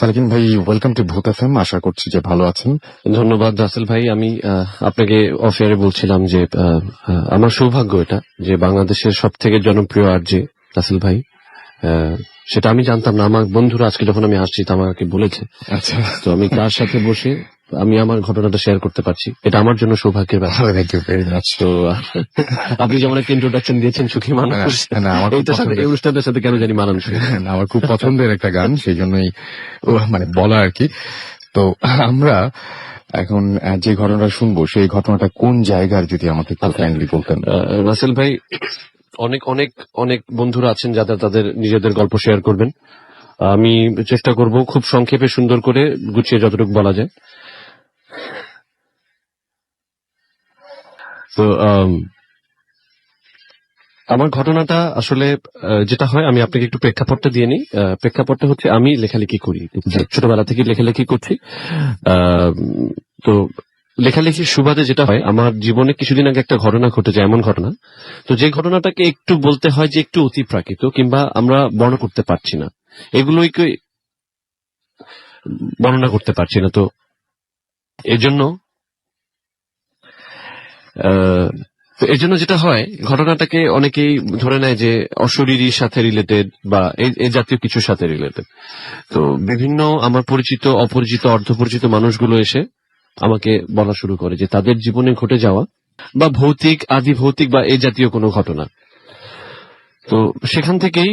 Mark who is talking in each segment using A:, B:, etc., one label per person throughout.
A: সালেকিন ভাই, welcome to ভূত FM. আশা করছি যে ভালো আছেন।
B: ধন্যবাদ রাসেল ভাই। আমি আপনাকে অফ এয়ারে বলছিলাম যে আমার সৌভাগ্য এটা যে বাংলাদেশের সব থেকে জনপ্রিয় আরজে রাসেল ভাই, সেটা আমি জানতাম না। আমার বন্ধুরা আজকে যখন আমি আসছি তা আমাকে বলেছে।
A: আচ্ছা,
B: তো আমি তার সাথে বসে আমি আমার ঘটনাটা শেয়ার করতে পারছি, এটা আমার জন্য সৌভাগ্যের ব্যাপার।
A: Thank you very much.
B: তো আপনি যেমন একটা ইন্ট্রোডাকশন দিয়েছেন সুখী মানুষ,
A: আমার
B: এইটার সাথে এই অনুষ্ঠানটার সাথে কেন জানি মানানসই।
A: আমার খুব পছন্দের একটা গান, সেই জন্যই মানে বলা আর কি। তো আমরা এখন যে ঘটনাটা শুনবো সেই ঘটনাটা কোন জায়গার, যদি আমাকে একটু কাইন্ডলি বলতেন।
B: রাসেল ভাই, অনেক অনেক অনেক বন্ধুরা আছেন যারা তাদের নিজেদের গল্প শেয়ার করবেন। আমি চেষ্টা করব খুব সংক্ষেপে সুন্দর করে গুছিয়ে যতটুকু বলা যায়। তো আমার ঘটনাটা আসলে যেটা হয়, আমি আপনাকে একটু প্রেক্ষাপটটা দিয়ে নিই। প্রেক্ষাপটটা হচ্ছে আমি লেখালেখি করি, ছোটবেলা থেকে লেখালেখি করছি। তো লেখালেখির সুবাদে যেটা হয়, আমার জীবনে কিছুদিন আগে একটা ঘটনা ঘটে যায়, এমন ঘটনা তো যে ঘটনাটাকে একটু বলতে হয় যে একটু অতিপ্রাকৃত, কিংবা আমরা বর্ণনা করতে পারছি না, এগুলোই বর্ণনা করতে পারছি না। তো এজন্য এজন্য যেটা হয়, ঘটনাটাকে অনেকেই ধরে নেয় যে অশরীরীর সাথে রিলেটেড বা এই জাতীয় কিছুর সাথে রিলেটেড। তো বিভিন্ন আমার পরিচিত অপরিচিত অর্ধপরিচিত মানুষগুলো এসে আমাকে বলা শুরু করে যে তাদের জীবনে ঘটে যাওয়া বা ভৌতিক, আদি ভৌতিক বা এই জাতীয় কোনো ঘটনা। তো সেখান থেকেই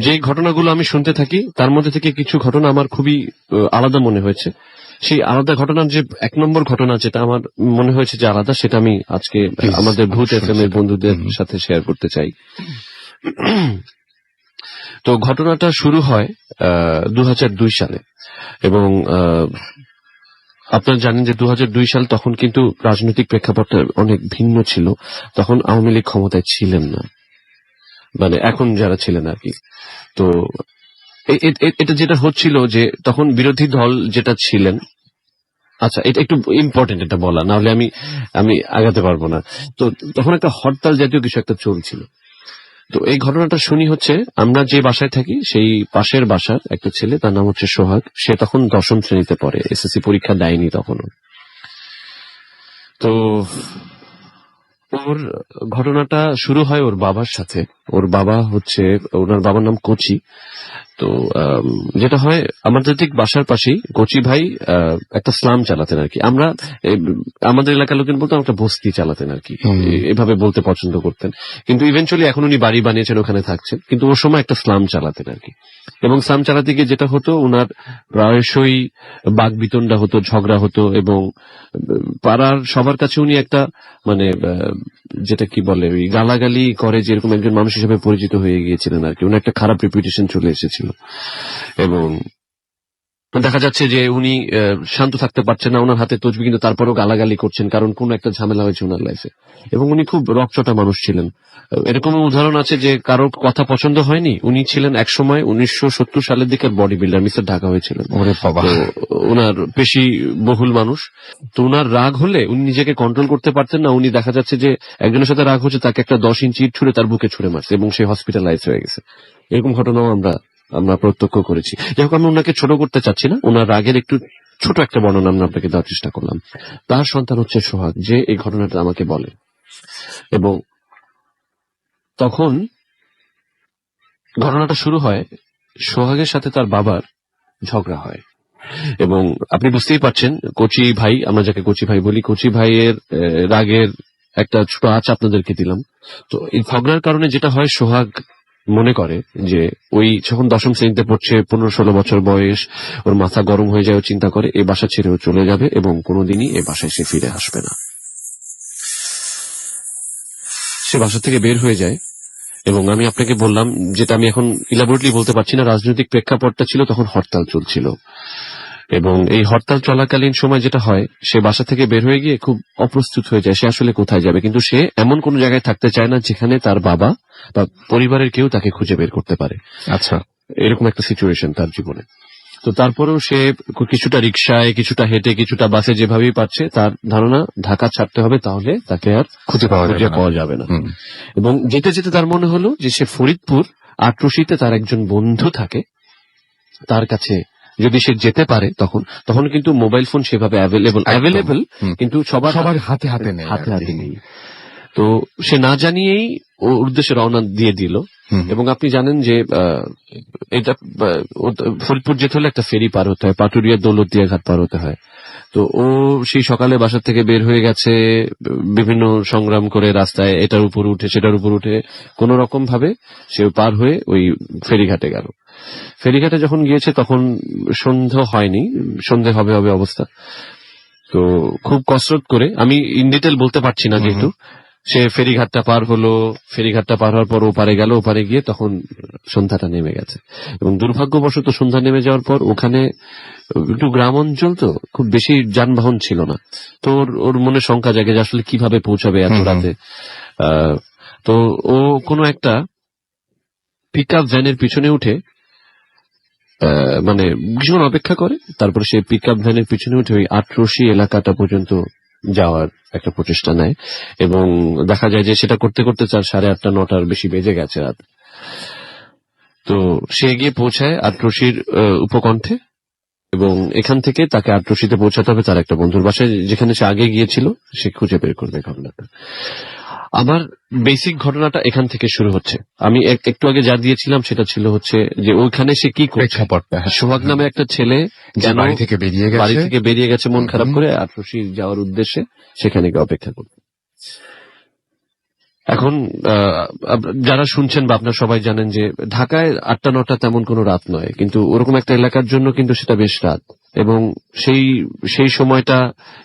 B: যে ঘটনাগুলো আমি শুনতে থাকি, তার মধ্যে থেকে কিছু ঘটনা আমার খুবই আলাদা মনে হয়েছে। সেই আলাদা ঘটনার যে এক নম্বর ঘটনা যেটা আমার মনে হয়েছে যে আলাদা, সেটা আমি আজকে আমাদের ভূত এফএম এর বন্ধুদের সাথে শেয়ার করতে চাই। তো ঘটনাটা শুরু হয় 2002 সালে, এবং আপনারা জানেন যে 2002 সাল তখন কিন্তু রাজনৈতিক প্রেক্ষাপটটা অনেক ভিন্ন ছিল। তখন আওয়ামী লীগ ক্ষমতায় ছিলেন না, মানে এখন যারা ছিলেন আর কি। তো এটা যেটা হচ্ছিল যে তখন বিরোধী দল যেটা ছিলেন, আচ্ছা এটা একটু ইম্পর্টেন্ট এটা বলা, না হলে আমি আগাতে পারবো না। তো তখন একটা হরতাল জাতীয় কিছু একটা চলছিল। তো এই ঘটনাটা শুনি হচ্ছে, আমরা যে বাসায় থাকি সেই পাশের বাসার একটা ছেলে, তার নাম হচ্ছে সোহাগ। সে তখন 10ম শ্রেণীতে পড়ে, এসএসসি পরীক্ষা দেয়নি তখনও। তো ওর ঘটনাটা শুরু হয় ওর বাবার সাথে। ওর বাবা হচ্ছে, ওনার বাবার নাম কোচি। তো যেটা হয়, আমাদের ঠিক বাসার পাশেই কোচি ভাই একটা স্লাম চালাতেন আর কি। আমরা আমাদের এলাকার লোকের বলতাম একটা বস্তি চালাতেন আর কি, এভাবে বলতে পছন্দ করতেন। কিন্তু ইভেনচুয়ালি এখন উনি বাড়ি বানিয়েছেন, ওখানে থাকছেন, কিন্তু ওর সময় একটা স্লাম চালাতেন আর কি। এবং স্লাম চালাতে গিয়ে যেটা হতো, উনার প্রায়শই বাকবিতণ্ডা হতো, ঝগড়া হতো, এবং পাড়ার সবার কাছে উনি একটা মানে যেটা কি বলে, ওই গালাগালি করে, যেরকম একজন মানুষ হিসেবে পরিচিত হয়ে গিয়েছিলেন আর কি। উনি একটা খারাপ রেপুটেশন চলে এসেছিল, এবং দেখা যাচ্ছে যে উনি শান্ত থাকতে পারছেন না, ওনার হাতে তসবি, কিন্তু তারপরেও গালাগালি করছেন, কারণ কোন একটা ঝামেলা হয়েছে ওনার লাইফে। এবং উনি খুব রকচটা মানুষ ছিলেন। এরকম উদাহরণ আছে যে কারো কথা পছন্দ হয়নি, উনি ছিলেন একসময় 1970 সালের দিকে বডি বিল্ডার, মিস্টার ঢাকা হয়েছিলেন। ওনার পেশি বহুল মানুষ। তো উনার রাগ হলে উনি নিজেকে কন্ট্রোল করতে পারতেন না। উনি দেখা যাচ্ছে যে একজনের সাথে রাগ হচ্ছে, তাকে একটা 10 ইঞ্চি ইট ছুঁড়ে তার বুকে ছুঁড়ে মারছে, এবং সে হসপিটালাইজ হয়ে গেছে। এরকম ঘটনাও আমরা প্রত্যক্ষ করেছি। যাই হোক, আমি ওনাকে ছোট করতে চাচ্ছি না, ওনার রাগের একটু ছোট একটা বর্ণনা আমরা আপনাকে দেওয়ার চেষ্টা করলাম। তার সন্তান হচ্ছে সোহাগ, যে এই ঘটনাটা আমাকে বলে। এবং তখন ঘটনাটা শুরু হয়, সোহাগের সাথে তার বাবার ঝগড়া হয়। এবং আপনি বুঝতেই পারছেন, কোচি ভাই, আমরা যাকে কোচি ভাই বলি, কোচি ভাইয়ের রাগের একটা ছোট আঁচ আপনাদেরকে দিলাম। তো এই ঝগড়ার কারণে যেটা হয়, সোহাগ মনে করে যে ওই যখন 10ম শ্রেণীতে পড়ছে, 15-16 বছর বয়স, ওর মাথা গরম হয়ে যায়, ও চিন্তা করে এই বাসা ছেড়েও চলে যাবে এবং কোনোদিনই এই বাসায় সে ফিরে আসবে না। সে বাসা থেকে বের হয়ে যায়। এবং আমি আপনাকে বললাম, যেটা আমি এখন ইলাবোরেটলি বলতে পারছি না, রাজনৈতিক প্রেক্ষাপটটা ছিল তখন হরতাল চলছিল। এবং এই হরতাল চলাকালীন সময় যেটা হয়, সে বাসা থেকে বের হয়ে গিয়ে খুব অপ্রস্তুত হয়ে যায়, সে আসলে কোথায় যাবে। কিন্তু সে এমন কোন জায়গায় থাকতে চায় না যেখানে তার বাবা বা পরিবারের কেউ তাকে খুঁজে বের করতে পারে।
A: আচ্ছা,
B: এরকম একটা সিচুয়েশন তার জীবনে। তো তারপরেও সে কিছুটা রিক্সায়, কিছুটা হেঁটে, কিছুটা বাসে, যেভাবেই পাচ্ছে, তার ধারণা ঢাকা ছাড়তে হবে, তাহলে তাকে আর খুঁজে পাওয়া যাবে না। এবং যেতে যেতে তার মনে হলো যে সে ফরিদপুর আটরশিতে তার একজন বন্ধু থাকে, তার কাছে যদি সে যেতে পারে তখন কিন্তু মোবাইল ফোন সেভাবে অ্যাভেলেবল,
A: হুম।
B: কিন্তু সবার
A: হাতে হাতে নেই
B: হাতে
A: আর
B: হাতে
A: কি।
B: নেই। তো সে না জানিয়েই ওর উদ্দেশ্যে রওনা দিয়ে দিল।
A: হুম।
B: এবং আপনি জানেন যে এটা ফরিদপুর যেতে হলে একটা ফেরি পার হতে হয়, পাটুরিয়া দৌলতদিয়া ঘাট পার হতে হয়। তো ও সেই সকালে বাসা থেকে বের হয়ে গেছে, বিভিন্ন সংগ্রাম করে রাস্তায় এটার উপর উঠে সেটার উপর উঠে কোন রকম ভাবে সে পার হয়ে ওই ফেরিঘাটে গেল। ফেরিঘাটে যখন গিয়েছে তখন সন্ধ্যা হয়নি, সন্ধে হবে হবে অবস্থা। তো খুব কসরত করে, আমি ইন ডিটেল বলতে পারছি না যেহেতু, সে ফেরিঘাটটা পার হলো, ফেরিঘাটটা পার হওয়ার পর ওপারে গেল, ওপারে গিয়ে তখন সন্ধ্যাটা নেমে গেছে। এবং দুর্ভাগ্যবশত সন্ধ্যা নেমে যাওয়ার পর ওখানে একটু গ্রাম অঞ্চল, তো খুব বেশি যানবাহন ছিল না। তো ওর মনে শঙ্কা জাগে যে আসলে কিভাবে পৌঁছাবে এত রাতে। তো ও কোনো একটা পিক আপ ভ্যানের পিছনে উঠে মানে কিছুক্ষণ অপেক্ষা করে, তারপরে সে পিক আপ ভ্যানের পিছনে উঠে ওই আটরশি এলাকাটা পর্যন্ত যাওয়ার একটা প্রচেষ্টা নেয়। এবং দেখা যায় যে সেটা করতে করতে 8:30 9টার বেশি বেজে গেছে রাত। তো সে গিয়ে পৌঁছায় আটরশির উপকণ্ঠে, এবং এখান থেকে তাকে আটরশিতে পৌঁছাতে হবে তার একটা বন্ধুর বাসায়, যেখানে সে আগে গিয়েছিল। সে খুঁজে বের করবে ঘটনাটা। আমার বেসিক ঘটনাটা এখান থেকে শুরু হচ্ছে। আমি একটু আগে যা দিয়েছিলাম সেটা ছিল হচ্ছে যে ওইখানে সে কি করছে।
A: প্রেক্ষাপটটা,
B: সোহাগ নামে একটা ছেলে
A: যে
B: কেন
A: বাড়ি থেকে
B: বেরিয়ে গেছে মন খারাপ করে আটরশি যাওয়ার উদ্দেশ্যে, সেখানে গিয়ে অপেক্ষা করবে। এখন যারা শুনছেন বা আপনারা সবাই জানেন যে ঢাকায় 8টা 9টা তেমন কোনো রাত নয়, কিন্তু ওরকম একটা এলাকার জন্য কিন্তু সেটা বেশ রাত। এবং সেই সময়টা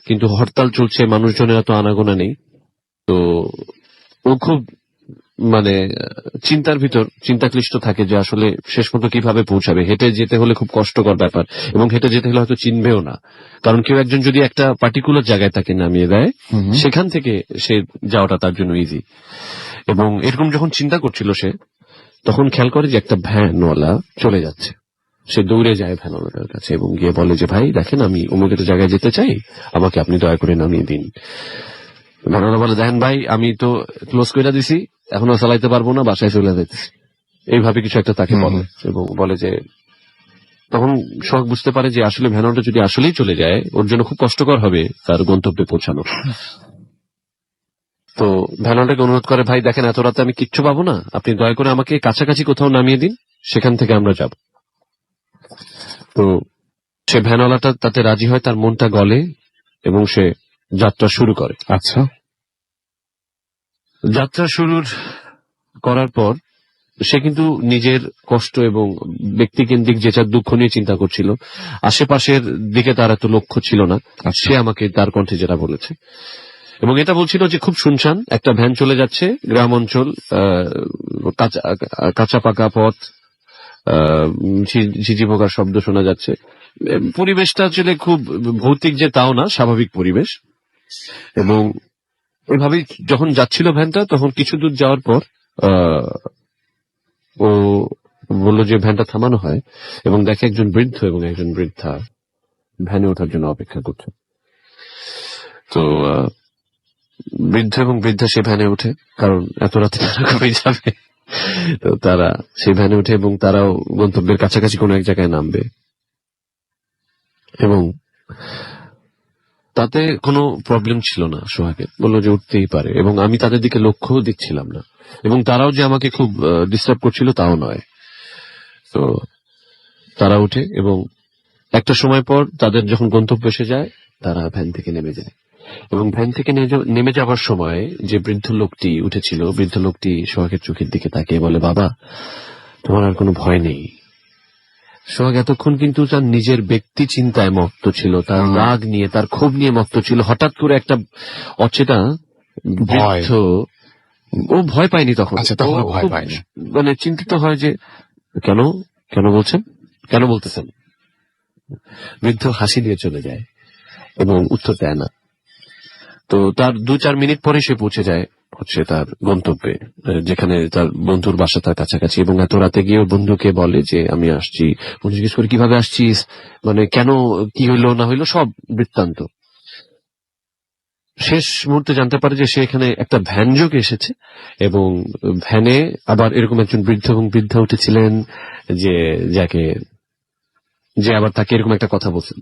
B: কিন্তু হরতাল চলছে, মানুষজনের এত আনাগোনা নেই। তো ও খুব মানে চিন্তাক্লিষ্ট থাকে যে আসলে শেষ পর্যন্ত কিভাবে পৌঁছাবে। হেঁটে যেতে হলে খুব কষ্টকর ব্যাপার, এবং হেঁটে যেতে হলে হয়তো চিনবেও না, কারণ কেউ একজন যদি একটা পার্টিকুলার জায়গায় তাকে নামিয়ে দেয়, সেখান থেকে সে যাওয়াটা তার জন্য ইজি। এবং এরকম যখন চিন্তা করছিল সে, তখন খেয়াল করে যে একটা ভ্যানওয়ালা চলে যাচ্ছে। সে দৌড়ে যায় ভ্যানওয়ালাটার কাছে এবং গিয়ে বলে যে ভাই দেখেন, আমি অমুক একটা জায়গায় যেতে চাই, আমাকে আপনি দয়া করে নামিয়ে দিন। ভ্যানওয়ালা বলে, দেখেন ভাই, আমি তো ক্লোজ করে দিছি, এখনো চালাইতে পারবো না, বাসায় চলে যাইতেছি, এইভাবে কিছু একটা তাকে বলে। এবং বলে যে, তখন সোহাগ বুঝতে পারে যে আসলে ভ্যানওয়ালাটা যদি আসলেই চলে যায়, ওর জন্য খুব কষ্টকর হবে তার গন্তব্যে পৌঁছানো। তো ভ্যানওয়ালাটাকে অনুরোধ করে, ভাই দেখেন, এত রাতে আমি কিচ্ছু পাবো না, আপনি দয়া করে আমাকে কাছাকাছি কোথাও নামিয়ে দিন, সেখান থেকে আমরা যাব। তো সে ভ্যানওয়ালাটা তাতে রাজি হয়, তার মনটা গলে এবং সে যাত্রা শুরু করে।
A: আচ্ছা।
B: যাত্রা শুরুর করার পর সে কিন্তু নিজের কষ্ট এবং ব্যক্তিকেন্দ্রিক যে যার দুঃখ নিয়ে চিন্তা করছিল, আশেপাশের দিকে তার এত লক্ষ্য ছিল না। সে আমাকে তার কণ্ঠে যেটা বলেছে, এবং এটা বলছিল যে খুব শুনশান একটা ভ্যান চলে যাচ্ছে, গ্রাম অঞ্চল, কাঁচা পাকা পথ, ঝিঝি পোকার শব্দ শোনা যাচ্ছে। পরিবেশটা আসলে খুব ভৌতিক যে তাও না, স্বাভাবিক পরিবেশ। এবং এভাবেই যখন যাচ্ছিল ভ্যানটা, তখন কিছু দূর যাওয়ার পর ও বললো যে ভ্যানটা থামানো হয়, এবং দেখে একজন বৃদ্ধ এবং একজন বৃদ্ধা ভ্যানে ওঠার জন্য অপেক্ষা করছে। তো বৃদ্ধ এবং বৃদ্ধা সে ভ্যানে ওঠে, কারণ এত রাতে তারা কই যাবে। তো তারা সেই ভ্যানে উঠে এবং তারাও গন্তব্যের কাছাকাছি কোনো এক জায়গায় নামবে, এবং তাতে কোনো প্রবলেম ছিল না। সোহাগের বললো যে উঠতেই পারে, এবং আমি তাদের দিকে লক্ষ্য দিচ্ছিলাম না, এবং তারাও যে আমাকে খুব ডিস্টার্ব করছিল তাও নয়। তো তারা উঠে, এবং একটা সময় পর তাদের যখন গন্তব্য এসে যায়, তারা ভ্যান থেকে নেমে যায়। এবং ভ্যান থেকে নেমে যাওয়ার সময় যে বৃদ্ধ লোকটি উঠেছিল, বৃদ্ধ লোকটি সোহাগের চোখের দিকে তাকিয়ে বলে, বাবা, তোমার আর কোনো ভয় নেই। সোহাগ এতক্ষণ কিন্তু তার নিজের ব্যক্তি চিন্তায় মত্ত ছিল, তার রাগ নিয়ে, তার ক্ষোভ নিয়ে মত্ত ছিল। হঠাৎ করে একটা অচেনা বৃদ্ধ, ও ভয় পায়নি তখন।
A: আচ্ছা, তখন ভয় পায়নি,
B: মানে চিন্তিত হয় যে কেন বলছেন, কেন বলতেছেন। বৃদ্ধ হাসি দিয়ে চলে যায় এবং উত্তর দেয় না। তো তার 2-4 মিনিট পরে সে পৌঁছে যায় হচ্ছে তার গন্তব্যে, যেখানে তার বন্ধুর বাসা তার কাছাকাছি। এবং এত রাতে গিয়ে ওর বন্ধুকে বলে যে আমি আসছি। বন্ধু জিজ্ঞেস করে, কিভাবে আসছিস, মানে কেন, কি হইলো না হইলো, সব বৃত্তান্ত। শেষ মুহূর্তে জানতে পারে যে সে এখানে একটা ভ্যান যোগে এসেছে, এবং ভ্যানে আবার এরকম একজন বৃদ্ধ এবং বৃদ্ধা উঠেছিলেন, যে যে আবার তাকে এরকম একটা কথা বলছেন।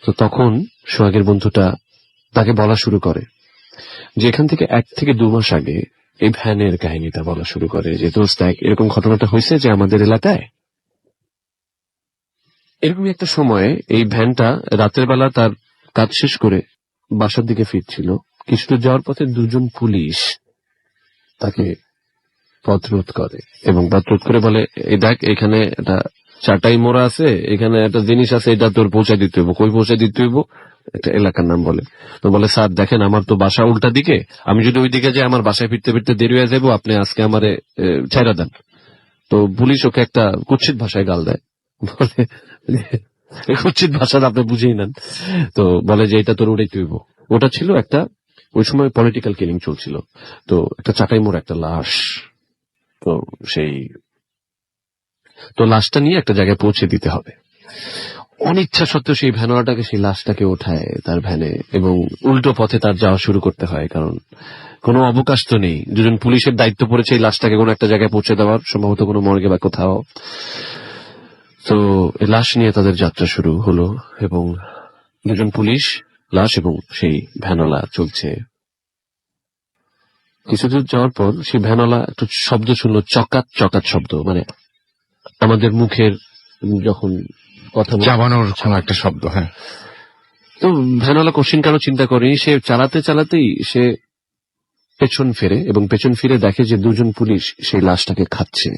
B: তো তখন সোহাগের বন্ধুটা তাকে বলা শুরু করে যে এখান থেকে 1 থেকে 2 মাস আগে এই ভ্যানের কাহিনীটা বলা শুরু করে যে দোস্ত দেখ এরকম ঘটনাটা হয়েছে যে আমাদের এলাকায় এরকমই একটা সময়ে এই ভ্যানটা রাতের বেলা তার কাজ শেষ করে বাসার দিকে ফিরছিল। কিছুদূর যাওয়ার পথে 2 জন পুলিশ তাকে পথরোধ করে এবং পথরোধ করে বলে এই দেখ এখানে একটা চাটাই মোড়া আছে, এখানে একটা জিনিস আছে, এটা তোর পৌঁছে দিতে হইব। কই পৌঁছে দিতে হইব? একটা এলাকার নাম বলে। তো বলে স্যার দেখেন আমার তো বাসা উল্টা দিকে, আমি যদি ওই দিকে যাই আমার বাসায় ফিরতে ফিরতে দেরি হয়ে যাবো, আপনি আজকে আমারে ছাইড়া দেন। তো পুলিশ ওকে একটা কুৎসিত ভাষায় গাল দেয়, বলে এই কুৎসিত ভাষাটা আপনি বুঝেই নেন। তো বলে যে এটা তোর উড়াইতে হইব। ওটা ছিল একটা, ওই সময় পলিটিক্যাল কিলিং চলছিল। তো একটা চাটাই মোড়া একটা লাশ, তো সেই তো লাশটা নিয়ে একটা জায়গায় পৌঁছে দিতে হবে। অনিচ্ছা সত্ত্বেও সেই ভ্যানওয়ালাটাকে সেই লাশটাকে ওঠায় তার ভ্যানে এবং উল্টো পথে তার যাওয়া শুরু করতে হয়, কারণ কোনো অবকাশ তো নেই। 2 জন পুলিশের দায়িত্ব পড়েছে এই লাশটাকে কোনো একটা জায়গায় পৌঁছে দেওয়ার, সম্ভবত কোনো মর্গে বা কোথাও। তো এই লাশ নিয়ে তাদের যাত্রা শুরু হলো এবং 2 জন পুলিশ, লাশ এবং সেই ভ্যানওয়ালা চলছে। কিছুদূর যাওয়ার পর সেই ভ্যানওয়ালা একটু শব্দ শুনলো, চকাত চকাত শব্দ, মানে আমাদের মুখের যখন কথা
A: চাবানোর কোনো একটা শব্দ। হ্যাঁ,
B: তো ভ্যানওয়ালা কোশ্চিন কেন চিন্তা করেনি, সে চালাতে চালাতেই সে পেছন ফেরে এবং পেছন ফিরে দেখে যে 2 জন পুলিশ সেই লাশটাকে খাচ্ছে।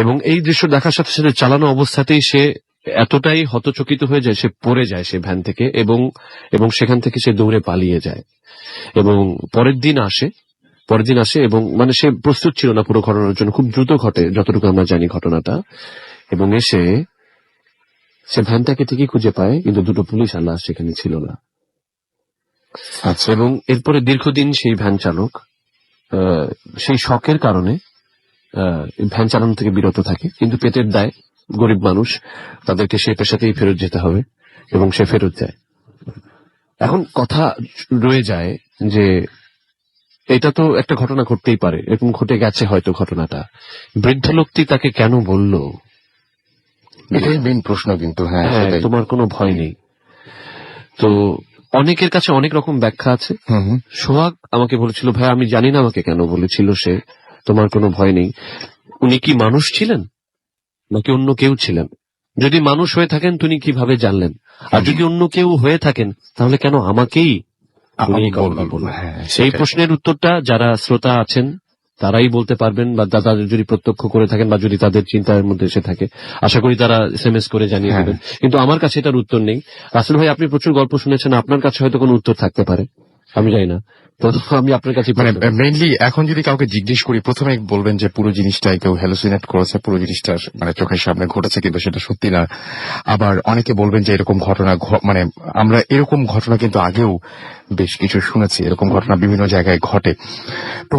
B: এবং এই দৃশ্য দেখার সাথে সাথে চালানো অবস্থাতেই সে এতটাই হতচকিত হয়ে যায়, সে পড়ে যায় সে ভ্যান থেকে এবং সেখান থেকে সে দৌড়ে পালিয়ে যায়। এবং পরের দিন আসে এবং মানে সে প্রস্তুত ছিল না পুরো ঘটনার জন্য, খুব দ্রুত ঘটে যতটুকু আমরা জানি ঘটনাটা। এবং এসে সে ভ্যানটাকে ঠিকই খুঁজে পায়, কিন্তু 2টো পুলিশ আর লাশ সেখানে ছিল না।
A: আচ্ছা।
B: এবং এরপরে দীর্ঘদিন সেই ভ্যান চালক সেই শখের কারণে ভ্যান চালানো থেকে বিরত থাকে, কিন্তু পেটের দায়, গরিব মানুষ, তাদেরকে সে পেশাতেই ফেরত যেতে হবে এবং সে ফেরত যায়। এখন কথা রয়ে যায় যে এটা তো একটা ঘটনা ঘটতেই পারে, এরকম ঘটে গেছে হয়তো ঘটনাটা, বৃদ্ধ লোকটি তাকে কেন বলল?
A: এটাই মেইন প্রশ্ন কিন্তু। হ্যাঁ,
B: হ্যাঁ,
A: সেটাই।
B: তোমার কোনো ভয় নেই। তো অনেকের কাছে অনেক রকম ব্যাখ্যা আছে।
A: হুম হুম।
B: সোহাগ আমাকে বলেছিল, ভাই আমি জানি না আমাকে কেন বলেছিল সে তোমার কোনো ভয় নেই। উনি কি মানুষ ছিলেন নাকি অন্য কেউ ছিলেন? যদি মানুষ হয়ে থাকেন তিনি কিভাবে জানলেন? আর যদি অন্য কেউ হয়ে থাকেন তাহলে কেন আমাকেই উনি এই কথাটা বললেন?
A: হ্যাঁ,
B: এই
A: সেটাই।
B: প্রশ্নের উত্তরটা যারা শ্রোতা আছেন তারাই বলতে পারবেন, বা তাদের যদি প্রত্যক্ষ করে থাকেন বা যদি তাদের চিন্তার মধ্যে এসে থাকে, আশা করি তারা SMS করে জানিয়ে
A: হ্যাঁ।
B: দেবেন। কিন্তু আমার কাছে এটার উত্তর নেই। রাসেল ভাই, আপনি প্রচুর গল্প শুনেছেন, আপনার কাছে হয়তো কোনো উত্তর থাকতে পারে, আমি জানি না। তো আমি আপনার কাছে
A: মানে মেইনলি এখন যদি কাউকে জিজ্ঞেস করি, প্রথমে বলবেন যে পুরো জিনিসটাই কেউ হ্যালুসিনেট করেছে, পুরো জিনিসটা মানে চোখের সামনে ঘটেছে, কিন্তু সেটা সত্যি না। আবার অনেকে বলবেন যে এরকম ঘটনা মানে আমরা এরকম ঘটনা কিন্তু আগেও বেশ কিছু শুনেছি, এরকম ঘটনা বিভিন্ন জায়গায় ঘটে। তো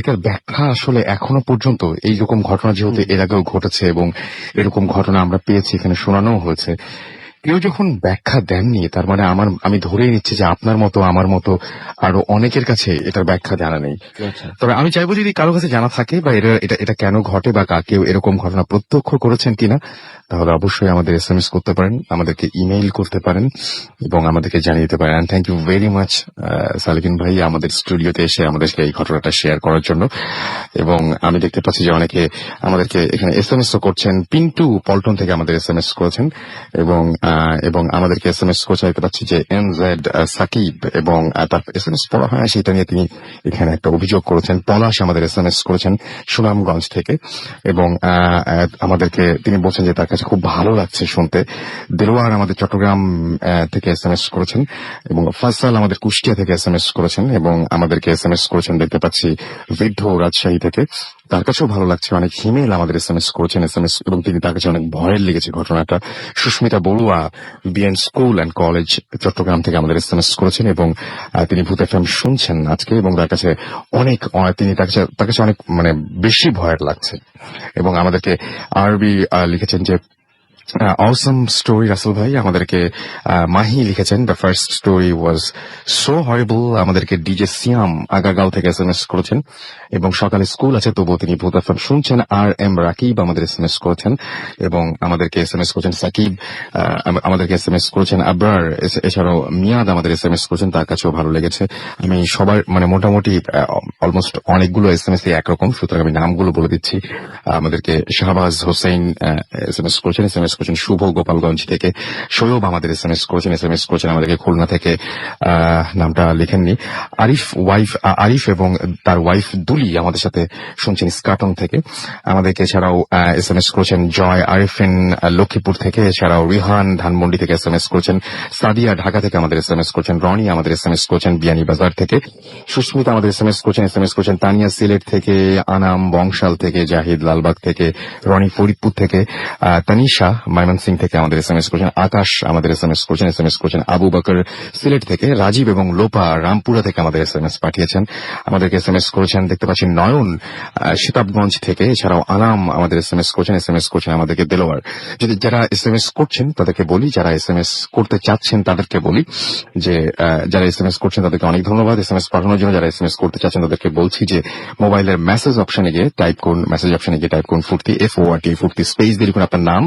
A: এটার ব্যাখ্যা আসলে এখনো পর্যন্ত, এইরকম ঘটনা যেহেতু এর আগেও ঘটেছে এবং এরকম ঘটনা আমরা পেয়েছি, এখানে শোনানো হয়েছে, কেউ যখন ব্যাখ্যা দেননি, তার মানে আমি ধরেই নিচ্ছি যে আপনার মতো আমার মতো আরো অনেকের কাছে এটার ব্যাখ্যা জানা নেই। তবে আমি চাইবো যদি কারো কাছে জানা থাকে বা এটা কেন ঘটে বা কেউ এরকম ঘটনা প্রত্যক্ষ করেছেন কিনা, তাহলে অবশ্যই আমাদের SMS করতে পারেন, আমাদেরকে ইমেইল করতে পারেন এবং আমাদেরকে জানিয়ে দিতে পারেন। Thank you very much Salekin ভাই আমাদের স্টুডিওতে এসে আমাদেরকে এই ঘটনাটা শেয়ার করার জন্য। এবং আমি দেখতে পাচ্ছি যে অনেকে আমাদেরকে এখানে SMS ও করছেন। পিন্টু পল্টন থেকে আমাদের SMS করেছেন এবং আমাদেরকে SMS করছে, দেখতে পাচ্ছি যে MZ সাকিব, এবং তার SMS পড়া হয় সেটা নিয়ে তিনি এখানে একটা অভিযোগ করেছেন। পলাশ আমাদের SMS করেছেন সুনামগঞ্জ থেকে এবং আমাদেরকে তিনি বলছেন যে তার কাছে খুব ভালো লাগছে শুনতে। দেলোয়ার আমাদের চট্টগ্রাম থেকে SMS করেছেন এবং ফয়সাল আমাদের কুষ্টিয়া থেকে SMS করেছেন এবং আমাদেরকে SMS করেছেন দেখতে পাচ্ছি বৃদ্ধ রাজশাহী থেকে, তার কাছেও ভালো লাগছে। অনেক হিমেল আমাদের SMS করেছেন এবং তিনি তার কাছে অনেক ভয়ের লেগেছে ঘটনাটা। Susmita Barua BN school and college Chattogram থেকে আমাদের SMS করেছেন এবং তিনি ভূত FM শুনছেন আজকে এবং তার কাছে তার কাছে অনেক মানে বেশি ভয়ের লাগছে। এবং আমাদেরকে আরবি লিখেছেন যে অসম স্টোরি রাসেল ভাই আমাদেরকে মাহি লিখেছেন। The first story was so horrible. আমাদেরকে ডিজে সিয়াম আগারগাঁও থেকে এসএমএস করেছেন এবং সকালে স্কুল আছে তবুও তিনি ভূত এফএম শুনছেন। আর এম রাকিব আমাদের এসএমএস করেছেন এবং আমাদেরকে এসএমএস করেছেন সাকিব, আমাদেরকে এসএমএস করেছেন আবরার, এছাড়াও মিয়াদ আমাদের এসএমএস করেছেন, তার কাছেও ভালো লেগেছে। আমি সবার মানে মোটামুটি অলমোস্ট অনেকগুলো এসএমএস একরকম, সুতরাং আমি নামগুলো বলে দিচ্ছি। আমাদেরকে শাহবাজ হোসেন এসএমএস করেছেন, এসএমএস করেছেন শুভ গোপালগঞ্জ থেকে। সৈয়ব আমাদের এসএমএস করেছেন আমাদেরকে খুলনা থেকে, নামটা লেখেননি। আরিফ এবং তার ওয়াইফ দুলি আমাদের সাথে শুনছেন স্কাটন থেকে। আমাদেরকে এছাড়াও এসএমএস করেছেন জয় আরিফিন লক্ষ্মীপুর থেকে, এছাড়াও রিহান ধানমন্ডি থেকে এসএমএস করেছেন, সাদিয়া ঢাকা থেকে আমাদের এসএমএস করেছেন, রনি আমাদের এসএমএস করেছেন বিয়ানীবাজার থেকে, সুস্মিতা আমাদের এসএমএস করেছেন তানিয়া সিলেট থেকে, আনাম বংশাল থেকে, জাহিদ লালবাগ থেকে, রনি ফরিদপুর থেকে, তানিশা ময়মনসিং থেকে আমাদের এসএমএস করেছেন, আকাশ আমাদের এসএমএস করেছেন আবু বকর সিলেট থেকে, রাজীব এবং লোপা রামপুরা থেকে আমাদের এসএমএস পাঠিয়েছেন। আমাদেরকে এসএমএস করেছেন দেখতে পাচ্ছি নয়ন সিতাবগঞ্জ থেকে, এছাড়াও আনাম আমাদের এসএমএস করেছেন আমাদেরকে দেলোয়ার। যদি যারা এসএমএস করছেন তাদেরকে বলি, যারা এসএমএস করতে চাচ্ছেন তাদেরকে বলি যে যারা এসএমএস করছেন তাদেরকে অনেক ধন্যবাদ এসএমএস পাঠানোর জন্য। যারা এসএমএস করতে চাচ্ছেন তাদেরকে বলছি যে মোবাইলের মেসেজ অপশনে গিয়ে টাইপ করুন ফুর্তি FORT ফুর্তি, স্পেস দিয়ে লিখুন আপনার নাম,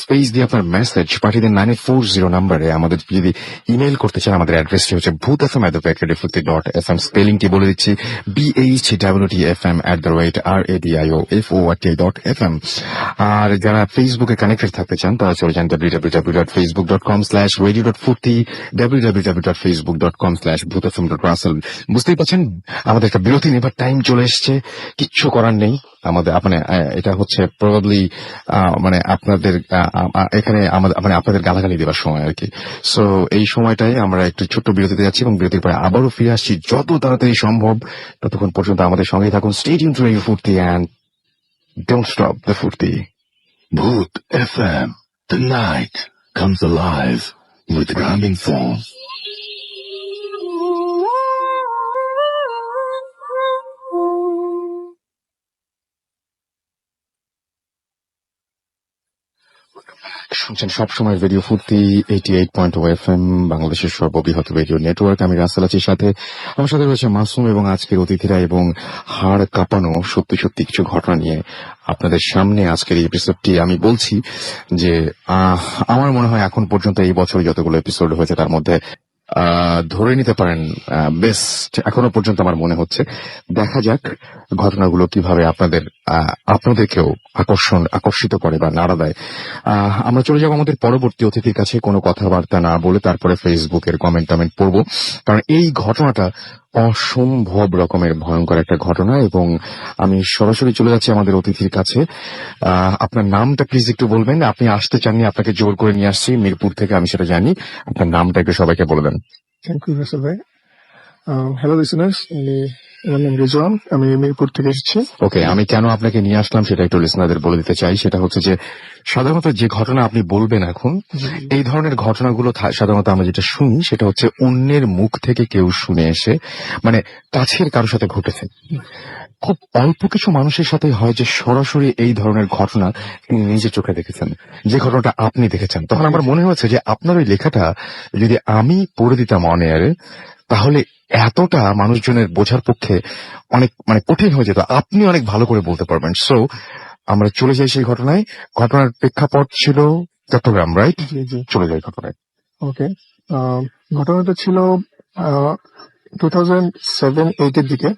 A: স্পেস দিয়ে আপনার মেসেজ পাঠিয়ে দিন 9840 নম্বরে। আমাদের যদি ইমেল করতে চান আমাদের অ্যাড্রেসটি হচ্ছে bhutfm@futti.fm, স্পেলিংটি বলে দিচ্ছি BHWTFM@radioFORT.fm। আর যারা ফেসবুকে কানেক্টেড থাকতে চান তারা চলে যান www.facebook.com/radio.futti, www.facebook.com/bhutfm.russell। বুঝতেই পারছেন আমাদের একটা বিরতি নেবার টাইম চলে এসছে, কিচ্ছু করার নেই। আমাদের মানে এটা হচ্ছে প্রবাবলি মানে আপনাদের এখানে মানে আপনাদের গালাগালি দেওয়ার সময় আর কি। সো এই সময়টাই আমরা একটু ছোট্ট বিরতিতে যাচ্ছি এবং বিরতির পরে আবারও ফিরে আসছি যত তাড়াতাড়ি সম্ভব। ততক্ষণ পর্যন্ত আমাদের সঙ্গেই থাকুন। স্টে টিউনড টু রেডিও ফুর্তি অ্যান্ড ডোন্ট স্টপ দ্য ফুর্তি।
C: Bhoot FM. The night comes alive with rhyming songs.
A: শুনছেন সবসময় রেডিও ফুর্তি 88.2 FM, বাংলাদেশের সর্ববৃহৎ রেডিও নেটওয়ার্ক। আমি রাসেল আছি সাথে, আমার সাথে রয়েছে মাসুম এবং আজকের অতিথিরা, এবং হাড় কাঁপানো সত্যি সত্যি কিছু ঘটনা নিয়ে আপনাদের সামনে আজকের এই এপিসোডটি। আমি বলছি যে আমার মনে হয় এখন পর্যন্ত এই বছর যতগুলো এপিসোড হয়েছে তার মধ্যে ধরে নিতে পারেন বেস্ট এখনো পর্যন্ত আমার মনে হচ্ছে। দেখা যাক ঘটনাগুলো কিভাবে আপনাদেরকেও আকর্ষিত করে বা নাড়া দেয়। আমরা চলে যাবো আমাদের পরবর্তী অতিথির কাছে, কোনো কথাবার্তা না বলে তারপরে ফেসবুকের কমেন্ট পড়বো, কারণ এই ঘটনাটা অসম্ভব রকমের ভয়ঙ্কর একটা ঘটনা। এবং আমি সরাসরি চলে যাচ্ছি আমাদের অতিথির কাছে। আপনার নামটা প্লিজ একটু বলবেন। আপনি আসতে চাননি, আপনাকে জোর করে নিয়ে আসছি মিরপুর থেকে, আমি সেটা জানি। আপনার নামটা একটু সবাইকে বলে দেন।
D: থ্যাংক ইউ রাসেল ভাই। হ্যালো লিসেনার্স, আমার নাম রেজওয়ান, আমি মিরপুর থেকে এসেছি।
A: ওকে, আমি কেন আপনাকে নিয়ে আসলাম সেটা একটু লিসনারদের বলে দিতে চাই। সেটা হচ্ছে যে সাধারণত যে ঘটনা আপনি বলবেন এখন, এই ধরনের ঘটনাগুলো সাধারণত আমরা যেটা শুনি সেটা হচ্ছে অন্যের মুখ থেকে কেউ শুনে এসে, মানে কাছের কারোর সাথে ঘটেছে। খুব অল্প কিছু মানুষের সাথে হয় যে সরাসরি এই ধরনের ঘটনা তিনি নিজে চোখে দেখেছেন, যে ঘটনাটা আপনি দেখেছেন। তখন আমার মনে হয়েছে যে আপনার ওই লেখাটা যদি আমি পড়ে দিতাম অন এয়ারে, তাহলে এতটা মানুষজনের বোঝার পক্ষে অনেক মানে কঠিন হয়ে যেত, আপনি অনেক ভালো করে বলতে পারবেন। সো আমরা চলে যাই সেই ঘটনায়। ঘটনার প্রেক্ষাপট ছিল চট্টগ্রাম, রাইট? চলে যাই ঘটনায়।
D: ওকে, ঘটনাটা ছিল 2007-8 দিকে।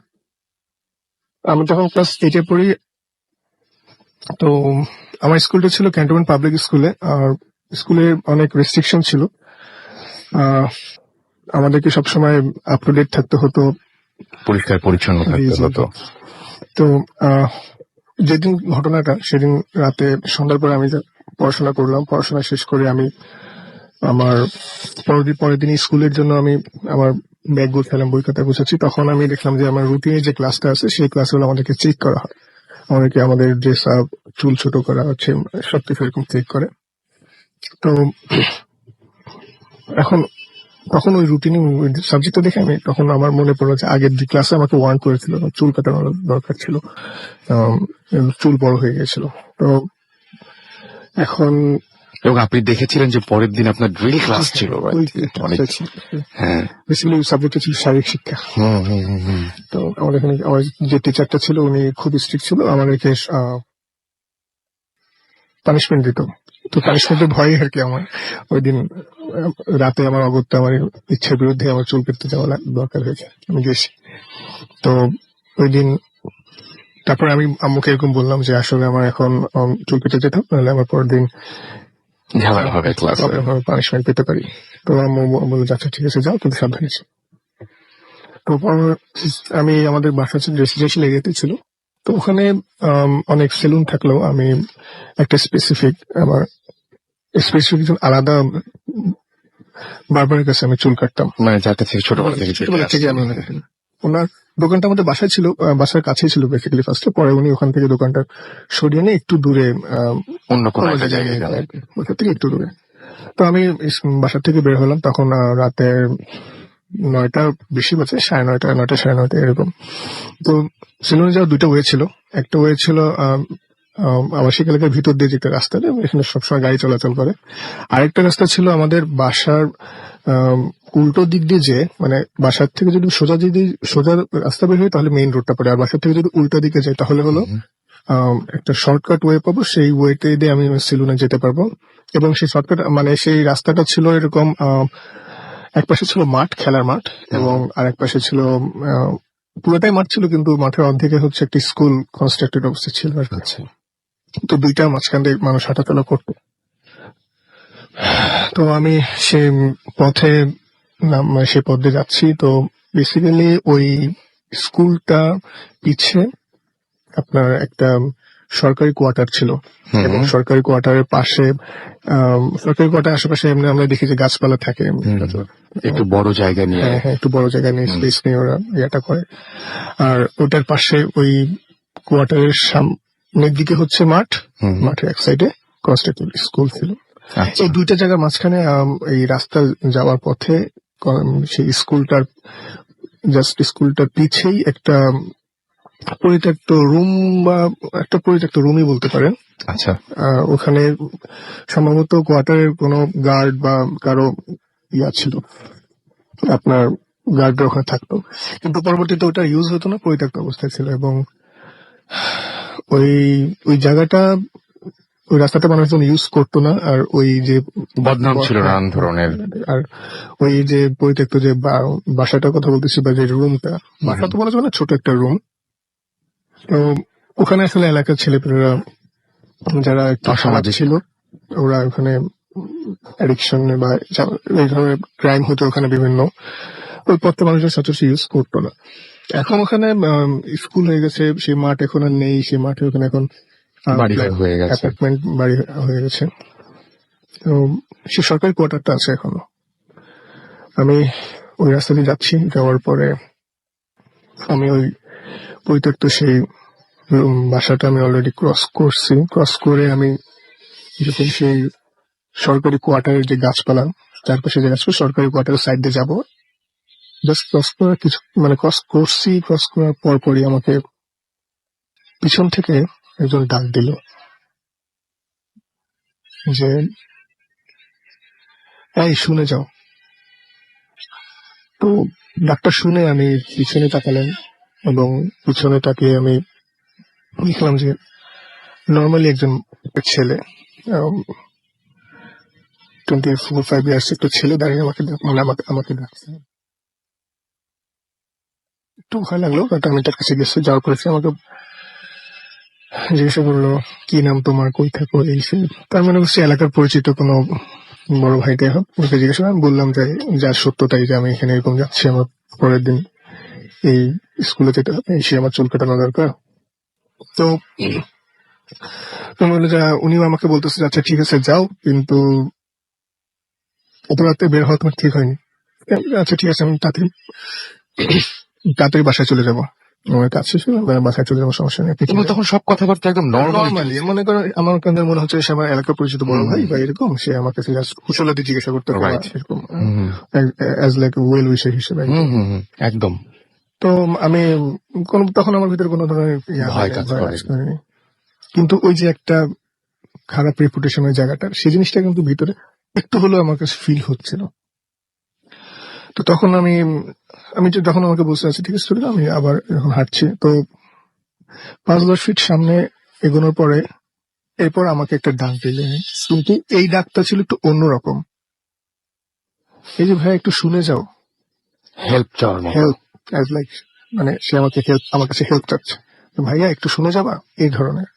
D: আমি তখন ক্লাস 8 পড়ি। তো আমার স্কুলটা ছিল ক্যান্টনমেন্ট পাবলিক স্কুলে, আর স্কুলে অনেক রেস্ট্রিকশন ছিল। আমাদেরকে সবসময় আপ টু ডেট থাকতে হতো,
A: পরিষ্কার পরিচ্ছন্ন থাকতে হতো।
D: তো যেদিন ঘটনাটা, সেদিন রাতে সন্ধ্যার পরে আমি পড়াশোনা করলাম। পড়াশোনা শেষ করে আমি আমার পরের দিন স্কুলের জন্য আমি আমার ব্যাগ গুছালাম, বই খাতা গুছাচ্ছি। তখন আমি দেখলাম যে আমার রুটিনে যে ক্লাসটা আছে সেই ক্লাসগুলো আমাদেরকে চেক করা হয়। আমাদের ড্রেস আপ, চুল ছোট করা হচ্ছে, সবকিছু এরকম চেক করে। তো তখন ওই রুটিনে সাবজেক্টটা দেখে তখন আমার মনে পড়লো যে আগের যে ক্লাসে আমাকে ওয়ার্ন করেছিল চুল কাটানোর দরকার ছিল, চুল বড় হয়ে গেছিল। তো এখন
A: এবং আপনি দেখেছিলেন যে পরের দিন আপনার ড্রিল ক্লাস ছিল right? অনেক হ্যাঁ
D: বেসিক্যালি সাবজেক্টটা ছিল শারীরিক শিক্ষা।
A: হুম হুম হুম হুম।
D: তো আমাদের এখানে আমার যে টিচারটা ছিল উনি খুব স্ট্রিক্ট ছিল, আমাদেরকে পানিশমেন্ট দিত। তো পানিশমেন্টের ভয়ে আর কি আমার ওই দিন রাতে আমার অগত্যা আমার ইচ্ছার বিরুদ্ধে আমার চুল কেটে যাওয়া দরকার হয়েছে, আমি গেছি। তো ওই দিন তারপর আমি আম্মুকে এরকম বললাম যে আসলে আমার এখন চুল কেটে যেতে হবে, নাহলে আমার পরের দিন
A: ঝামেলা হবে ক্লাসে।
D: পানিশমেন্ট পেতে পারি। তো আম্মু বললো আচ্ছা ঠিক আছে যাও, কিন্তু সাবধানে ছিল। তো আমি আমাদের বাসা রেসিডেন্সিয়াল এরিয়াতে ছিল, তো ওখানে অনেক সেলুন থাকলেও আমি একটা আমার স্পেসিফিক আলাদা বারবারের কাছে আমি চুল কাটতাম।
A: মানে যাতে থেকে ছোটবেলা থেকে
D: ছোটবেলা থেকে আমি ওনার দোকানটা আমাদের বাসায় ছিল, বাসার কাছেই ছিল বেসিক্যালি ফার্স্টে। পরে উনি ওখান থেকে দোকানটা সরিয়ে নিয়ে একটু দূরে
A: অন্য কোনো একটা জায়গায় গেল।
D: ওখান থেকে একটু দূরে। তো আমি বাসা থেকে বের হলাম তখন রাতে 9টা বেশি বাজে, 9:30, 9টা 9:30 এরকম। তো সেলুনে যাওয়ার দুইটা ওয়ে ছিল। একটা ওয়ে ছিল আবাসিক এলাকার ভিতর দিয়ে যেতে রাস্তা, এখানে সবসময় গাড়ি চলাচল করে। আরেকটা রাস্তা ছিল আমাদের বাসার উল্টো দিক দিয়ে, যে মানে বাসার থেকে যদি সোজা রাস্তা বের হয় তাহলে মেইন রোডটা পড়ে, আর বাসার থেকে যদি উল্টো দিকে যাই তাহলে হলো একটা শর্টকাট ওয়ে পাবো, সেই ওয়েতে দিয়ে আমি সেলুনে যেতে পারবো। এবং সেই শর্টকাট মানে সেই রাস্তাটা ছিল এরকম, এক পাশে ছিল মাঠ, খেলার মাঠ, এবং আরেক পাশে ছিল পুরোটাই মাঠ ছিল, কিন্তু মাঠের অর্ধেকে হচ্ছে একটি স্কুল কনস্ট্রাক্টেড অবস্থা ছিল আর কি। তো দুইটা মাঝখান দিয়ে মানুষ হাঁটাচলা করতো। তো আমি সে পথে সে পথে যাচ্ছি। তো বেসিক্যালি ওই স্কুলটা পিছে আপনার একটা সরকারি কোয়ার্টার ছিল, এবং সরকারি কোয়ার্টারের পাশে সরকারি কোয়ার্টার আশেপাশে এমনি আমরা দেখি যে গাছপালা থাকে,
A: একটু বড় জায়গা নিয়ে।
D: হ্যাঁ একটু বড় জায়গা নিয়ে স্পেস নিয়ে ওরা ইয়েটা করে। আর ওটার পাশে ওই কোয়ার্টারের সামনের দিকে হচ্ছে মাঠ, মাঠের এক সাইডে কনস্ট্রাক্টেড স্কুল ছিল। এই দুইটা জায়গার মাঝখানে এই রাস্তা যাওয়ার পথে সেই স্কুলটার পিছেই একটা পরিত্যক্ত রুম, বা একটা পরিত্যক্ত রুমই বলতে পারেন।
A: আচ্ছা।
D: ওখানে সম্ভবত কোয়ার্টারের কোনো গার্ড বা কারো ছিল, আপনার গার্ডরা ওখানে থাকতো, কিন্তু পরবর্তীতে ওটা ইউজ হতো না, পরিত্যক্ত অবস্থায় ছিল। এবং ওই জায়গাটা, ওই রাস্তাটা মানুষজন ইউজ করতো না। আর ওই যে
A: বদনাম ছিল নানান ধরনের।
D: আর ওই যে পরিত্যক্ত যে বাসাটার কথা বলতেছি, বা যে রুমটা, বাসা তো বলা যাবে না, ছোট একটা রুম। তো ওখানে আসলে এলাকার ছেলেপেলেরা যারা একটু অসামাজিক ছিল, ওরা ওখানে অ্যাডিকশন বা এই ধরনের ক্রাইম হতো ওখানে বিভিন্ন, ওই পথটা মানুষজন সচরাচর ইউজ করতো না। এখন ওখানে স্কুল হয়ে গেছে, সেই মাঠ এখন আর নেই, সেই মাঠে ওখানে এখন
A: বাড়ি হয়ে গেছে,
D: অ্যাপার্টমেন্ট বাড়ি হয়ে গেছে। তো সেই সরকারি কোয়ার্টারটা আছে এখনো। আমি ওই রাস্তা দিয়ে যাচ্ছি, যাওয়ার পরে আমি ওই পরিত্যক্ত সেই বাসাটা আমি অলরেডি ক্রস করছি। ক্রস করে আমি যখন সেই সরকারি কোয়ার্টারের যে গাছপালা, চারপাশে যে গাছপালা, সরকারি কোয়ার্টারের সাইড দিয়ে যাবো, জাস্ট ক্রস করার কিছু মানে ক্রস করছি, ক্রস করার পরপরই আমাকে পিছন থেকে একজন ডাক দিল যে এই শুনে যাও। তো ডাক্তার শুনে আমি পিছনে তাকালাম, এবং পিছনে তাকিয়ে আমি দেখলাম যে নর্মালি একজন ছেলে, 24-25 ইয়ার্স একটা ছেলে দাঁড়িয়ে আমাকে ডাকছে। একটু ভয় লাগলো, বাট আমি তার কাছে গেছি। যাওয়ার পরে সে আমাকে জিজ্ঞাসা করলো কি নাম তোমার, কই থাকো, এই সে। তার মানে হচ্ছে এলাকার পরিচিত কোনো বড় ভাইটাই হোক। ওকে জিজ্ঞাসা আমি বললাম যে যার সত্যতাই, যে আমি এখানে এরকম যাচ্ছি, আমার পরের দিন এই স্কুলে যেতে হবে, এসে আমার চুল কাটানো দরকার। তো বললো যে উনিও আমাকে বলতেছে আচ্ছা ঠিক আছে যাও, কিন্তু এত রাতে বের হওয়া তোমার ঠিক হয়নি। আচ্ছা ঠিক আছে, আমি তাড়াতাড়ি বাসায় চলে যাবো, আমার কাজ শেষ হলে বাসায় চলে যাবো, সমস্যা নেই।
A: কিন্তু তখন সব কথাবার্তা একদম
D: নর্মালি মনে করো, আমার কাছে মনে হচ্ছে সে আমার এলাকার পরিচিত বড় ভাই বা এরকম, সে আমাকে কুশলাতে জিজ্ঞাসা করতে পারে এরকম, অ্যাজ লাইক ওয়েল উইশার হিসেবে
A: একদম।
D: তো আমি তখন আমার ভিতরে কোনো ধরনের
A: ভয় কাজ করেনি।
D: কিন্তু ওই যে একটা খারাপ রেপুটেশন ওই জায়গাটার, সেই জিনিসটা কিন্তু ভিতরে একটু হলেও আমার কাছে ফিল হচ্ছিল। তো তখন আমি যখন আমাকে বসে আছি, ঠিক আছে চলে যাও, আমি আবার যখন হাঁটছি, তো 5-10 ফিট সামনে এগোনোর পরে এরপর আমাকে একটা ডাক দিলে, কিন্তু এই ডাকটা ছিল একটু অন্যরকম। এই যে ভাই একটু শুনে যাও,
A: হেল্প চাওয়ার মতো।
D: হেল্প, অ্যাজ লাইক, মানে সে আমাকে হেল্প, আমার কাছে হেল্প চাচ্ছে, তো ভাইয়া একটু শুনে যাবা, এই ধরনের।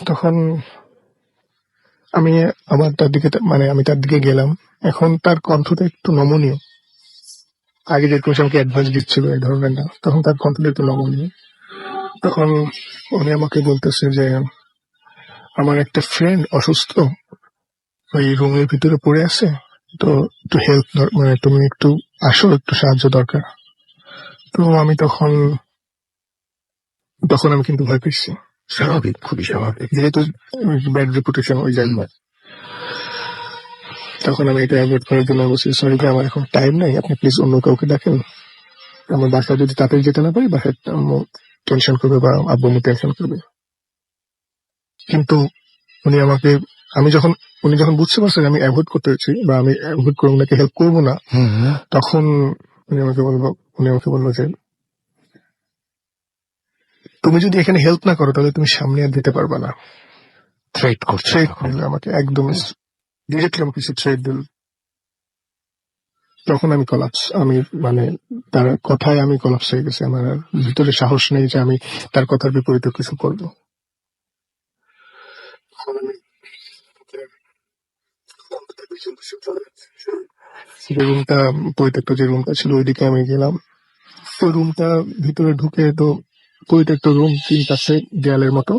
D: তখন আমি আবার তার দিকে মানে আমি তার দিকে গেলাম। এখন তার কণ্ঠটা একটু নমনীয়, আগে যেরকম সে আমাকে অ্যাডভাইস দিচ্ছিল এই ধরনের না, তখন তার কণ্ঠটা একটু নমনীয়। তখন উনি আমাকে বলতেছে যে আমার একটা ফ্রেন্ড অসুস্থ, ওই রুমের ভিতরে পড়ে আছে, তো একটু হেল্প, মানে তুমি একটু আসো, একটু সাহায্য দরকার। তো আমি তখন আমি কিন্তু ভয় পেয়েছি,
C: স্বাভাবিক, খুবই স্বাভাবিক।
D: যেহেতু ব্যাড রেপুটেশন ওই জায়গায়। তখন আমি এটা অ্যাভয়েড করার জন্য বলছি, সরি ভাই, আমার এখন টাইম নাই, আপনি প্লিজ অন্য কাউকে ডাকেন, আমার বাসায় যদি তাড়াতাড়ি যেতে না পারি, বাসায় আম্মু টেনশন করবে বা আব্বু আম্মু টেনশন করবে। কিন্তু উনি আমাকে, উনি যখন বুঝতে পারছেন আমি অ্যাভয়েড করতে চাইছি বা আমি অ্যাভয়েড করে ওনাকে হেল্প করবো না, তখন উনি আমাকে বললো যে তুমি যদি এখানে হেল্প না করো তাহলে তুমি সামনে আর যেতে পারবা না।
A: থ্রেট করছে
D: থ্রেট
A: তখন।
D: দিল আমাকে, একদম ডিরেক্টলি আমাকে কিছু থ্রেট দিল। তখন আমি কলাপস, আমি মানে তার কথায় আমি কলাপস হয়ে গেছি, আমার আর ভিতরে সাহস নেই যে আমি তার কথার বিপরীতে কিছু করবো। তখন আমি যে রুমটা, পরিত্যক্ত যে রুমটা ছিল ওইদিকে আমি গেলাম। ওই রুমটা ভিতরে ঢুকে তো পরিত্যক্ত রুম, 3 পাশে দেয়ালের মতো,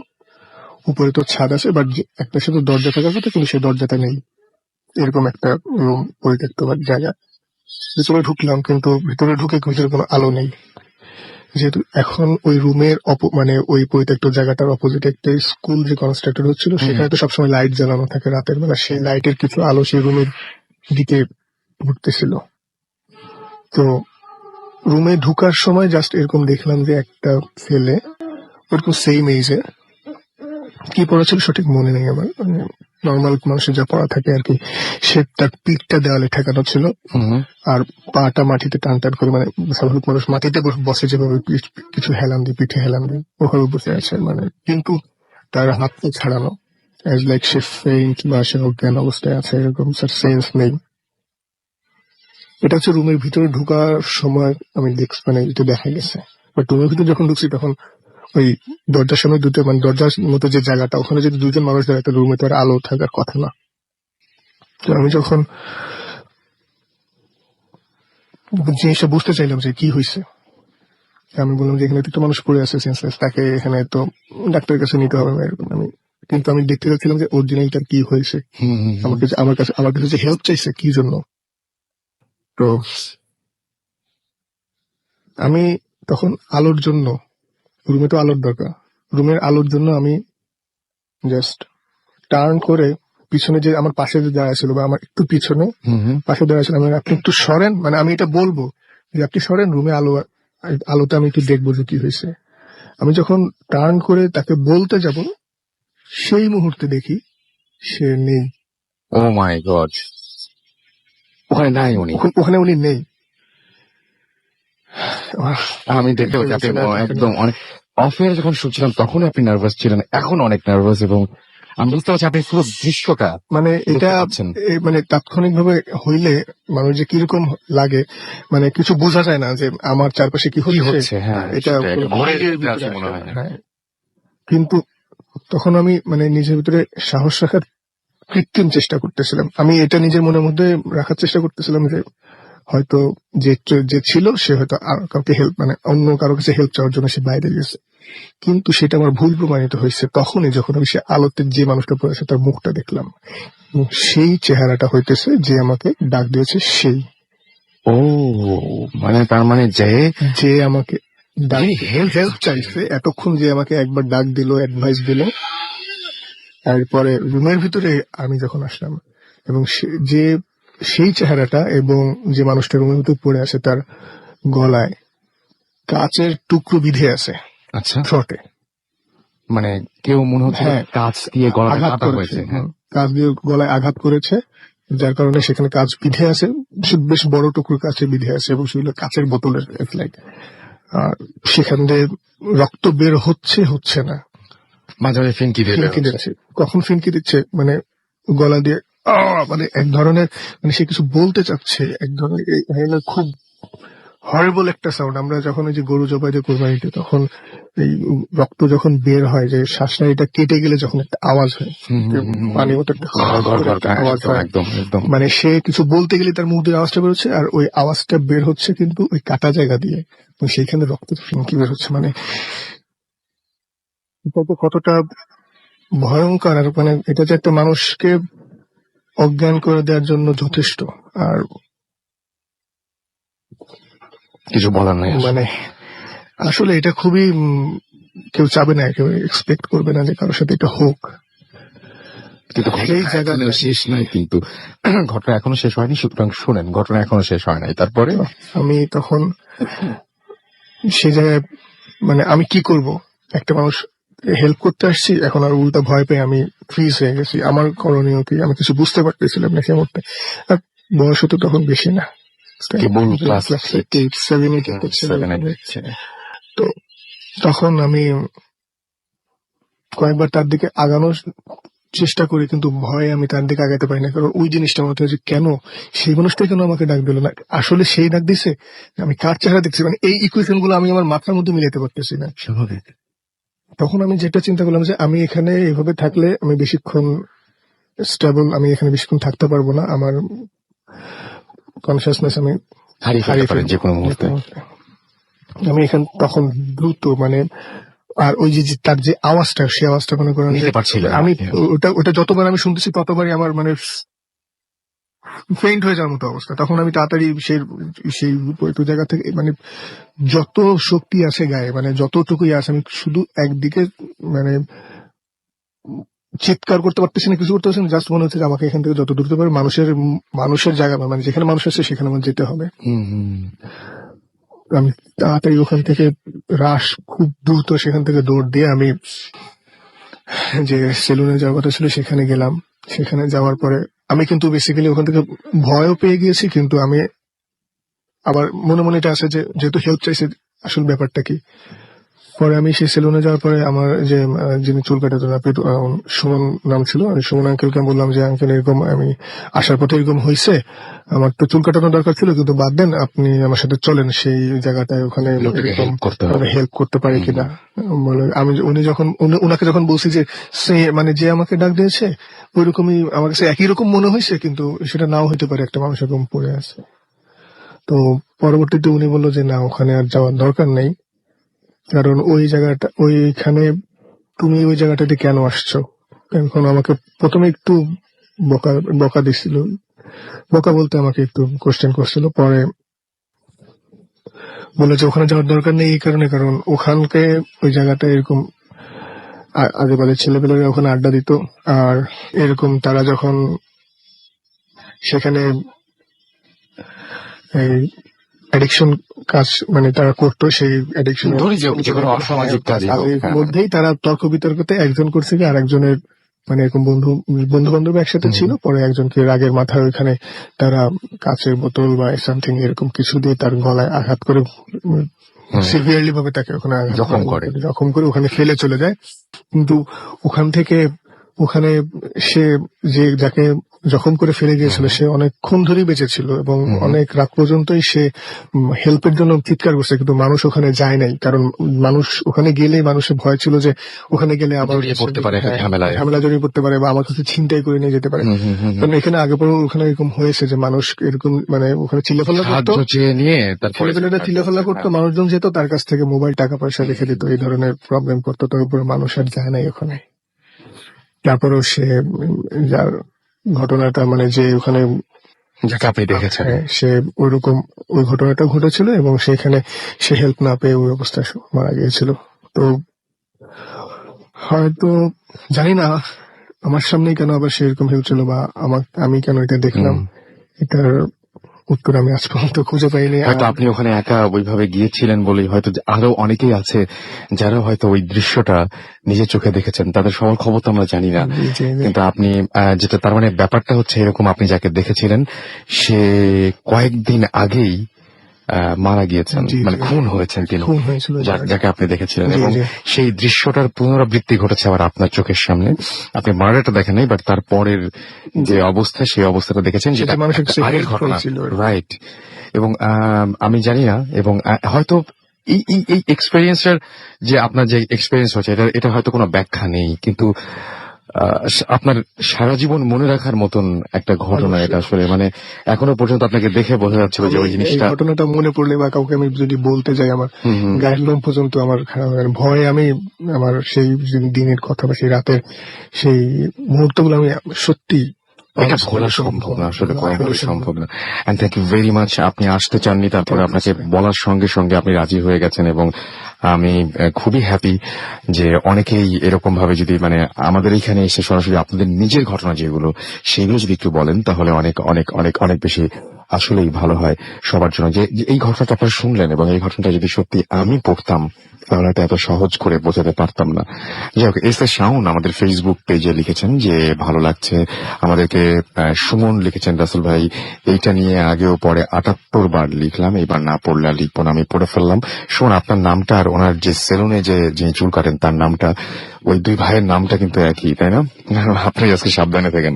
D: উপরে তো ছাদ আছে, বাট একটা শুধু দরজা থাকার কথা, কিন্তু সেই দরজাটা নেই, এরকম একটা রুম, পরিত্যক্ত বা জায়গা। ভিতরে ঢুকলাম, কিন্তু ভিতরে ঢুকে ভিতরে কোনো আলো নেই, যেহেতু এখন ওই রুমের মানে ওই পরিত্যক্ত জায়গাটার অপোজিটে একটা স্কুল যে কনস্ট্রাক্টেড হচ্ছিল, সেখানে তো সবসময় লাইট জ্বালানো থাকে রাতের বেলা, সেই লাইটের কিছু আলো সেই রুমের দিকে ঘুরতেছিল। তো রুমে ঢুকার সময় জাস্ট এরকম দেখলাম যে একটা ছেলে, ওরকম সেম এজে, কি পড়া ছিল সঠিক মনে নেই আমার, নর্মাল মানুষের যা পড়া থাকে আর কি, সে তার পিঠটা দেওয়ালে ঠেকানো ছিল, আর পাটা মাটিতে টান টান করে, মানে স্বাভাবিক মানুষ মাটিতে বসে যেভাবে কিছু হেলান দিয়ে, পিঠে হেলান দিয়ে ওভাবে বসে আছে, মানে কিন্তু তার হাতটা ছাড়ানো, অ্যাজ লাইক সে ফেইন্ট বা সে অজ্ঞান অবস্থায় আছে, এরকম সেন্স নেই। এটা হচ্ছে রুমের ভিতরে ঢুকার সময় আমি মানে এটা দেখা গেছে। বাট রুমের ভিতরে যখন ঢুকছি তখন ওই দরজার সামনে দুটো, মানে দরজার মতো যে জায়গাটা, ওখানে যদি 2জন মানুষ দাঁড়ায়, একটা রুমে তো আর আলো থাকার কথা না। তো আমি যখন জিনিসটা বুঝতে চাইলাম যে কি হয়েছে, আমি বললাম যে এখানে তো একটা মানুষ পড়ে আছে সেন্সলেস, তাকে এখানে তো ডাক্তারের কাছে নিতে হবে, এরকম কিন্তু আমি দেখতে চাচ্ছিলাম যে অরিজিনালটার কি হয়েছে, আমার কাছে যে হেল্প চাইছে কি জন্য। তো আমি তখন আলোর জন্য, রুমে তো আলোর দরকার, রুমের আলোর জন্য আমি জাস্ট টার্ন করে পিছনে যে আমার পাশে যে দাঁড়া ছিল, বা আমার একটু পিছনে পাশে দাঁড়া ছিল, আমি আপনি একটু সরেন, মানে আমি এটা বলবো যে আপনি সরেন, রুমে আলোতে আমি একটু দেখবো যে কি হয়েছে। আমি যখন টার্ন করে তাকে বলতে যাব, সেই মুহূর্তে দেখি সে নেই।
A: ও মাই গড, ওখানে নাই উনি।
D: ওখানে উনি নেই।
A: আমি দেখতে পাচ্ছি আপনি একদম অনেক অফেয়ার যখন শুনছিলাম তখন আপনি নার্ভাস ছিলেন, এখন অনেক নার্ভাস, এবং আমি বুঝতে পারছি আপনি পুরো দৃশ্যটা
D: মানে এটা
A: দেখতে পাচ্ছেন।
D: মানে তাৎক্ষণিক ভাবে হইলে মানুষ যে কিরকম লাগে, মানে কিছু বোঝা যায় না যে আমার চারপাশে কি
A: কি
D: হচ্ছে।
A: হচ্ছে, হ্যাঁ,
D: এটা
A: সেটাই,
D: কোনো
A: ঘরের
D: ভয়ের
A: ভিতরে
D: ভিতরে
A: আছে মনে
D: আসে
A: হয়।
D: না, হ্যাঁ। কিন্তু তখন আমি মানে নিজের ভিতরে সাহস রাখার কৃত্রিম চেষ্টা করতেছিলাম, আমি এটা নিজের মনের মধ্যে রাখার চেষ্টা করতেছিলাম যে হয়তো যে ছিল সে হয়তো কাউকে হেল্প, মানে অন্য কারো কাছে হেল্প চাওয়ার জন্য সে বাইরে গেছে। কিন্তু সেটা আমার ভুল প্রমাণিত হয়েছে তখনই, যখন আমি সে আলোতে যে মানুষটা পড়েছে তার মুখটা দেখলাম, এবং সেই চেহারাটা হইতেছে যে আমাকে ডাক দিয়েছে, সেই
A: ও মানে তার মানে
D: যে আমাকে
A: help
D: হেল্প চাইছে এতক্ষণ, যে আমাকে একবার ডাক দিল, অ্যাডভাইস দিল, তারপরে রুমের ভিতরে আমি যখন আসলাম, এবং সেই চেহারাটা, এবং যে মানুষটা রুমের ভিতরে পড়ে আছে তার গলায় কাচের টুকরো বিঁধে আছে
A: আচ্ছা,
D: থ্রটে,
A: মানে কেউ মনে হচ্ছে
D: হ্যাঁ,
A: কাজ দিয়ে গলাটা
D: আঘাত
A: কাটা
D: করেছে,
A: হয়েছে। হ্যাঁ,
D: কাজ দিয়ে গলায় আঘাত করেছে, যার কারণে সেখানে কাজ বিঁধে আছে, বেশ বড় টুকরো কাছে বিঁধে আছে এবং সেগুলো কাচের বোতলের লাইক, আর সেখান দিয়ে রক্ত বের হচ্ছে না,
A: মাঝে মাঝে ফিনকি দিয়ে বের
D: ফিনকি
A: হচ্ছে।
D: দিচ্ছে। কখন ফিনকি দিচ্ছে মানে গলা দিয়ে মানে এক ধরনের, মানে সে কিছু বলতে চাচ্ছে, এক ধরনের খুব হরিবল একটা সাউন্ড। আমরা যখন ওই যে গরু জবাই যে কোরবানিতে, তখন এই রক্ত যখন বের হয়, যে শ্বাসনালীটা কেটে গেলে যখন একটা আওয়াজ হয়, পানি মতো একটা আওয়াজ হয়,
A: একদম একদম।
D: মানে সে কিছু বলতে গেলে তার মুখ দিয়ে আওয়াজটা বেরোচ্ছে, আর ওই আওয়াজটা বের হচ্ছে কিন্তু ওই কাটা জায়গা দিয়ে, এবং সেইখানে রক্ত ফিনকি বের হচ্ছে। মানে এটা তো কতটা ভয়ঙ্কর, আর মানে এটা যে একটা মানুষকে অজ্ঞান করে দেওয়ার জন্য যথেষ্ট। আর
A: কিছু বলার নাই আসলে।
D: মানে আসলে এটা খুবই কেউ চাবে না, কেউ এক্সপেক্ট করবে না যে কারোর সাথে এটা হোক।
A: কিন্তু
D: সেই
A: ঘটনা
D: জায়গাটা-
A: এখনো শেষ নাই, কিন্তু ঘটনা এখনো শেষ হয়নি, সুতরাং শোনেন, ঘটনা এখনো শেষ হয় নাই। তারপরে
D: আমি তখন সেই জায়গায়, মানে আমি কি করব, একটা মানুষ হেল্প করতে আসছি, এখন আর উল্টা ভয় পেয়ে আমি ফ্রিজ হয়ে গেছি। আমার করণীয় কি, আমি কিছু বুঝতে পারতেছিলাম না সেই মুহূর্তে। আর বয়স তো তখন বেশি না,
A: কেবল ক্লাস
D: 7, 8
A: 7
D: তো তখন আমি কয়েকবার তার দিকে আগানোর চেষ্টা করি, কিন্তু ভয়ে আমি তার দিকে আগাতে পারি না। কারণ ওই জিনিসটা মতো যে কেন সেই মানুষটা কেন আমাকে ডাক দিল না, আসলে সেই ডাক দিছে, আমি কার চেহারা দেখছি, মানে এই ইকুয়েশন গুলো আমি আমার মাথার মধ্যে মিলাতে পারতেছি না।
A: স্বাভাবিক।
D: তখন আমি যেটা চিন্তা করলাম যে আমি এখানে এভাবে থাকলে আমি বেশিক্ষণ স্টেবল, আমি এখানে বেশিক্ষণ থাকতে পারবো না, আমার কনসিয়াসনেস আমি
A: হারিয়ে
D: হারিয়ে
A: ফেলতে পারেন
D: ফেলবো
A: যে কোনো মুহূর্তে।
D: আমি এখান তখন দ্রুত মানে, আর ওই যে তার যে আওয়াজটা, সেই আওয়াজটা মনে করেন যে
A: নিতে পারছিলেন না।
D: আমি ওটা যতবার আমি শুনতেছি ততবারই আমার মানে ফেইন্ট হয়ে যাওয়ার মতো অবস্থা। তখন আমি তাড়াতাড়ি সেই ওই জায়গা থেকে, মানে যত শক্তি আছে গায়ে, মানে যতটুকুই আছে, আমি শুধু একদিকে মানে চিৎকার করতে পারতেছি না, কিছু করতে পারছি না, জাস্ট মনে হচ্ছে যে আমাকে এখান থেকে যত দ্রুত পারে মানুষের জায়গা, মানে যেখানে মানুষ আছে সেখানে আমার যেতে হবে। আমি তাড়াতাড়ি ওখান থেকে খুব দ্রুত সেখান থেকে দৌড় দিয়ে আমি যে সেলুনে যাওয়ার কথা ছিল সেখানে গেলাম। সেখানে যাওয়ার পরে আমি কিন্তু বেসিক্যালি ওখান থেকে ভয়ও পেয়ে গিয়েছি, কিন্তু আমি আবার মনে মনে এটা আছে যে যেহেতু হেল্প চাইছে, আসল ব্যাপারটা কি। পরে আমি সেই সেলুনে যাওয়ার পরে আমার যে যিনি চুল কাটাতেন, সুমন নাম ছিল, আমি সুমন আঙ্কেলকে বললাম যে আঙ্কেল এরকম আমি আসার পথে এরকম হয়েছে, আমার তো চুল কাটানোর দরকার ছিল, কিন্তু বাদ দেন, আপনি আমার সাথে চলেন সেই জায়গাটায়, ওখানে
A: লোকটাকে help করতে হবে।
D: হেল্প করতে পারে কিনা। বলে আমি উনাকে যখন বলছি যে সে মানে যে আমাকে ডাক দিয়েছে ওইরকমই আমার কাছে একই রকম মনে হয়েছে, কিন্তু সেটা নাও হতে পারে, একটা মানুষ এরকম পড়ে আছে। তো পরবর্তীতে উনি বললো যে না, ওখানে আর যাওয়ার দরকার নেই, কারণ ওই জায়গাটা, ওইখানে তুমি ওই জায়গাটাতে কেন আসছো। এখন আমাকে প্রথমে একটু বকা দিছিল, বকা বলতে আমাকে একটু কোশ্চেন করছিল। পরে বলে যে ওখানে যাওয়ার দরকার নেই এই কারণে, কারণ ওখানকে ওই জায়গাটা এরকম আজে বাজে ছেলেপেলেরা ওখানে আড্ডা দিত, আর এরকম তারা যখন সেখানে এই অ্যাডিকশন কাজ মানে তারা করতো, সেই অ্যাডিকশন
A: ধরি যে কোনো অসামাজিক কাজই হোক,
D: তাদের
A: হ্যাঁ।
D: মধ্যেই তারা তর্ক বিতর্কতে একজন করছে কি আর একজনের, মানে এরকম বন্ধু বান্ধব একসাথে ছিল, পরে একজনকে রাগের মাথায় ওইখানে তারা কাঁচের বোতল বা সামথিং এরকম কিছু দিয়ে তার গলায় আঘাত করে, সিভিয়ারলি ভাবে তাকে ওখানে জখম করে ওখানে ফেলে চলে যায়। কিন্তু ওখানে সে যাকে জখম করে ফেলে গিয়েছিল সে অনেকক্ষণ ধরেই বেঁচে ছিল, এবং অনেক রাত পর্যন্তই সে হেল্পের জন্য চিৎকার করছে, কিন্তু মানুষ ওখানে যায় নাই, কারণ মানুষ ওখানে গেলেই মানুষের ভয় ছিল যে ওখানে গেলে আবার
A: জড়িয়ে পড়তে পারে একটা ঝামেলায়।
D: ঝামেলা জড়িয়ে পড়তে পারে, বা আমার কাছে ছিনতাই করে নিয়ে যেতে পারে। কারণ এখানে আগে পরে ওখানে এরকম হয়েছে যে মানুষ এরকম মানে ওখানে চিল্লাফাল্লা করতো,
A: সাহায্য চেয়ে নিয়ে তারপরে
D: ছেলেপেলেরা চিল্লাফাল্লা করতো, মানুষজন যেত তার কাছ থেকে মোবাইল টাকা পয়সা রেখে দিত, এই ধরনের প্রবলেম করতো। তার উপরে মানুষ আর যায় নাই ওখানে। তারপরেও সে যার ঘটনাটা মানে যে ওখানে
A: যাকে আপনি দেখেছেন,
D: সে ওইরকম ওই ঘটনাটা ঘটেছিল, এবং সেখানে সে হেল্প না পেয়ে ওই অবস্থায় মারা গিয়েছিল। তো হয়তো জানি না আমার সামনেই কেন আবার সেরকম হয়েছিল, বা আমি কেন এটা দেখলাম, এটার উত্তর আমি আজ পর্যন্ত খুঁজে পাইনি।
A: হয়তো আপনি ওখানে একা ওইভাবে গিয়েছিলেন বলেই হয়তো আরো অনেকেই আছে যারা হয়তো ওই দৃশ্যটা নিজের চোখে দেখেছেন, তাদের সবার খবর তো আমরা জানি না।
D: জি, জি, জি।
A: কিন্তু আপনি যেটা তার মানে ব্যাপারটা হচ্ছে এরকম, আপনি যাকে দেখেছিলেন সে কয়েকদিন আগেই মারা গিয়েছেন,
D: জি,
A: মানে
D: জি।
A: খুন হয়েছেন তিনি,
D: খুন হয়েছিল
A: যাকে আপনি দেখেছিলেন,
D: জি,
A: এবং
D: জি।
A: সেই দৃশ্যটার পুনরাবৃত্তি ঘটেছে আবার আপনার চোখের সামনে। আপনি মার্ডারটা দেখেন নাই, বাট তারপরের যে অবস্থা সেই অবস্থাটা দেখেছেন, যেটা
D: সেটা মানুষের
A: একটা
D: কাছে
A: আগের
D: helpful
A: ঘটনা,
D: ছিল।
A: রাইট। এবং আমি জানি না, এবং হয়তো এই এক্সপেরিয়েন্সটার যে আপনার যে এক্সপেরিয়েন্স হচ্ছে এটা হয়তো কোনো ব্যাখ্যা নেই, কিন্তু আপনার সারা জীবন মনে রাখার মতন একটা ঘটনা এটা আসলে, মানে এখনো পর্যন্ত আপনাকে দেখে বোঝা যাচ্ছিল যে ওই
D: এই
A: জিনিসটা।
D: ঘটনাটা মনে পড়লে বা কাউকে আমি যদি বলতে যাই, আমার
A: হুম, হুম।
D: গায়ের লোম পর্যন্ত আমার খারাপ হয়। ভয়ে আমি আমার সেই দিনের কথা বা সেই রাতের সেই মুহূর্তগুলো আমি সত্যি
A: এটা ভোলা সম্ভব না, আসলে কোনোভাবে সম্ভব না। And thank you very much. আপনি আসতে চাননি, তারপরে আপনাকে বলার সঙ্গে সঙ্গে আপনি রাজি হয়ে গেছেন, এবং আমি খুবই হ্যাপি যে অনেকেই এরকম ভাবে যদি মানে আমাদের এখানে এসে সরাসরি আপনাদের নিজের ঘটনা যেগুলো সেগুলো যদি একটু বলেন, তাহলে অনেক অনেক অনেক অনেক বেশি আসলেই ভালো হয় সবার জন্য। যে এই ঘটনাটা আপনারা শুনলেন, এবং এই ঘটনাটা যদি সত্যি আমি পড়তাম তাহলে হয়তো এত সহজ করে বোঝাতে পারতাম না। যাই হোক, এস এ শাওন আমাদের ফেসবুক পেজে লিখেছেন যে ভালো লাগছে আমাদেরকে। সুমন লিখেছেন, রাসেল ভাই এইটা নিয়ে আগেও পরে 78 বার লিখলাম, এবার না পড়লে আর লিখবো না, আমি পড়ে ফেললাম। সুমন, আপনার নামটা আর ওনার যে সেলুনে যে যিনি চুল কাটেন তার নামটা, ওই দুই ভাইয়ের নামটা কিন্তু একই, তাই না? আপনি আজকে সাবধানে থাকেন।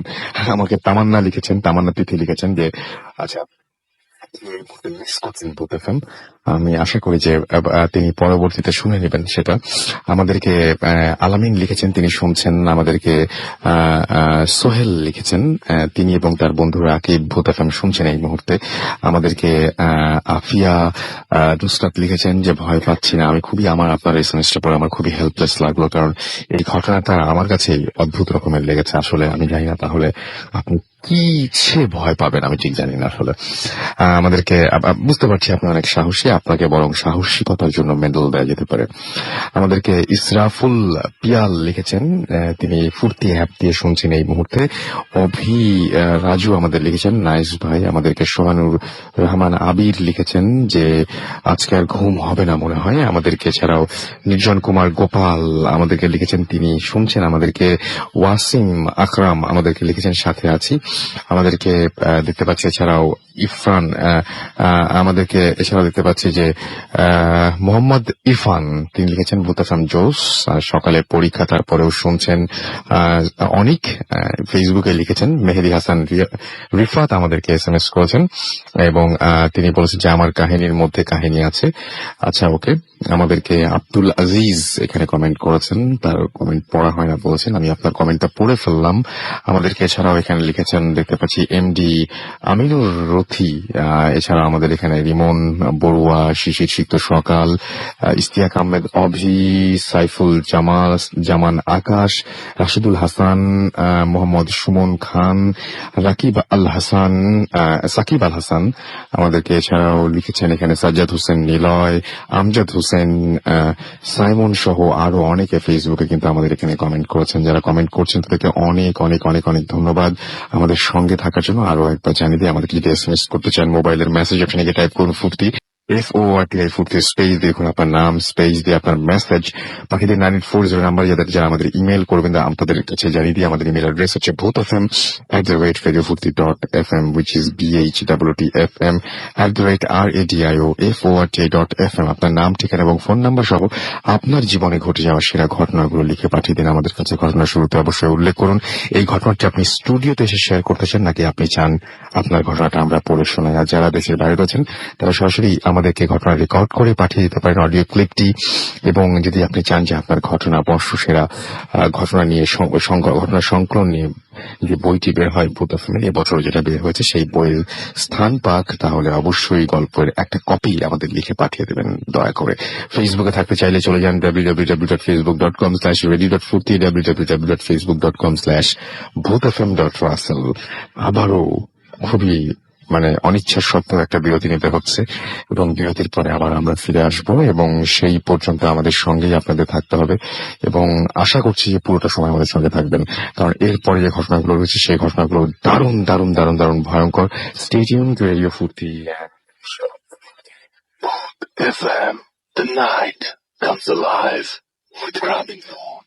A: আমাকে তামান্না লিখেছেন, তামান্না তিথি লিখেছেন যে আচ্ছা মিস করছেন বুথ এফএম। আমি আশা করি যে তিনি পরবর্তীতে শুনে নেবেন সেটা। আমাদেরকে আলামিন লিখেছেন, তিনি শুনছেন আমাদেরকে। সোহেল লিখেছেন, তিনি এবং তার বন্ধুরা আকিব ভূত এফএম শুনছেন এই মুহূর্তে। আমাদেরকে আফিয়া নুসরাত লিখেছেন যে ভয় পাচ্ছি না। আমি খুবই আপনার এসএমএসটা পরে আমার খুবই হেল্পলেস লাগলো, কারণ এই ঘটনাটা আমার কাছে অদ্ভুত রকমের লেগেছে। আসলে আমি জানি না তাহলে আপনি কি সে ভয় পাবেন, আমি ঠিক জানি না আসলে। আমাদেরকে বুঝতে পারছি আপনি অনেক সাহসী, আপনাকে বরং সাহসিকতার জন্য মেডেল দেওয়া যেতে পারে। আমাদেরকে ইসরাফুল পিয়াল লিখেছেন, তিনি ফুর্তি অ্যাপ দিয়ে শুনছেন এই মুহূর্তে। অভি রাজু আমাদের লিখেছেন, নাইস ভাই। আমাদেরকে সোহানুর রহমান আবির লিখেছেন যে আজকে আর ঘুম হবে না মনে হয়। আমাদেরকে এছাড়াও নির্জন কুমার গোপাল আমাদেরকে লিখেছেন, তিনি শুনছেন আমাদেরকে। ওয়াসিম আকরাম আমাদেরকে লিখেছেন, সাথে আছি। আমাদেরকে দেখতে পাচ্ছি এছাড়াও ইরফান আমাদেরকে এছাড়াও দেখতে পাচ্ছি যে মোহাম্মদ ইরফান, তিনি লিখেছেন ভূতাসাম জোস, সকালে পরীক্ষা তারপরেও শুনছেন। অনেক ফেসবুকে লিখেছেন। মেহেদি হাসান রিফাত আমাদেরকে এসএমএস করেছেন, এবং তিনি বলেছেন যে আমার কাহিনীর মধ্যে কাহিনী আছে। আচ্ছা, ওকে। আমাদেরকে আব্দুল আজিজ এখানে কমেন্ট করেছেন, তার কমেন্ট পড়া হয় না বলেছেন, আমি আপনার কমেন্টটা পড়ে ফেললাম। আমাদেরকে এছাড়াও এখানে লিখেছেন, দেখতে পাচ্ছি এমডি আমিনুর রথি, এছাড়া আমাদের এখানে রিমন বড়ুয়া, শিশির সিক্ত সকাল, ইস্তিয়াক আহমেদ অভি, সাইফুল জামান আকাশ, রাশিদুল হাসান, মোহাম্মদ সুমন খান, সাকিব আল হাসান আমাদেরকে এছাড়াও লিখেছেন এখানে। সাজ্জাদ হোসেন নিলয়, আমজাদ হোসেন, সাইমন সহ আরো অনেকে ফেসবুকে কিন্তু আমাদের এখানে কমেন্ট করেছেন। যারা কমেন্ট করছেন তাদেরকে অনেক অনেক অনেক অনেক ধন্যবাদ আমাদের সঙ্গে থাকার জন্য। আরো একবার জানিয়ে দিয়ে আমাদেরকে যদি এসএমএস করতে চান, মোবাইলের মেসেজ অপশনে গিয়ে টাইপ করুন ফুর্তি, FORTI ফুর্তি, স্পেস দিয়ে দেখুন আপনার নাম, স্পেস দিয়ে আপনার মেসেজ পাখিদের 9840 নাম্বার, যারা আমাদের ইমেল করবেন আপনাদের কাছে জানিয়ে দিয়ে আমাদের ইমেল অ্যাড্রেস হচ্ছে bhotfm@radiofurti.fm, which is BHOOTFM@RADIOFORTI.FM। আপনার নাম, ঠিকানা এবং ফোন নাম্বার সহ আপনার জীবনে ঘটে যাওয়া সেরা ঘটনাগুলো লিখে পাঠিয়ে দিন আমাদের কাছে। ঘটনার শুরুতে অবশ্যই উল্লেখ করুন এই ঘটনাটি আপনি স্টুডিওতে এসে শেয়ার করতে চান, নাকি আপনি চান আপনার ঘটনাটা আমরা পড়ে শোনাই। আর যারা দেশের বাইরে রয়েছেন তারা সরাসরি আমাদেরকে ঘটনা রেকর্ড করে পাঠিয়ে দিতে পারেন অডিও ক্লিপটি। এবং যদি আপনি চান যে আপনার ঘটনা বর্ষসেরা ঘটনা নিয়ে ঘটনা সংকলন নিয়ে যে বইটি বের হয় ভূত এফএমের, এবছর যেটা বের হয়েছে সেই বইয়ের স্থান পাক, তাহলে অবশ্যই গল্পের একটা কপি আমাদের লিখে পাঠিয়ে দেবেন দয়া করে। ফেসবুকে থাকতে চাইলে চলে যান www.facebook.com/radio.furti, www.facebook.com/bhotfm.russell। আবারও খুবই মানে অনিচ্ছা সত্ত্বেও একটা বিরতি নিতে হচ্ছে, এবং বিরতির পরে আবার আমরা ফিরে আসবো, এবং সেই পর্যন্ত আমাদের সঙ্গেই আপনাদের থাকতে হবে, এবং আশা করছি যে পুরোটা সময় আমাদের সঙ্গে থাকবেন, কারণ এরপরে যে ঘটনাগুলো রয়েছে সেই ঘটনাগুলো দারুণ দারুণ দারুণ দারুণ ভয়ঙ্কর। স্টে টিউনড টু রেডিও ফুর্তি।
C: FM. The night comes alive with Robin Thorne.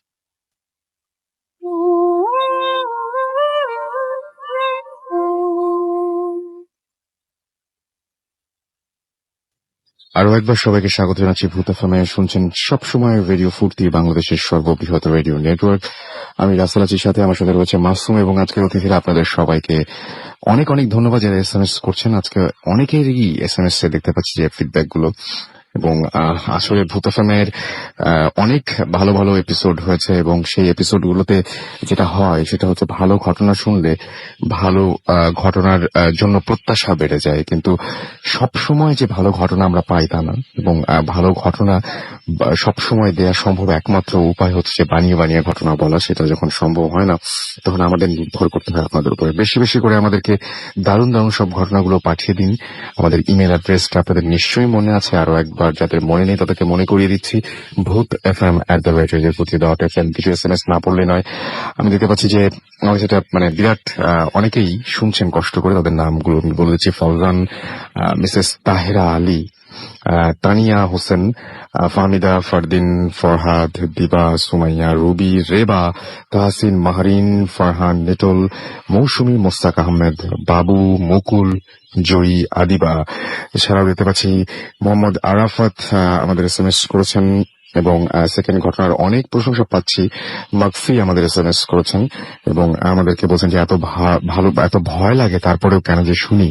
A: আরো একবার সবাইকে স্বাগত জানাচ্ছি ভূত এফএম। শুনছেন সবসময় রেডিও ফুর্তি, বাংলাদেশের সর্ববৃহৎ রেডিও নেটওয়ার্ক। আমি রাসেল আছির সাথে, আমার সাথে রয়েছে মাসুম, এবং আজকের অতিথিরা আপনাদের সবাইকে অনেক অনেক ধন্যবাদ যারা এসএমএস করছেন। আজকে অনেকেরই এসএমএস এ দেখতে পাচ্ছি যে ফিডব্যাক গুলো, এবং আসলে ভূত এফএমের অনেক ভালো ভালো এপিসোড হয়েছে, এবং সেই এপিসোড গুলোতে যেটা হয় সেটা হচ্ছে ভালো ঘটনা শুনলে ভালো ঘটনার জন্য প্রত্যাশা বেড়ে যায়, কিন্তু সব সময় যে ভালো ঘটনা আমরা পাই তা না, এবং ভালো ঘটনা সব সময় দেয়া সম্ভব একমাত্র উপায় হচ্ছে যে বানিয়ে বানিয়ে ঘটনা বলা। সেটা যখন সম্ভব হয় না তখন আমাদের নির্ভর করতে হয় আপনাদের উপরে। বেশি বেশি করে আমাদেরকে দারুণ দারুণ সব ঘটনাগুলো পাঠিয়ে দিন। আমাদের ইমেল অ্যাড্রেসটা আপনাদের নিশ্চয়ই মনে আছে, আরো একবার যাদের মনে নেই তাদেরকে মনে করিয়ে দিচ্ছি, bhutfm@radio.fm। কিছু এসএমএস না পড়লে নয়। আমি দেখতে পাচ্ছি যে আমার সেটা মানে বিরাট অনেকেই শুনছেন কষ্ট করে, তাদের নামগুলো আমি বলে দিচ্ছি। ফলজান, মিসেস তাহেরা আলী, তানিয়া হোসেন, ফাহমিদা, ফারদিন, ফরহাদ, দিবা, সুমাইয়া, রুবি, রেবা, তাহসিন, মাহরিন, ফারহান, নিটল, মৌসুমী, মোস্তাক আহমেদ, বাবু, মুকুল, জয়ী, আদিবা। এছাড়াও দেখতে পাচ্ছি মোহাম্মদ আরাফাত আমাদের এসএমএস করেছেন, এবং সেকেন্ড ঘটনার অনেক প্রশংসা পাচ্ছি। মাকফি আমাদের এসএমএস করেছেন, এবং আমাদেরকে বলছেন যে এত ভালো, এত ভয় লাগে তারপরেও কেন যে শুনি,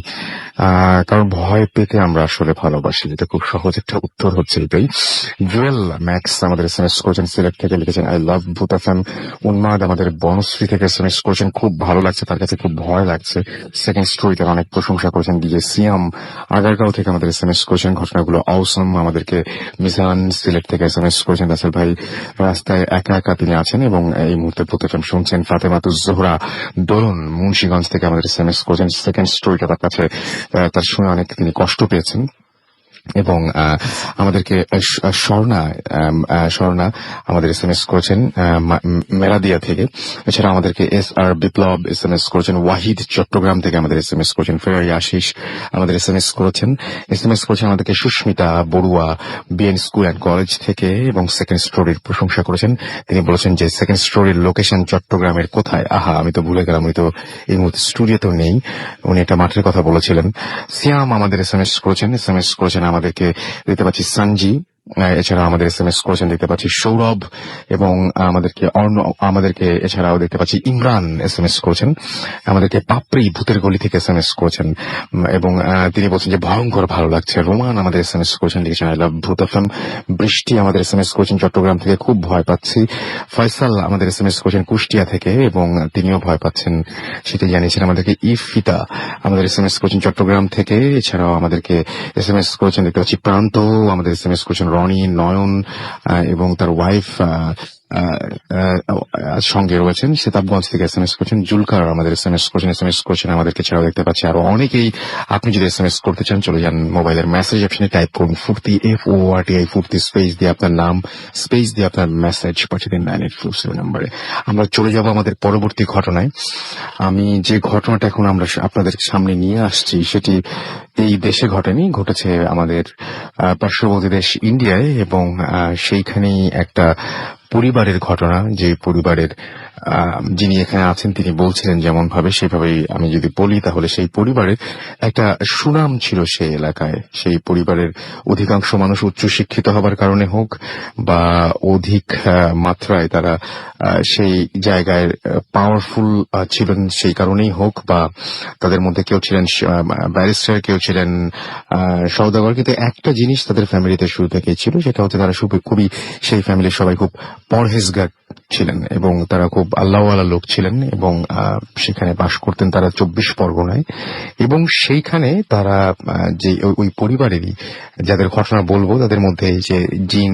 A: কারণ ভয় পেতে আমরা আসলে ভালোবাসি। এটা খুব সহজ একটা উত্তর হচ্ছে এটাই। জুয়েল ম্যাক্স আমাদের এসএমএস করেছেন সিলেট থেকে, লিখেছেন আই লাভ ভূত এফএম। উন্মাদ আমাদের বনশ্রী থেকে এসএমএস করেছেন, খুব ভালো লাগছে, তার কাছে খুব ভয় লাগছে। সেকেন্ড স্টোরিটার অনেক প্রশংসা করেছেন। ডিজে সিয়াম আগারগাঁও থেকে আমাদের এসএমএস করেছেন, ঘটনাগুলো অসম। আমাদেরকে মিজান সিলেট থেকে এসএমএস করেছেন, রাসেল ভাই রাস্তায় একা একা তিনি আছেন এবং এই মুহূর্তে ভূত এফএম শুনছেন। ফাতেমাতুজ জোহরা দোলন মুন্সিগঞ্জ থেকে আমাদের এসএমএস করেছেন, সেকেন্ড স্টোরিটা তার কাছে তার শুনে অনেক তিনি কষ্ট পেয়েছেন। এবং আমাদেরকে স্বর্ণা আমাদের এসএমএস করেছেন মেরাদিয়া থেকে। এছাড়া আমাদেরকে এস আর বিপ্লব এসএমএস করেছেন, ওয়াহিদ চট্টগ্রাম থেকে আমাদের এসএমএস করেছেন, ফেরারি আশিস আমাদের এসএমএস করেছেন আমাদেরকে Susmita Barua BN school and college থেকে, এবং সেকেন্ড স্টোরির প্রশংসা করেছেন। তিনি বলেছেন যে সেকেন্ড স্টোরির লোকেশন চট্টগ্রামের কোথায়। আহা, আমি তো ভুলে গেলাম, উনি তো এই মুহূর্তে স্টুডিওতেও নেই, উনি একটা মাঠের কথা বলেছিলেন। সিয়াম আমাদের এসএমএস করেছেন আমাদেরকে দেখতে পাচ্ছি সঞ্জি। এছাড়া আমাদের এসএমএস করেছেন দেখতে পাচ্ছি সৌরভ, এবং আমাদেরকে এছাড়াও দেখতে পাচ্ছি ইমরান এসএমএস করেছেন, আমাদেরকে পাপড়ি ভূতের গলি থেকে এসএমএস করেছেন, এবং তিনি বলছেন যে ভয়ঙ্কর ভালো লাগছে। রোমান আমাদের এসএমএস করেছেন, লিখেছেন আই লাভ ভূত এফএম। বৃষ্টি আমাদের এসএমএস করেছেন চট্টগ্রাম থেকে, খুব ভয় পাচ্ছি। ফয়সাল আমাদের এসএমএস করেছেন কুষ্টিয়া থেকে, এবং তিনিও ভয় পাচ্ছেন সেটি জানিয়েছেন আমাদেরকে। ইফিতা আমাদের এসএমএস করেছেন চট্টগ্রাম থেকে। এছাড়াও আমাদেরকে এসএমএস করেছেন দেখতে পাচ্ছি প্রান্ত, আমাদের এসএমএস করেছেন রনি, নয়ন এবং তার ওয়াইফ সঙ্গে রয়েছেন। সেতাবগঞ্জ থেকে এসএমএস করছেন জুলকার আমাদের এসএমএস করছেন আমাদেরকে। ছাড়াও দেখতে পাচ্ছি আরো অনেকেই। আপনি যদি এসএমএস করতে চান চলে যান মোবাইলের মেসেজ অপশনে, টাইপ করুন ফুর্তি FORTI ফুর্তি, স্পেস দিয়ে আপনার নাম, স্পেস দিয়ে আপনার মেসেজ পাঠিয়ে দিন 9847 নম্বরে। আমরা চলে যাব আমাদের পরবর্তী ঘটনায়। আমি যে ঘটনাটা এখন আমরা আপনাদের সামনে নিয়ে আসছি সেটি এই দেশে ঘটেনি, ঘটেছে আমাদের পার্শ্ববর্তী দেশ ইন্ডিয়ায়, এবং সেইখানেই একটা পরিবারের ঘটনা। যে পরিবারের যিনি এখানে আছেন তিনি বলছিলেন যেমন ভাবে সেভাবেই আমি যদি বলি, তাহলে সেই পরিবারের একটা সুনাম ছিল সেই এলাকায়। সেই পরিবারের অধিকাংশ মানুষ উচ্চশিক্ষিত হবার কারণে হোক বা অধিক মাত্রায় তারা সেই জায়গায় পাওয়ারফুল ছিলেন সেই কারণেই হোক, বা তাদের মধ্যে কেউ ছিলেন ব্যারিস্টার, কেউ ছিলেন সওদাগর, কিন্তু একটা জিনিস তাদের ফ্যামিলিতে শুরু থেকেই ছিল, সেটা হচ্ছে তারা খুবই সেই ফ্যামিলির সবাই খুব পরহেজগার ছিলেন, এবং তারা খুব আল্লাহওয়ালা লোক ছিলেন, এবং সেখানে বাস করতেন তারা 24 পরগনায়। এবং সেইখানে তারা যে ওই পরিবারেরই যাদের ঘটনা বলবো তাদের মধ্যে যে জিন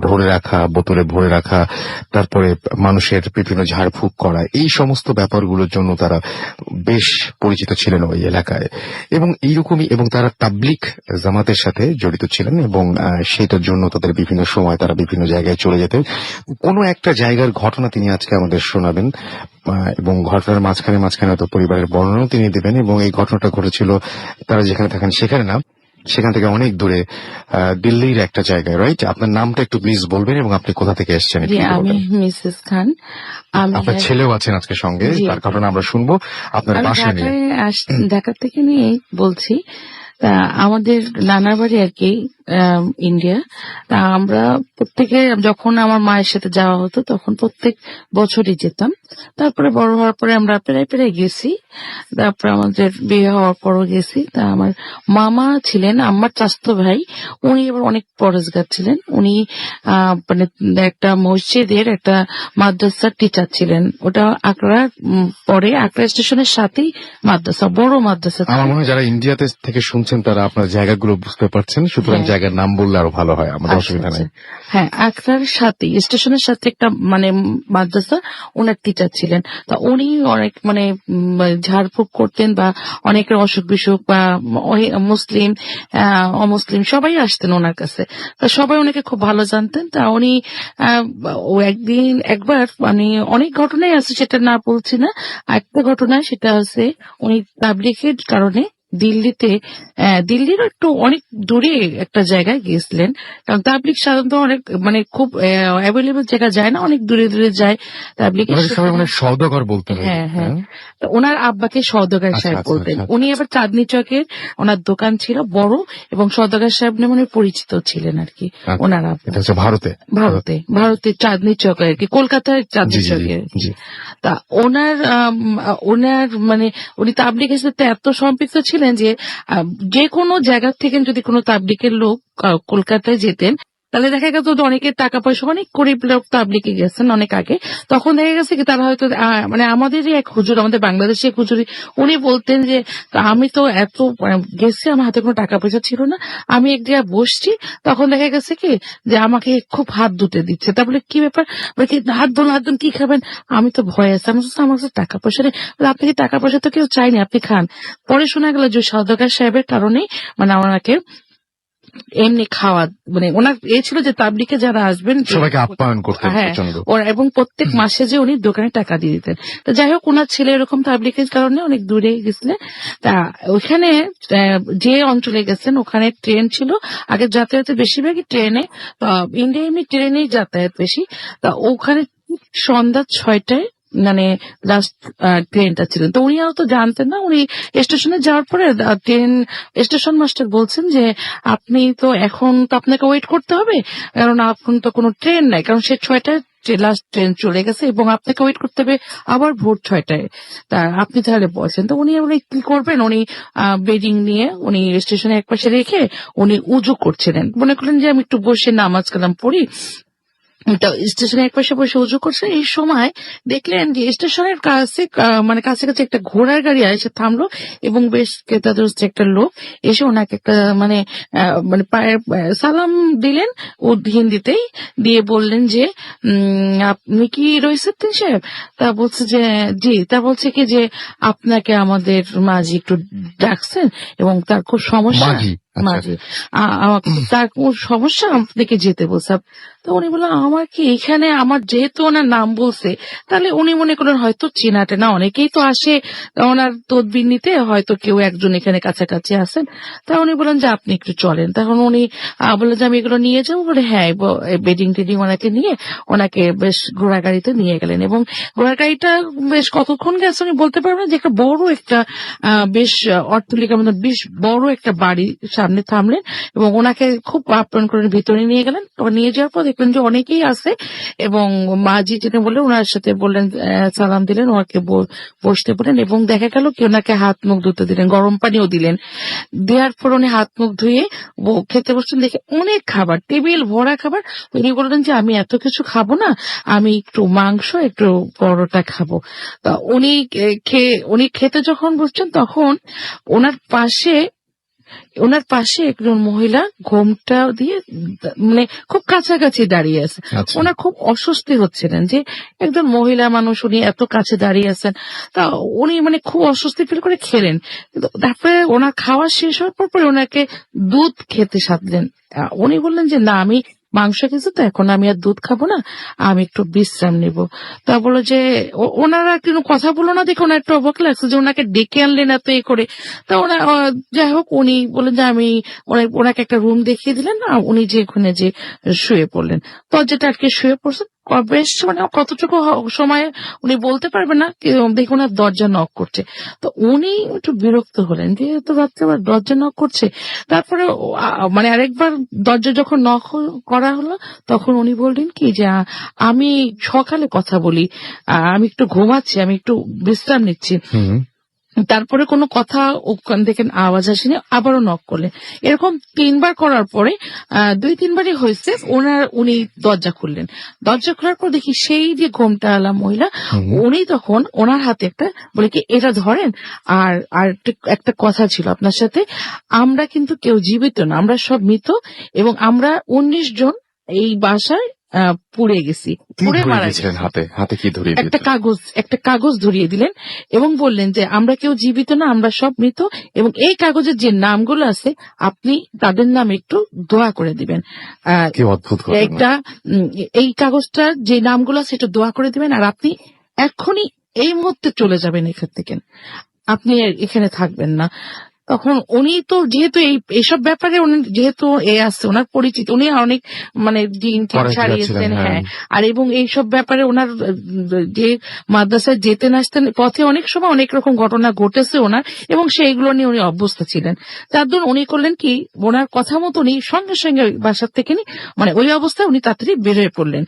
A: ধরে রাখা, বোতলে ভরে রাখা, তারপরে মানুষের বিভিন্ন ঝাড়ফুঁক করা, এই সমস্ত ব্যাপারগুলোর জন্য তারা বেশ পরিচিত ছিলেন ওই এলাকায়। এবং এইরকমই, এবং তারা তাবলিগ জামাতের সাথে জড়িত ছিলেন, এবং সেটার জন্য তাদের বিভিন্ন সময় তারা বিভিন্ন জায়গায় চলে যেতেন। কোনো একটা জায়গার ঘটনা তিনি আজকে আমাদের শোনাবেন, এবং ঘটনার মাঝখানে মাঝখানে হয়তো পরিবারের বর্ণনাও তিনি দেবেন। এবং এই ঘটনাটা ঘটেছিল তারা যেখানে থাকেন সেখানে না, সেখান থেকে অনেক দূরে, দিল্লির একটা জায়গায়, রাইট? আপনার নামটা একটু প্লিজ বলবেন এবং আপনি কোথা থেকে এসেছেন
E: জি,
A: একটু যদি
E: আমি
A: বলেন।
E: মিসেস খান। আমি
A: আপনার ছেলেও আছেন আজকে সঙ্গে,
E: জি,
A: তার ঘটনা আমরা শুনবো আপনার
E: আমি
A: বাসা নিয়ে।
E: ঢাকা থেকে নিয়ে বলছি। তা আমাদের নানার বাড়ি আর কি ইন্ডিয়া। তা আমরা প্রত্যেকে, যখন আমার মায়ের সাথে যাওয়া হতো তখন প্রত্যেক বছরই যেতাম। তারপরে বড় হওয়ার পরে আমরা প্রায় প্রায় গেছি। তারপরে আমাদের বিয়ে হওয়ার পরও গেছি। তা আমার মামা ছিলেন আমার চাচাতো ভাই, উনি এবার অনেক পরেশগার ছিলেন। উনি মানে একটা মসজিদের একটা মাদ্রাসার টিচার ছিলেন। ওটা আকরা, পরে আকরা স্টেশনের সাথেই মাদ্রাসা, বড় মাদ্রাসা ছিল।
A: আমার মনে হয় যারা ইন্ডিয়াতে থেকে শুনছেন তারা আপনার জায়গাগুলো বুঝতে পারছেন, সুতরাং
E: হ্যাঁ।
A: জায়গার নাম বললে আরো ভালো হয়, আমাদের
E: আচ্ছা,
A: অসুবিধা নাই।
E: আচ্ছা। হ্যাঁ, আকরার সাথে স্টেশনের সাথে একটা মানে মাদ্রাসা, ওনার টিচার ছিলেন। তা উনি অনেক মানে ঝাড়ফুঁক করতেন, বা অনেকের অসুখ বিসুখ বা মুসলিম অমুসলিম সবাই আসতেন ওনার কাছে। তা সবাই ওনাকে খুব ভালো জানতেন। তা উনি ও একবার মানে অনেক ঘটনাই আছে, সেটা না বলছি না। একটা ঘটনা সেটা আছে, উনি তাবলিগের কারণে দিল্লির একটু অনেক দূরে একটা জায়গায় গিয়েছিলেন। কারণ তাবলিগ সাধারণত অনেক মানে খুব অ্যাভেলেবল জায়গা যায় না, অনেক দূরে দূরে যায় তাবলিগের।
A: ওনাকে সবাই মানে সওদাগর বলতেন।
E: হ্যাঁ, হ্যাঁ। তো ওনার আব্বাকে সওদাগর
A: আচ্ছা,
E: সাহেব
A: আচ্ছা,
E: বলতেন।
A: আচ্ছা,
E: উনি আবার চাঁদনি চকের ওনার দোকান ছিল বড়, এবং সওদাগর সাহেব নামে উনি পরিচিত ছিলেন আর কি।
A: আচ্ছা।
E: ওনার আব্বা
A: এটা হচ্ছে ভারতে।
E: ভারতের চাঁদনি চক আর কি, কলকাতার
A: জি
E: চাঁদনি
A: জি জি
E: চকে।
A: জি।
E: তা ওনার মানে উনি তাবলিগের সাথে এত সম্পৃক্ত ছিলেন যে যে কোনো জায়গা থেকে যদি কোনো তাবলিগের লোক কলকাতায় যেতেন, তাহলে দেখা গেছে যে অনেকের টাকা পয়সা, অনেক গরিব লোক তাবলিগে গেছেন অনেক আগে, তখন দেখা গেছে কি তারা হয়তো মানে আমাদেরই এক হুজুর, আমাদের বাংলাদেশি এক হুজুরি, উনি বলতেন যে আমি তো এত গেছি, আমার হাতে কোনো টাকা পয়সা ছিল না, আমি এক জায়গায় বসছি, তখন দেখা গেছে কি যে আমাকে খুব হাত ধুতে দিচ্ছে। তারপরে কি ব্যাপার, বলে কি হাত ধুন কি খাবেন? আমি তো ভয় আছে, আমার কাছে টাকা পয়সা নেই। বলে, আপনি কি টাকা পয়সা তো কেউ চাইনি, আপনি খান। পরে শোনা গেল যে সওদাগর সাহেবের কারণেই মানে ওনাকে এমনি খাওয়া, মানে ওনার ছিল যে তাবলিগে যারা আসবেন
A: সবাইকে আপ্যায়ন করতেন
E: হ্যাঁ,
A: প্রচন্ড।
E: এবং প্রত্যেক মাসে যে উনি দোকানে টাকা দিয়ে দিতেন। তো যাই হোক, ওনার ছেলে এরকম তাবলিগের কারণে অনেক দূরে গেছিলেন। তা ওখানে যে অঞ্চলে গেছেন ওখানে ট্রেন ছিল, আগে যাতায়াতের বেশিরভাগই ট্রেনে, ইন্ডিয়া এমনি ট্রেনেই যাতায়াত বেশি। তা ওখানে সন্ধ্যা 6টায় মানে লাস্ট ট্রেনটা ছিলেন। তো উনি তো জানতেন না। উনি স্টেশনে যাওয়ার পরে ট্রেন স্টেশন মাস্টার বলছেন যে আপনি তো এখন তো আপনাকে ওয়েট করতে হবে, কারণ এখন তো কোনো ট্রেন নাই, কারণ সে 6টায় লাস্ট ট্রেন চলে গেছে এবং আপনাকে ওয়েট করতে হবে আবার ভোর 6টায়। তা আপনি তাহলে বলছেন। তো উনি কি করবেন, উনি বেডিং নিয়ে উনি স্টেশনে একপাশে রেখে উনি উজু করছিলেন। মনে করলেন যে আমি একটু বসে নামাজ কালাম পড়ি। স্টেশনের এক পাশে বসে উজু করছে, এই সময় দেখলেন যে স্টেশনের কাছে মানে কাছাকাছি একটা ঘোড়ার গাড়ি এসে থামলো, এবং বেশ ক্রেতাদর্শী একটা লোক এসে ওনাকে একটা মানে মানে পায়ের সালাম দিলেন ও হিন্দিতেই, দিয়ে বললেন যে আপনি কি রইসুদ্দিন সাহেব? তা বলছে যে জি। তা বলছে কি যে আপনাকে আমাদের মাঝি একটু ডাকছেন এবং তার খুব সমস্যা।
A: মাঝি, আচ্ছা।
E: মাঝি তার কোন সমস্যা, আপনাকে যেতে বলছে। তো উনি বললেন আমার কি এখানে, আমার যেহেতু ওনার নাম বলছে, তাহলে উনি মনে করেন হয়তো চেনাটে না, অনেকেই তো আসে ওনার তদবির নিতে, হয়তো কেউ একজন এখানে কাছাকাছি আছেন। তা উনি বলেন যে আপনি একটু চলেন। তখন উনি বললেন যে আমি এগুলো নিয়ে যাবো। বলে হ্যাঁ, বেডিং টেডিং ওনাকে নিয়ে ওনাকে বেশ ঘোড়া গাড়িতে নিয়ে গেলেন, এবং ঘোড়া গাড়িটা বেশ কতক্ষণ গেছে উনি বলতে পারবেন, যে একটা বড় একটা বেশ অট্টালিকার মতো বেশ বড় একটা বাড়ি সামনে থামলেন, এবং ওনাকে খুব আপ্যায়ন করে ভিতরে নিয়ে গেলেন। নিয়ে যাওয়ার পর দেখলেন যে অনেকেই আছে, এবং মাঝি যেটা বললেন ওনার সাথে বললেন, সালাম দিলেন, ওনাকে বসতে বললেন, এবং দেখা গেল কি ওনাকে হাত মুখ ধুতে দিলেন, গরম পানিও দিলেন। দেওয়ার পর উনি হাত মুখ ধুয়ে খেতে বসছেন। দেখে অনেক খাবার, টেবিল ভরা খাবার। উনি বললেন যে আমি এত কিছু খাবো না, আমি একটু মাংস, একটু পরোটা খাবো। তা উনি খেতে যখন বসছেন তখন ওনার পাশে ওনার পাশে একজন মহিলা ঘোমটা দিয়ে মানে খুব কাছাকাছি দাঁড়িয়ে আছে।
A: আচ্ছা।
E: ওনার খুব অস্বস্তি হচ্ছিলেন যে একজন মহিলা মানুষ উনি এত কাছে দাঁড়িয়ে আছেন, তা উনি মানে খুব অস্বস্তি ফিল করে খেলেন। কিন্তু তারপরে ওনার খাওয়া শেষ হওয়ার পর ওনাকে দুধ খেতে সাধলেন। উনি বললেন যে না, আমি মাংস খেয়েছি তো এখন আমি আর দুধ খাবো না, আমি একটু বিশ্রাম নিব। তা বললো যে ওনারা কিন্তু কথা বলো না দেখে ওনার একটু অবাক লাগছে যে ওনাকে ডেকে আনলেন এত করে। তা ওনা যাই হোক উনি বললেন যে আমি ওনাকে একটা রুম দেখিয়ে দিলেন, উনি যে ওখানে যে শুয়ে পড়লেন, দরজাটা আটকে শুয়ে পড়ছেন। বেশ মানে কতটুকু সময় উনি বলতে পারবেন না, দেখুন আর দরজা নক করছে। তো উনি একটু বিরক্ত হলেন যে এত রাত্রে আবার দরজা নক করছে। তারপরে মানে আরেকবার দরজা যখন নক করা হলো তখন উনি বললেন কি যে আমি সকালে কথা বলি, আমি একটু ঘুমাচ্ছি, আমি একটু বিশ্রাম নিচ্ছি।
A: হুম।
E: তারপরে কোনো কথা ওখান থেকে আওয়াজ আসেনি, আবারও নক করলেন। এরকম 3 বার করার পরে 2-3 বারই হয়েছে উনি দরজা খুললেন। দরজা খোলার পর দেখি সেই যে ঘোমটাওয়ালা মহিলা, উনি তখন ওনার হাতে একটা বলে কি এটা ধরেন, আর আর একটা কথা ছিল আপনার সাথে, আমরা কিন্তু কেউ জীবিত না, আমরা সব মৃত, এবং আমরা 19 জন এই বাসায় পুড়ে গেছি,
A: কি
E: পুড়ে
A: ধরিয়ে
E: মারা
A: দিয়েছিলেন
E: গেছি।
A: হাতে? হাতে কি ধরিয়ে
E: একটা
A: দিয়েছিলেন?
E: কাগজ ধরিয়ে দিলেন এবং বললেন যে আমরা কেউ জীবিত না, আমরা সব মৃত, এবং এই কাগজের যে নামগুলো আছে আপনি তাদের নাম একটু দোয়া করে দিবেন।
A: কি অদ্ভুত ঘটনা।
E: একটা এই কাগজটা যে নামগুলো আছে একটু দোয়া করে দিবেন, আর আপনি এখনই এই মুহূর্তে চলে যাবেন এখান থেকে, আপনি এখানে থাকবেন না। তখন উনি তো যেহেতু এইসব ব্যাপারে উনি যেহেতু আছে ওনার পরিচিত, উনি অনেক মানে দিন
A: পড়াশোনা
E: সারিয়েছেন,
A: ছিলেন, হ্যাঁ।
E: হ্যাঁ, আর এবং এইসব ব্যাপারে ওনার যে মাদ্রাসায় যেতেন আসতেন পথে অনেক সময় অনেক রকম ঘটনা ঘটেছে ওনার, এবং সেইগুলো নিয়ে উনি অভ্যস্ত ছিলেন। তার জন্য উনি করলেন কি, ওনার কথা মতো উনি সঙ্গে সঙ্গে ওই বাসার থেকে মানে ওই অবস্থায় উনি তাড়াতাড়ি বের হয়ে পড়লেন,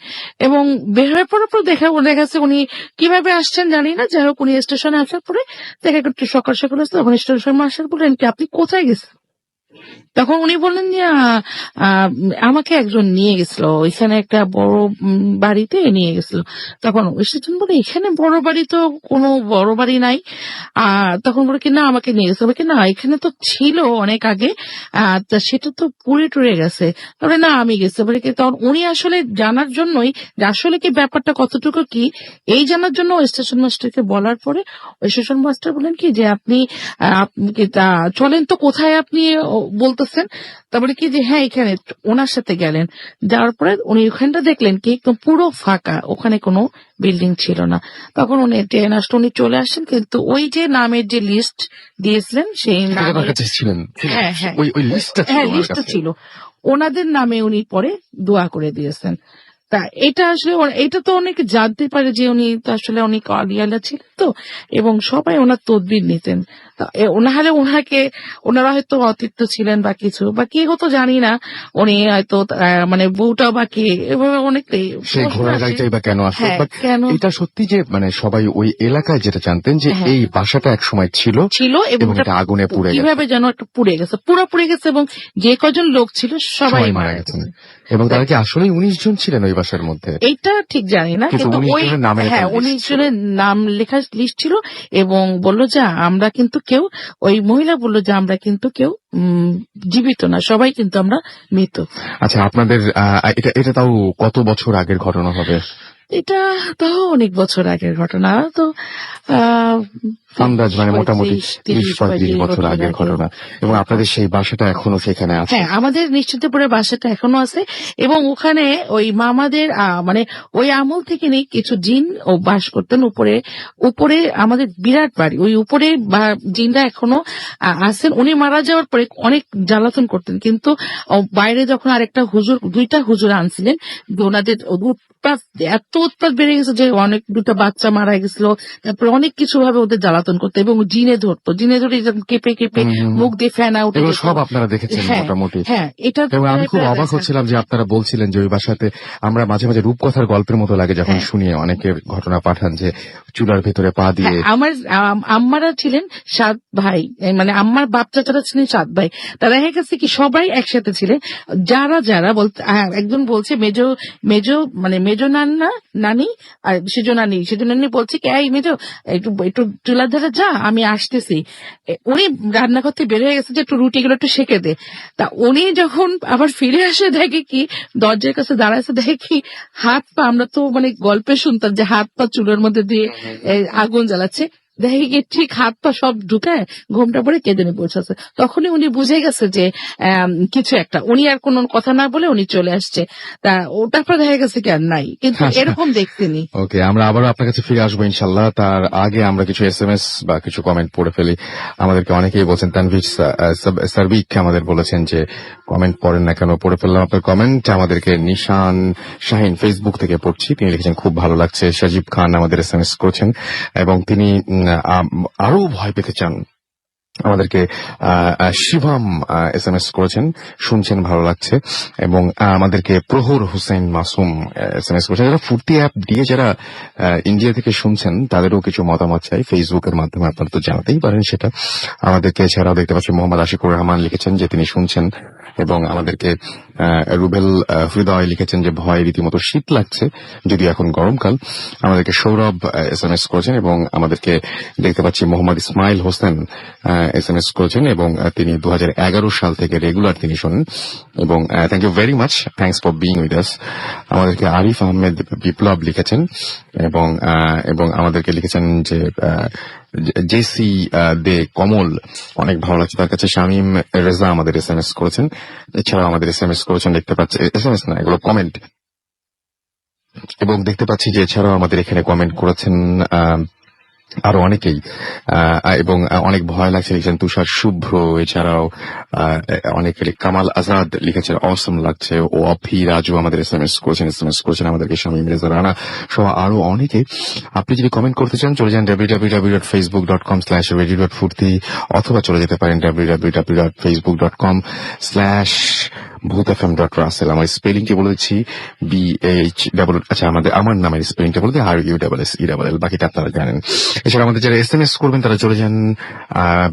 E: এবং বের হয়ে পড়ার পর দেখাচ্ছে উনি কিভাবে আসছেন জানি না, যাই হোক উনি স্টেশনে আসার পরে দেখা একটু সকাল সকাল আসতে, তখন স্টেশনে আসার বললেন কি আপনি কোথায় গেছেন? তখন উনি বললেন যে আমাকে একজন নিয়ে গেছিল, এখানে একটা বড় বাড়িতে নিয়ে গেছিল। তখন স্টেশন বলে এখানে বড় বাড়ি তো কোনো বড় বাড়ি নাই। তখন বলে কি না আমাকে নিয়ে গেছে, বলে কি না এখানে তো ছিল অনেক আগে, তা সেটা তো পুড়ে টুড়ে গেছে। তাহলে না আমি গেছি, বলে কি তখন উনি আসলে জানার জন্যই যে আসলে কি ব্যাপারটা কতটুকু কি এই জানার জন্য স্টেশন মাস্টারকে বলার পরে ওই স্টেশন মাস্টার বলেন কি যে আপনি চলেন তো কোথায় আপনি বলতেছেন। তারপরে কি যে হ্যাঁ এখানে, ওনার সাথে গেলেন, যাওয়ার পরে উনি ওখানটা দেখলেন কি একদম পুরো ফাঁকা, ওখানে কোনো বিল্ডিং ছিল না। তখন উনি ট্রেন আসলে উনি চলে আসেন, কিন্তু ওই যে নামের যে লিস্ট দিয়েছিলেন সেই
A: সেটা
E: নামে,
A: ওনার কাছে ছিলেন?
E: হ্যাঁ হ্যাঁ
A: ওই লিস্টটা ছিল
E: হ্যাঁ
A: ওনার
E: লিস্টটা
A: কাছে?
E: ছিল, ওনাদের নামে উনি পরে দোয়া করে দিয়েছেন। তা এটা আসলে এটা তো অনেকে জানতে পারে যে উনি তো আসলে অনেক আলিয়ালা ছিলেন তো, এবং সবাই ওনার তদবির নিতেন। নাহলে ওনারা হয়তো অতিরিক্ত ছিলেন বা কিছু বা কি হতো জানি না, উনি হয়তো মানে বউটা বা কে এভাবে অনেক
A: সেই ঘোড়ার গাড়িটাই বা কেন আসলো?
E: হ্যাঁ,
A: But
E: কেন
A: এটা সত্যি যে মানে সবাই ওই এলাকায় যেটা জানতেন যে
E: হ্যাঁ।
A: এই বাসাটা এক সময় ছিল
E: ছিল, এবং
A: এবং এটা আগুনে পুড়ে গেছে,
E: কিভাবে যেন একটা পুড়ে গেছে, পুরো পুড়ে গেছে, এবং যে কজন লোক ছিল সবাই
A: সবাই
E: মারা
A: মারা
E: গেছে।
A: গেছেন। এবং তারা কি আসলে 19 জন ছিলেন ওই বাসার মধ্যে?
E: এইটা ঠিক জানি না,
A: কিন্তু
E: কিন্তু
A: 19
E: ওই
A: জনের নামের একটা
E: হ্যাঁ
A: list
E: 19
A: ছিল।
E: জনের নাম লেখা লিস্ট ছিল, এবং বললো যে আমরা কিন্তু কেউ, ওই মহিলা বললো যে আমরা কিন্তু কেউ জীবিত না, সবাই কিন্তু আমরা মৃত।
A: আচ্ছা, আপনাদের এটা তাও কত বছর আগের ঘটনা হবে?
E: এটা তো অনেক বছর আগের ঘটনা, তো
A: আন্দাজ মানে মোটামুটি
E: 30-35
A: বছর আগের ঘটনা। এবং আপনাদের সেই বাসাটা এখনো সেখানে আছে?
E: হ্যাঁ, আমাদের নিশ্চিন্তপুরের বাসাটা এখনো আছে, এবং ওখানে ওই মামাদের মানে ওই আমল থেকে নেই কিছু জিন ও বাস করতেন উপরে আমাদের বিরাট বাড়ি, ওই উপরে জিনরা এখনো আছেন। উনি মারা যাওয়ার পরে অনেক জ্বালাতন করতেন, কিন্তু বাইরে যখন আরেকটা দুইটা হুজুর আনছিলেন, ওনাদের উৎপাত এত উৎপাত বেড়ে গেছে যে অনেক দুটা বাচ্চা মারা গেছিল, তারপরে অনেক কিছু ভাবে ওদের জ্বালাতন করতো, এবং জিনে ধরে কেঁপে মুখ দিয়ে ফেনা উঠে
A: এগুলো
E: যেত।
A: সব আপনারা দেখেছেন
E: হ্যাঁ,
A: মোটামুটি?
E: হ্যাঁ, এটা
A: এবং আমি খুব
E: প্রায়
A: অবাক
E: দেখা।
A: হচ্ছিলাম যে আপনারা বলছিলেন যে ওই বাসাতে আমরা মাঝে মাঝে রূপকথার গল্পের মতো লাগে যখন
E: হ্যাঁ।
A: শুনি, অনেকের ঘটনা পাঠান যে চুলার ভেতরে পা দিয়ে।
E: হ্যাঁ, আমার আম্মারা ছিলেন 7 ভাই, মানে আম্মার বাপ চাচারা ছিলেন 7 ভাই, তারা দেখা গেছে কি সবাই একসাথে ছিলেন। যারা বলতে একজন বলছে মেজো নান্না নানি আর সেজন্য বলছে কি এই মেজো একটু একটু চুলার ধারে যা, আমি আসতেছি। উনি রান্নাঘর থেকে বের হয়ে গেছে যে একটু রুটিগুলো একটু সেকে দে। তা উনি যখন আবার ফিরে আসে দেখে কি দরজার কাছে দাঁড়াচ্ছে, দেখে কি হাত পা, আমরা তো মানে গল্পে শুনতাম যে হাত পা চুলের মধ্যে দিয়ে আগুন জ্বালাচ্ছে, দেখে কি ঠিক হাত পা সব ঢুকায় ঘোমটা পরে কেঁদে নিয়ে পৌঁছাচ্ছে। তখনই উনি বুঝে গেছে যে কিছু একটা, উনি আর কোনো কথা না বলে উনি চলে আসছে। তা ওটার পর দেখা গেছে কি আর নাই, কিন্তু এরকম দেখতেনি।
A: ওকে, আমরা আবারও আপনার কাছে ফিরে আসবো ইনশাল্লাহ। তার আগে আমরা কিছু SMS বা কিছু কমেন্ট পড়ে ফেলি। আমাদেরকে অনেকেই বলছেন, তানভীর সার্বিক আমাদের বলেছেন যে কমেন্ট পড়েন না কেন, পড়ে ফেললাম আপনার কমেন্ট। আমাদেরকে নিশান শাহিন ফেসবুক থেকে পড়ছি, তিনি লিখেছেন খুব ভালো লাগছে। সাজিব খান আমাদের SMS করেছেন এবং তিনি আরো ভয় পেতে চান। আমাদেরকে শিভাম SMS করেছেন, শুনছেন ভালো লাগছে। এবং আমাদেরকে প্রহর হোসেন মাসুম SMS করেছেন। যারা ফুর্তি অ্যাপ দিয়ে যারা ইন্ডিয়া থেকে শুনছেন তাদেরও কিছু মতামত চাই ফেসবুকের মাধ্যমে, আপনারা তো জানাতেই পারেন সেটা আমাদেরকে। এছাড়াও দেখতে পাচ্ছি মোহাম্মদ আশিকুর রহমান লিখেছেন যে তিনি শুনছেন, এবং আমাদেরকে রুবেল হৃদয় লিখেছেন যে ভয় রীতিমতো শীত লাগছে যদিও এখন গরমকাল। আমাদেরকে সৌরভ SMS করেছেন, এবং আমাদেরকে দেখতে পাচ্ছি মোহাম্মদ ইসমাইল হোসেন SMS করেছেন, এবং তিনি 2011 সাল থেকে রেগুলার তিনি শোনেন। এবং thank you very much, thanks for being with us. আমাদেরকে আরিফ আহমেদ বিপ্লব লিখেছেন, এবং আমাদেরকে লিখেছেন যে জেসি দে কমল, অনেক ভালো লাগছে তার কাছে। শামীম রেজা আমাদের SMS করেছেন। এছাড়াও আমাদের SMS করেছেন, দেখতে পাচ্ছি SMS না, এগুলো কমেন্ট। এবং দেখতে পাচ্ছি যে এছাড়াও আমাদের এখানে কমেন্ট করেছেন আরো অনেকেই, এবং অনেক ভয় লাগছে লিখেছেন তুষার শুভ্র। এছাড়াও অনেকে কামাল আজাদ লিখেছেন অসম লাগছে। ও অফি রাজু আমাদের SMS করেছেন আমাদেরকে, শামীম রেজা রানা সহ আরো অনেকে। আপনি যদি কমেন্ট করতে চান চলে যান www.facebook.com/radio.furti, অথবা চলে যেতে পারেন www.facebook.com/bhutfm.russell। আমার স্পেলিংটি বলে দিচ্ছি, BH, আচ্ছা আমার নামের স্পেলিংটা বলে দিই, RUSSELL, বাকিটা আপনারা জানেন। এছাড়া আমাদের যারা SMS করবেন তারা চলে যান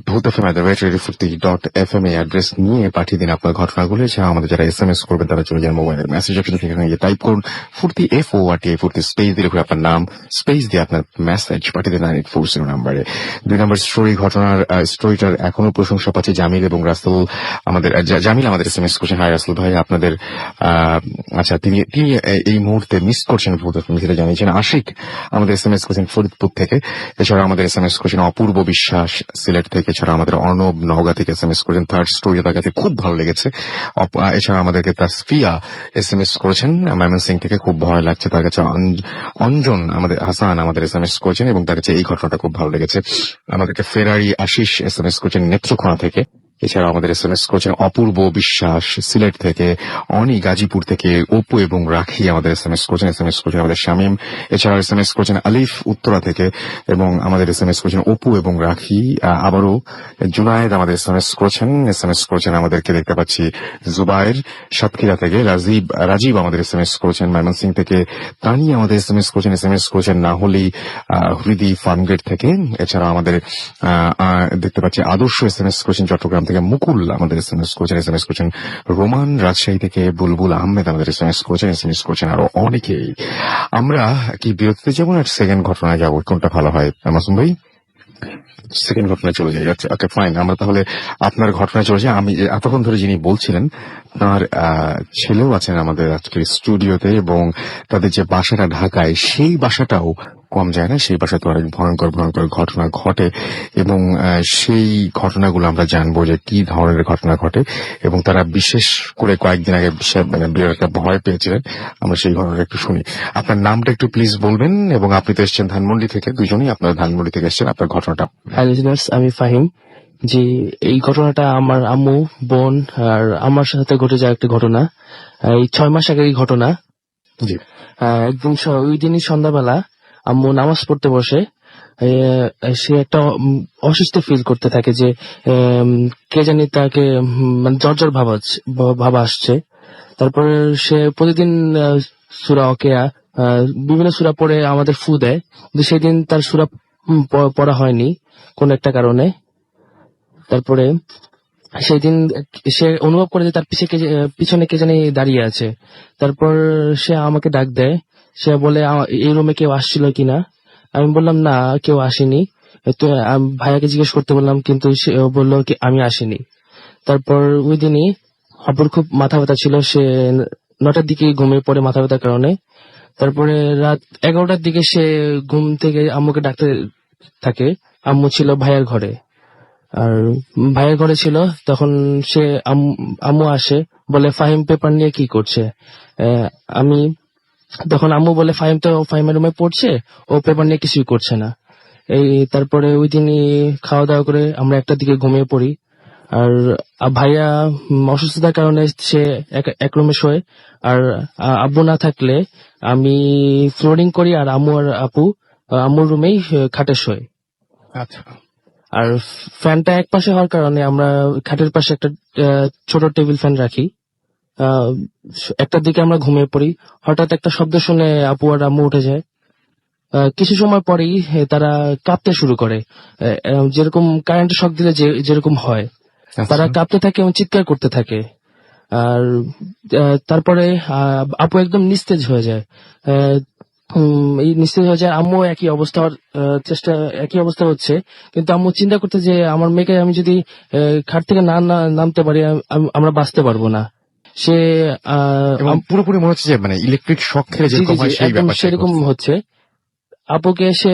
A: bhutfm@radio.fm অ্যাড্রেস নিয়ে পাঠিয়ে দিন আপনার ঘটনাগুলো। এছাড়া আমাদের যারা SMS করবেন তারা চলে যান মোবাইলের মেসেজ অপশন থেকে, টাইপ করুন ফুর্তি FORTI, ফুর্তি স্পেস দিয়ে লিখুন আপনার নাম, স্পেস দিয়ে আপনার মেসেজ পাঠিয়ে দিন 9840 নাম্বারে। 2 নম্বর স্টোরি, ঘটনার স্টোরিটার এখনো প্রশংসা পাচ্ছে জামিল এবং রাসেল। জামিল আমাদের SMS করছেন, হাই রাসেল ভাই আপনাদের আচ্ছা তিনি এই মুহূর্তে মিস করছেন ভূতফিল্ম, সেটা জানিয়েছেন। আশিক আমাদের SMS করছেন ফরিদপুর থেকে। এছাড়া আমাদের SMS করছেন অপূর্ব বিশ্বাস সিলেট থেকে। এছাড়া আমাদের অর্ণব নওগাঁ থেকে SMS করেছেন, থার্ড স্টোরি তার কাছে খুব ভালো লেগেছে। এছাড়া আমাদেরকে তাসফিয়া SMS করেছেন ময়মনসিং থেকে, খুব ভয় লাগছে তার কাছে। অঞ্জন আমাদের হাসান আমাদের SMS করেছেন এবং তার কাছে এই ঘটনাটা খুব ভালো লেগেছে। আমাদেরকে ফেরারি আশিস SMS করেছেন নেত্রকোনা থেকে। এছাড়া আমাদের SMS করেছেন অপূর্ব বিশ্বাস সিলেট থেকে। অনি গাজীপুর থেকে। অপু এবং রাখি আমাদের SMS করেছেন আমাদের শামীম। এছাড়া SMS করেছেন আলিফ উত্তরা থেকে, এবং আমাদের SMS করেছেন অপু এবং রাখি। আবারও জুনায়েদ আমাদের SMS করেছেন আমাদেরকে, দেখতে পাচ্ছি জুবাইর সাতক্ষীরা থেকে। রাজীব আমাদের SMS করেছেন ময়মনসিং থেকে। তানি আমাদের SMS করেছেন নাহলি হৃদি ফার্মগেট থেকে। এছাড়া আমাদের দেখতে পাচ্ছি আদর্শ SMS করেছেন চট্টগ্রাম থেকে। মুকুল আমাদের SMS করেছেন রোমান রাজশাহী থেকে। বুলবুল আহমেদ আমাদের SMS করেছেন আরো অনেকেই। আমরা কি বিরতিতে যাবো না সেকেন্ড ঘটনায় যাবো, কোনটা ভালো হয় মাসুম ভাই? সেকেন্ড ঘটনায় চলে যাই। আচ্ছা ওকে ফাইন, আমরা তাহলে আপনার ঘটনায় চলে যাই। আমি এতক্ষণ ধরে যিনি বলছিলেন তার ছেলেও আছেন আমাদের আজকের স্টুডিওতে, এবং তাদের যে বাসাটা ঢাকায়, সেই বাসাটাও কম যায় না। সেই বাসাতে অনেক ভয়ঙ্কর ঘটনা ঘটে, এবং সেই ঘটনাগুলো আমরা জানবো যে কি ধরনের ঘটনা ঘটে। এবং তারা বিশেষ করে কয়েকদিন আগে বিরাট একটা ভয় পেয়েছিলেন, আমরা সেই ঘটনাটা একটু শুনি। আপনার নামটা একটু প্লিজ বলবেন, এবং আপনি তো এসছেন ধানমন্ডি থেকে, দুজনেই আপনার ধানমন্ডি থেকে এসছেন, আপনার ঘটনাটা।
F: হ্যাঁ লিজনার্স, আমি ফাহিম। যে এই ঘটনাটা আমার আম্মু, বোন আর আমার সাথে ঘটে যাওয়া একটা ঘটনা। এই 6 মাস আগের এই ঘটনা।
A: জি।
F: একদিন ওই দিনই সন্ধ্যাবেলা আম্মু নামাজ পড়তে বসে, সে একটা অসুস্থ ফিল করতে থাকে, যে কে জানি তাকে মানে জ্বর ভাব আসছে। তারপর সে প্রতিদিন সূরা ওয়াকিয়া বিভিন্ন সূরা পড়ে আমাদের ফু দেয়, কিন্তু সেদিন তার সূরা পড়া হয়নি কোন একটা কারণে। তারপরে সেদিন সে অনুভব করে যে তার পিছনে কে জানি দাঁড়িয়ে আছে। তারপর সে আমাকে ডাক দেয় সে বলে এই রুমে কেউ আসছিল কিনা। আমি বললাম না, কেউ আসেনি। তো আমি ভাইয়াকে জিজ্ঞেস করতে বললাম, কিন্তু সে বললো কি আমি আসিনি। তারপর ওই দিনই আপুর খুব মাথা ব্যথা ছিল, সে 9টার দিকে ঘুমিয়ে পড়ে মাথা ব্যথার কারণে। তারপরে রাত 11টার দিকে সে ঘুম থেকে আম্মুকে ডাকতে থাকে। আম্মু ছিল ভাইয়ের ঘরে, আর ভাইয়ের ঘরে ছিল। তখন সে আম্মু আসে, বলে ফাহিম পেপার নিয়ে কি করছে। আমি তখন আম্মু বলে ফাহিমের রুমে পড়ছে, ও পেপার নিয়ে কিছুই করছে না। তারপরে ওই দিনই খাওয়া দাওয়া করে আমরা 1টার দিকে ঘুমিয়ে পড়ি। আর ভাইয়া অসুস্থতার কারণে সে এক রুমে শোয়। আর আব্বু না থাকলে আমি ফ্লোরিং করি, আর আম্মু আর আপু আম্মুর রুমেই খাটে শোয়।
A: আচ্ছা।
F: আর ফ্যানটা এক পাশে হওয়ার কারণে আমরা খাটের পাশে একটা ছোট টেবিল ফ্যান রাখি। 1টার দিকে আমরা ঘুমিয়ে পড়ি। হঠাৎ একটা শব্দ শুনে আপু আর আম্মু উঠে যায়। কিছু সময় পরেই তারা কাঁপতে শুরু করে, যেরকম কারেন্ট শক দিলে যেরকম হয়। তারা কাঁপতে থাকে এবং চিৎকার করতে থাকে। আর তারপরে আপু একদম নিস্তেজ হয়ে যায়। এই নিস্তেজ হয়ে যায়। আম্মু একই অবস্থা হচ্ছে। কিন্তু আম্মু চিন্তা করতে যে আমার মেয়েকে আমি যদি খাট থেকে না নামতে পারি, আমরা বাঁচতে পারবো না। সে
A: এবং পুরোপুরি মনে হচ্ছে যে মানে ইলেকট্রিক শক খেলে যেরকম হয় সেই
F: একদম
A: ব্যাপারটা
F: সেরকম হচ্ছে। আপুকে সে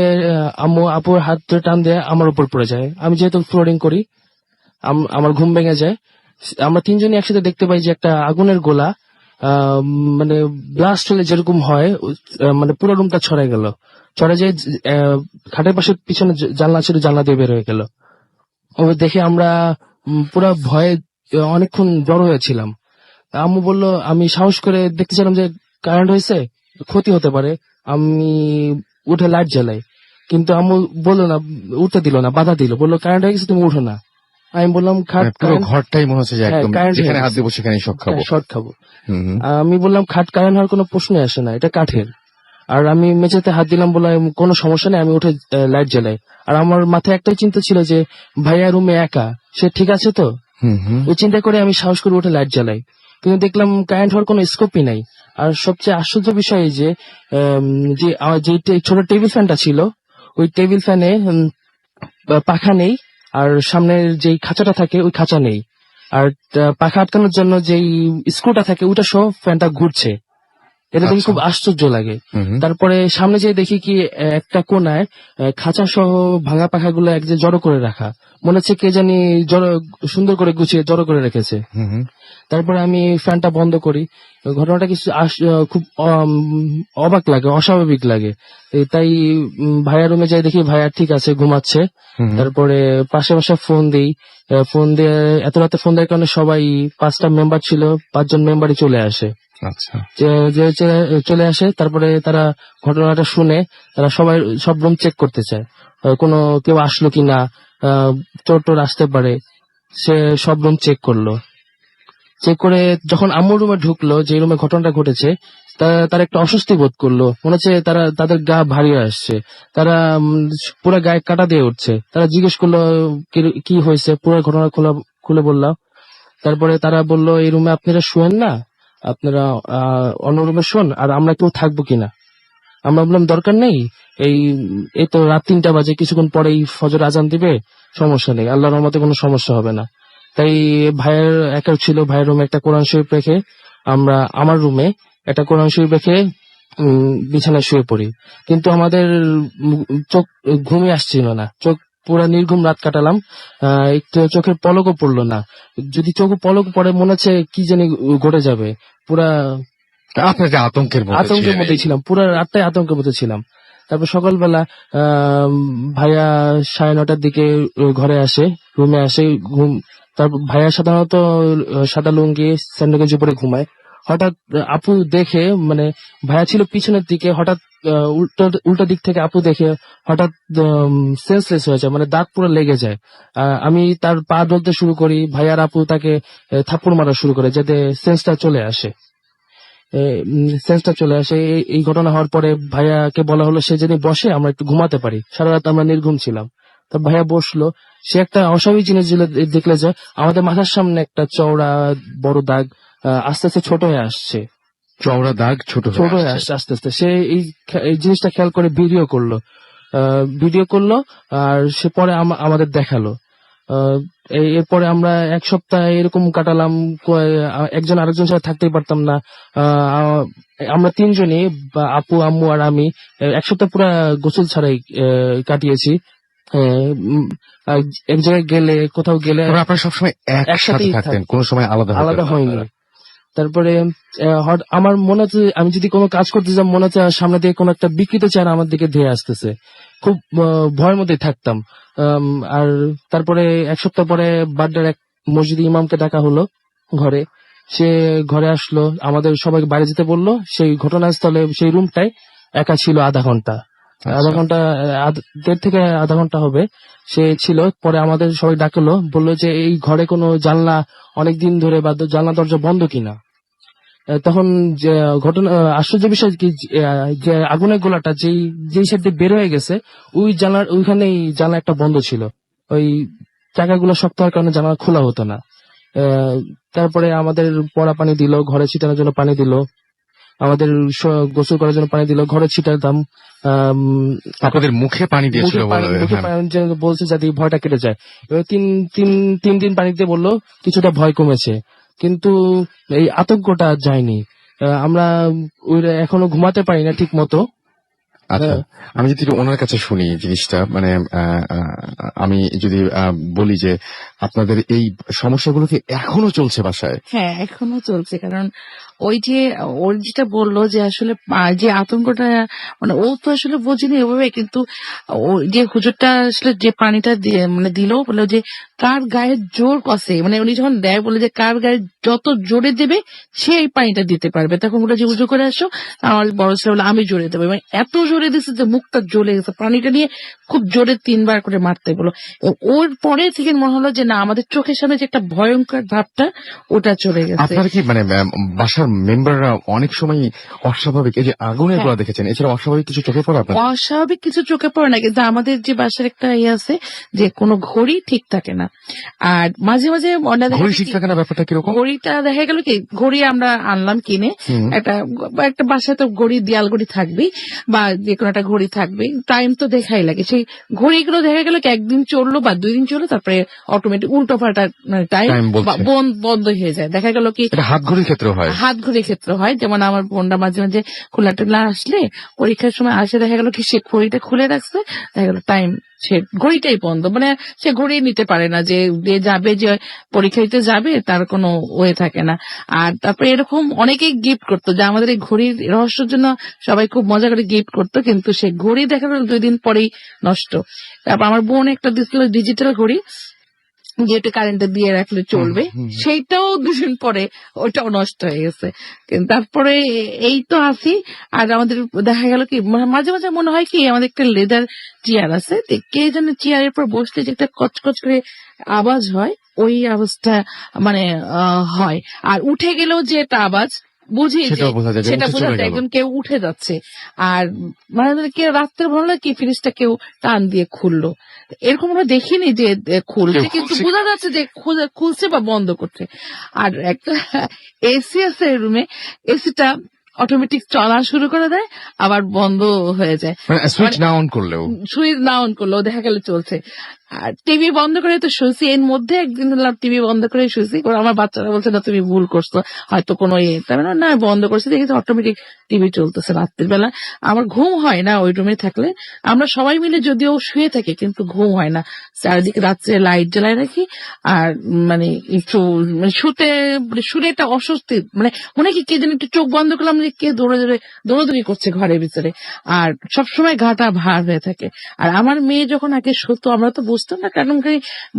F: আপুর হাত ধরে টান দিয়ে আমার উপর পড়ে যায়। আমি যেহেতু ফ্লোরিং করি, আমার ঘুম ভেঙে যায়। আমরা 3জনই একসাথে দেখতে পাই যে একটা আগুনের গোলা মানে ব্লাস্ট হলে যেরকম হয়, মানে পুরো রুমটা ছড়াই গেল। ছড়ে যায় খাটের পাশে পিছনে জানলা ছিল, জানলা দিয়ে বের হয়ে গেল। ও দেখে আমরা পুরো ভয়ে অনেকক্ষণ জড়ো হয়েছিলাম। আম্মু বলল, আমি সাহস করে দেখতেছিলাম যে কারেন্ট হয়েছে, ক্ষতি হতে পারে। আমি উঠে লাইট জ্বালাই, কিন্তু আম্মু বললো না, উঠতে দিল না, বাধা দিল, বললো কারেন্ট হয়ে গেছে, তুমি উঠো না। আমি বললাম
A: পুরো ঘরটাই মনে হচ্ছে যে একদম
F: কারেন্ট
A: যেখানে হাত দেবো সেখানেই শক খাবো।
F: শর্ট খাবো। আমি বললাম খাট কারেন্ট হওয়ার কোনো প্রশ্নই আসে না, এটা কাঠের। আর আমি মেঝেতে হাত দিলাম, বললাম কোনো সমস্যা নেই, আমি উঠে লাইট জ্বালাই। আর আমার মাথায় একটাই চিন্তা ছিল যে ভাইয়া রুমে একা, সে ঠিক আছে তো। ওই চিন্তা করে আমি সাহস করে উঠে লাইট জ্বালাই, কিন্তু দেখলাম কারেন্ট হওয়ার কোনো স্কোপই নাই। আর সবচেয়ে আশ্চর্য বিষয় যে ছোট টেবিল ফ্যানটা ছিল, ওই টেবিল ফ্যানে পাখা নেই, আর সামনের যেই খাঁচাটা থাকে ওই খাঁচা নেই। আর পাখা আটকানোর জন্য যেই স্ক্রুটা থাকে ওইটা সহ ফ্যানটা ঘুরছে। এটা দেখে খুব আশ্চর্য লাগে। তারপরে সামনে যেয়ে দেখি কি একটা কোনায় খাঁচা সহ ভাঙা পাখাগুলো এক যে জড়ো করে রাখা, মনে হচ্ছে কে জানি সুন্দর করে গুছিয়ে জড়ো করে রেখেছে। তারপরে আমি ফ্যানটা বন্ধ করি। ঘটনাটা কিছু খুব অবাক লাগে, অস্বাভাবিক লাগে। তাই ভাইয়ার রুমে যাই, দেখি ভাইয়া ঠিক আছে, ঘুমাচ্ছে। তারপরে পাশে ফোন দিই। ফোন দিয়ে এত রাতে ফোন দেওয়ার কারণে সবাই 5টা মেম্বার ছিল, 5জন মেম্বারই চলে আসে।
A: আচ্ছা।
F: চলে আসে। তারপরে তারা ঘটনাটা শুনে তারা সব রুম চেক করতে চায়, কোনো কেউ আসলো কিনা, চোর টোর আসতে পারে। সে সব রুম চেক করলো। চেক করে যখন আম্মুর রুমে ঢুকলো, যে রুমে ঘটনাটা ঘটেছে, তারা একটা অস্বস্তি বোধ করলো। মনে হচ্ছে তাদের গা ভারী আসছে, তারা পুরো গায়ে কাটা দিয়ে উঠছে। তারা জিজ্ঞেস করলো কি হয়েছে, পুরো ঘটনা খুলে বললাম। তারপরে তারা বললো, এই রুমে আপনারা শুয়েন না, আপনারা অন্য রুমে শোন, আর আমরা কেউ থাকবো কিনা। আমরা বললাম দরকার নেই, এই তো রাত 3টা বাজে, কিছুক্ষণ পরেই ফজর আজান দিবে, সমস্যা নেই, আল্লাহর রহমতে কোনো সমস্যা হবে না। তাই ভাইয়ের একা ছিল, ভাইয়ের রুমে একটা কোরআন শরীফ রেখে আমরা আমার রুমে একটা কোরআন শরীফ রেখে বিছানায় শুয়ে পড়ি। কিন্তু আমাদের চোখ ঘুমিয়ে আসছিল না, চোখ পুরা নির্ঘুম রাত কাটালাম। একটু চোখের পলকও পড়লো না। যদি চোখে পলক পড়ে মনে হচ্ছে কি জানি ঘটে যাবে। পুরা
A: আপনার যে আতঙ্কের
F: মধ্যে ছিলাম, পুরো রাতটাই আতঙ্কের মধ্যে ছিলাম। তারপর সকালবেলা ভাইয়া 9:30টার দিকে ঘরে আসে, রুমে আসে। তারপর ভাইয়া সাধারণত সাদা লুঙ্গি স্যান্ডো গেঞ্জি পরে ঘুমায়। হঠাৎ আপু দেখে, মানে ভাইয়া ছিল পিছনের দিকে, হঠাৎ উল্টো দিক থেকে আপু দেখে হঠাৎ সেন্সলেস হয়ে যায়, মানে দাঁত পুরো লেগে যায়। আমি তার পা ধরতে শুরু করি, ভাইয়ার আপু তাকে থাপ্পড় মারা শুরু করে যাতে সেন্সটা চলে আসে। এই ঘটনা হওয়ার পরে ভাইয়াকে বলা হলো সে যদি বসে আমরা একটু ঘুমাতে পারি, সারা রাত আমরা নির্ঘুম ছিলাম। তা ভাইয়া বসলো। সে একটা অস্বাভাবিক জিনিস দেখলে যে আমাদের মাথার সামনে একটা চওড়া বড় দাগ আস্তে আস্তে ছোট হয়ে আসছে।
A: চওড়া দাগ ছোট
F: ছোট
A: হয়ে
F: হয়ে
A: আসছে।
F: আসছে আস্তে আস্তে। সে এই জিনিসটা খেয়াল করে ভিডিও করলো আর সে পরে আমাদের দেখালো। এরপরে আমরা এক সপ্তাহ এরকম কাটালাম, একজন আরেকজন সাথে থাকতেই পারতাম না। আহ, আমরা তিনজনই, বা আপু, আম্মু আর আমি, এক সপ্তাহ পুরো গোসল ছাড়াই কাটিয়েছি। এক জায়গায় গেলে, কোথাও গেলে
A: তবে আপনারা সবসময় একসাথে
F: একসাথেই
A: থাকতেন, কোনো সময় আলাদা
F: আলাদা
A: হতেন না
F: হয়নি।
A: আপনারা?
F: তারপরে আমার মনে হচ্ছে আমি যদি কোনো কাজ করতে যাই, মনে হচ্ছে সামনে দিয়ে কোনো একটা বিকৃত চেহারা আমার দিকে ধেয়ে আসতেছে। খুব ভয়ের মধ্যে থাকতাম। আর তারপরে এক সপ্তাহ পরে বাড্ডার এক মসজিদে ইমামকে ডাকা হলো ঘরে। সে ঘরে আসলো, আমাদের সবাইকে বাইরে যেতে বললো। সেই ঘটনাস্থলে, সেই রুমটায় একা ছিল আধা ঘন্টা। আধা ঘন্টা, 1.5 থেকে আধা ঘন্টা হবে সে ছিল। পরে আমাদের সবাই ডাকলো, বললো যে এই ঘরে কোনো জানলা অনেকদিন ধরে বা জানলা দরজা বন্ধ কিনা। তখন যে ঘটনা, আশ্চর্য বিষয় কি, যে আগুনের গোলাটা যেই সাইড দিয়ে বের হয়ে গেছে, ওই জানলার ওইখানেই জানলা একটা বন্ধ ছিল। ওই চাকাগুলো শক্ত হওয়ার কারণে জানলা খোলা হতো না। তারপরে আমাদের পড়া পানি দিল, ঘরে ছিটানোর জন্য পানি দিল, আমাদের গোসল করার জন্য পানি দিল, ঘরে ছিটাতাম।
A: আপনাদের মুখে পানি দিয়েছিল বলে?
F: মুখে
A: হ্যাঁ।
F: পানি বলছে যাতে ভয়টা কেটে যায়। এবার তিন দিন পানি দিয়ে বললো কিছুটা ভয় কমেছে, কিন্তু এই আতঙ্কটা যায়নি। আমরা এখনো ঘুমাতে পারি না ঠিক মতো।
A: আচ্ছা, আমি যদি একটু ওনার কাছে শুনি জিনিসটা, মানে আমি যদি বলি যে আপনাদের এই সমস্যাগুলো কি এখনো চলছে বাসায়?
E: হ্যাঁ, এখনো চলছে। কারণ ওই যে ওর যেটা বললো যে আসলে যে আতঙ্কটা, মানে ও তো আসলে বোঝেনি এভাবে, কিন্তু ও যে হুজুরটা আসলে যে পানিটা দিয়ে মানে দিল, বললো যে কার গায়ে জোর কষে, মানে উনি যখন দেয় বলে যে কার গায়ে যত জোরে দেবে সে এই পানিটা দিতে পারবে। তখন বলে যে উজু করে আসো, আমার বড় ছেলে বলে আমি জোরে দেবো, মানে এত জোরে দিচ্ছে যে মুখটা জ্বলে গেছে। পানিটা নিয়ে খুব জোরে 3 বার করে মারতে বলো। ওর পরে থেকে মনে হলো যে না, আমাদের চোখের সামনে যে একটা ভয়ঙ্কর ভাবটা ওটা চলে গেছে।
A: আপনারা কি মানে বাসার মেম্বাররা অনেক সময় অস্বাভাবিক, এই যে আগুনের গোলা দেখেছেন, এছাড়া অস্বাভাবিক কিছু চোখে পড়ে আপনার?
E: অস্বাভাবিক কিছু চোখে পড়ে না, কিন্তু আমাদের যে বাসার একটা ইয়ে আছে যে কোনো ঘড়ি ঠিক থাকে না। আর মাঝে মাঝে
A: ঘড়ি ঠিক থাকে না, ব্যাপারটা কিরকম?
E: ঘড়িটা দেখা গেল কি, ঘড়ি আমরা আনলাম কিনে, একটা বাসায় তো ঘড়ি, দেয়াল ঘড়ি থাকবেই বা যে কোনো একটা ঘড়ি থাকবেই, টাইম তো দেখাই লাগে। সেই ঘড়িগুলো দেখা গেল কি একদিন চললো বা 2 দিন চললো, তারপরে অটোমেটিক উল্টো পাল্টা টাইম
A: Time বলছে।
E: বন্ধ হয়ে যায়। দেখা গেল কি
A: এটা হাত ঘড়ির ক্ষেত্রে হয়?
E: হাত ঘড়ির ক্ষেত্রে হয়। যেমন আমার বোনটা মাঝে মাঝে খোলা টোলা আসলে, পরীক্ষার সময় আসে, দেখা গেল কি সে ঘড়িটা খুলে রাখছে, দেখা গেল টাইম, সে ঘড়িটাই বন্ধ, মানে সে ঘড়ি নিতে পারে না, যে যাবে, যে পরীক্ষা দিতে যাবে তার কোনো ওয়ে থাকে না। আর তারপরে এরকম অনেকেই গিফট করতো, যে আমাদের এই ঘড়ির রহস্যের জন্য সবাই খুব মজা করে গিফট করতো, কিন্তু সে ঘড়ি দেখা গেল 2 দিন পরেই নষ্ট। তারপর আমার বোন একটা দিচ্ছিল ডিজিটাল ঘড়ি, যেটা কারেন্টে দিয়ে রাখলে চলবে, সেইটাও 2 দিন পরে ওটাও নষ্ট হয়ে গেছে। কিন্তু তারপরে এই তো আছি। আর আমাদের দেখা গেল কি মাঝে মাঝে মনে হয় কি, আমাদের একটা লেদার চেয়ার আছে, কে যেন চেয়ারের পর বসলে যে একটা কচকচ করে আওয়াজ হয়, ওই আওয়াজটা মানে হয়। আর উঠে গেলেও যে একটা আওয়াজ বুঝি,
A: সেটাও বোঝা যায় যে
E: সেটা
A: উঠে
E: বোঝা
A: চলে
E: যায়
A: গেল।
E: একজন কেউ উঠে যাচ্ছে। আর মানে কেউ রাত্রে ভালো কি ফ্রিজটা কেউ টান দিয়ে খুললো, এরকম আমরা দেখিনি যে খুলছে,
A: কেউ
E: কিন্তু
A: খুলছে।
E: বোঝা যাচ্ছে যে খুলছে বা বন্ধ করছে। আর একটা এসি আছে রুমে, এসিটা অটোমেটিক চলা শুরু করে দেয়, আবার বন্ধ হয়ে যায়।
A: মানে সুইচ না অন করলেও?
E: সুইচ না অন করলেও দেখা গেল চলছে। আর টিভি বন্ধ করে তো শুয়েছি, এর মধ্যে একদিন টিভি বন্ধ করে শুয়েছি, আমার বাচ্চারা বলছে না তুমি ভুল করছো, হয়তো কোনো তার মানে না, বন্ধ করছি, দেখি অটোমেটিক টিভি চলতেছে রাত্রির বেলা। আমার ঘুম হয় না ওই রুমে থাকলে। আমরা সবাই মিলে যদিও শুয়ে থাকি, কিন্তু ঘুম হয় না। চারিদিকে রাত্রে লাইট জ্বালায় রাখি, আর মানে একটু শুলে একটা অস্বস্তি, মানে মনে কি কে যেন একটু চোখ বন্ধ করলাম যে কে দৌড়াদৌড়ি করছে ঘরের ভিতরে, আর সবসময় গাটা ভার হয়ে থাকে। আর আমার মেয়ে যখন আগে সত্যি, আমরা তো বুঝতাম না, কারণ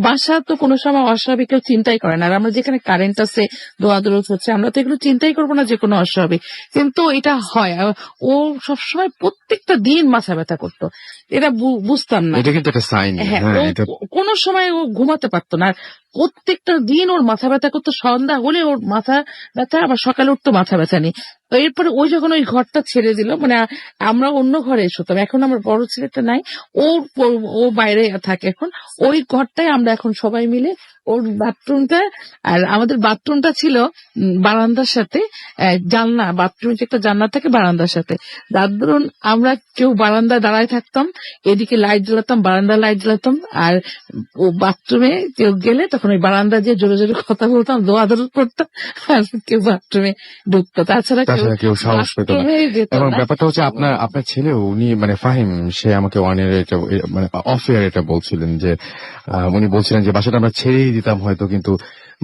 E: বাসা তো কোনো সময় অস্বাভাবিক কেউ চিন্তাই করে না। আর আমরা যেখানে কারেন্ট আছে, দোয়াদৌড় হচ্ছে, আমরা তো এগুলো চিন্তাই করবো না যে কোনো অস্বাভাবিক, কিন্তু এটা হয়। ও সবসময় প্রত্যেকটা দিন মাথা ব্যথা করতো, এটা বুঝতাম না।
A: এটা কিন্তু একটা সাইন।
E: হ্যাঁ,
A: হ্যাঁ,
E: ও
A: এটা
E: কোনো সময় ও ঘুমাতে পারতো না। আর প্রত্যেকটা দিন ওর মাথা ব্যথা করতো, সন্ধ্যা হলে ওর মাথা ব্যথা, আবার সকালে উঠতো মাথা ব্যথা নেই। এরপরে ওই যখন ওই ঘরটা ছেড়ে দিল, মানে আমরা অন্য ঘরে শুতাম, এখন আমার বড় ছেলেটা নাই, ও বাইরে থাকে এখন, ওই ঘরটায় আমরা এখন সবাই মিলে, ওর বাথরুমটা, আর আমাদের বাথরুমটা ছিল বারান্দার সাথে, জানলা, বাথরুমে যে একটা জানলা থাকে বারান্দার সাথে, যার দরুন আমরা কেউ বারান্দায় দাঁড়ায় থাকতাম, এদিকে লাইট জ্বালাতাম, বারান্দায় লাইট জ্বালাতাম, আর ও বাথরুমে কেউ গেলে তখন ওই বারান্দা দিয়ে জোরে জোরে কথা বলতাম, দোয়াদর করতাম, আর কেউ বাথরুমে ঢুকতো, তাছাড়া
A: কেউ সাহস পেত না।
E: বাথরুমে যেত
A: এবং
E: না।
A: ব্যাপারটা হচ্ছে আপনার ছেলেও উনি মানে ফাহিম, সে আমাকে ওয়ান ইয়ার এটা মানে অফ ইয়ার এটা বলছিলেন যে উনি বলছিলেন যে বাসাটা আমরা ছেড়েই দিতাম হয়তো, কিন্তু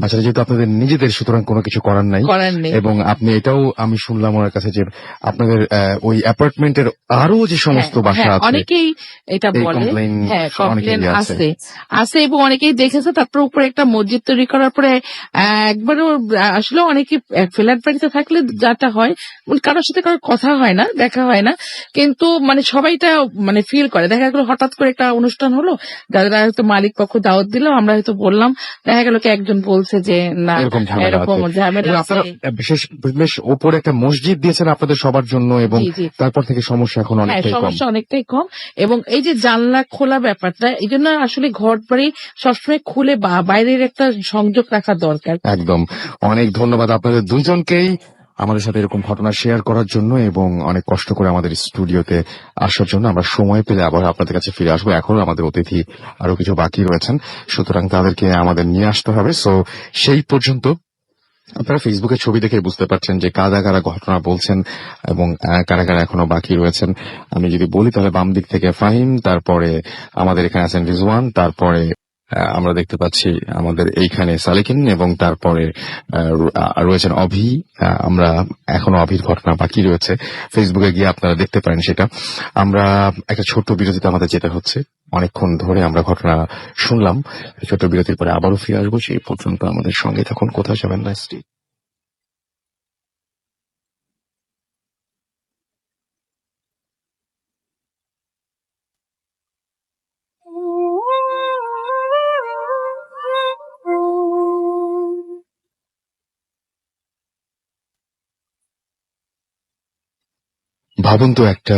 A: বাসাটা যেহেতু আপনাদের নিজেদের, সুতরাং কোনো কিছু করার নাই।
E: করার নেই।
A: এবং আপনি এটাও আমি শুনলাম ওনার কাছে যে আপনাদের ওই অ্যাপার্টমেন্টের আরো যে সমস্ত বাসা
E: হ্যাঁ,
A: আছে
E: অনেকেই এটা
A: এই
E: বলে,
A: complain
E: হ্যাঁ কমপ্লেন
A: অনেকেরই আছে।
E: আছে এবং অনেকেই দেখেছে। তারপর উপরে একটা মসজিদ তৈরি করার পরে একবারে আসলে অনেকে ফ্ল্যাট বাড়িতে থাকলে যাটা হয়, কারোর সাথে কারোর কথা হয় না, দেখা হয় না, কিন্তু মানে সবাইটা মানে ফিল করে। দেখা গেল হঠাৎ করে একটা অনুষ্ঠান হলো, যারা হয়তো মালিক পক্ষ দাওয়াত দিল, আমরা হয়তো বললাম, দেখা গেল কি একজন বলছে যে না
A: এরকম ঝামেলা
E: এরকম
A: আছে।
E: ঝামেলা
A: এবং
E: আছে।
A: আপনারা বেশ ওপরে একটা মসজিদ দিয়েছেন আপনাদের সবার জন্য, এবং
E: জি, জি।
A: তারপর থেকে সমস্যা এখন
E: হ্যাঁ,
A: অনেকটাই কম।
E: সমস্যা অনেকটাই কম। এবং এই যে জানলা খোলা ব্যাপারটা, এই জন্য আসলে ঘর বাড়ি সবসময় খুলে বাইরের একটা সংযোগ রাখা দরকার।
A: একদম। অনেক ধন্যবাদ আপনাদের দুইজনকেই আমাদের সাথে এরকম ঘটনা শেয়ার করার জন্য, এবং অনেক কষ্ট করে আমাদের স্টুডিওতে আসার জন্য। আমরা সময় পেলে আবার আপনাদের কাছে ফিরে আসবো। এখনো আমাদের অতিথি আরো কিছু বাকি রয়েছেন, সুতরাং তাদেরকে আমাদের নিয়ে আসতে হবে। সো সেই পর্যন্ত আপনারা ফেসবুকে ছবি দেখে বুঝতে পারছেন যে কারা কারা ঘটনা বলছেন এবং কারা কারা এখনো বাকি রয়েছেন। আমি যদি বলি তাহলে বাম দিক থেকে ফাহিম, তারপরে আমাদের এখানে আছেন রিজওয়ান, তারপরে আমরা দেখতে পাচ্ছি আমাদের এইখানে সালেকিন, এবং তারপরে রয়েছেন অভি। আমরা এখনো অভির ঘটনা বাকি রয়েছে, ফেসবুকে গিয়ে আপনারা দেখতে পারেন সেটা। আমরা একটা ছোট্ট বিরতিতে আমাদের যেতে হচ্ছে, অনেকক্ষণ ধরে আমরা ঘটনা শুনলাম। ছোট্ট বিরতির পরে আবারও ফিরে আসবো, সেই পর্যন্ত আমাদের সঙ্গে থাকুন, কোথাও যাবেন না। ভাবুন তো একটা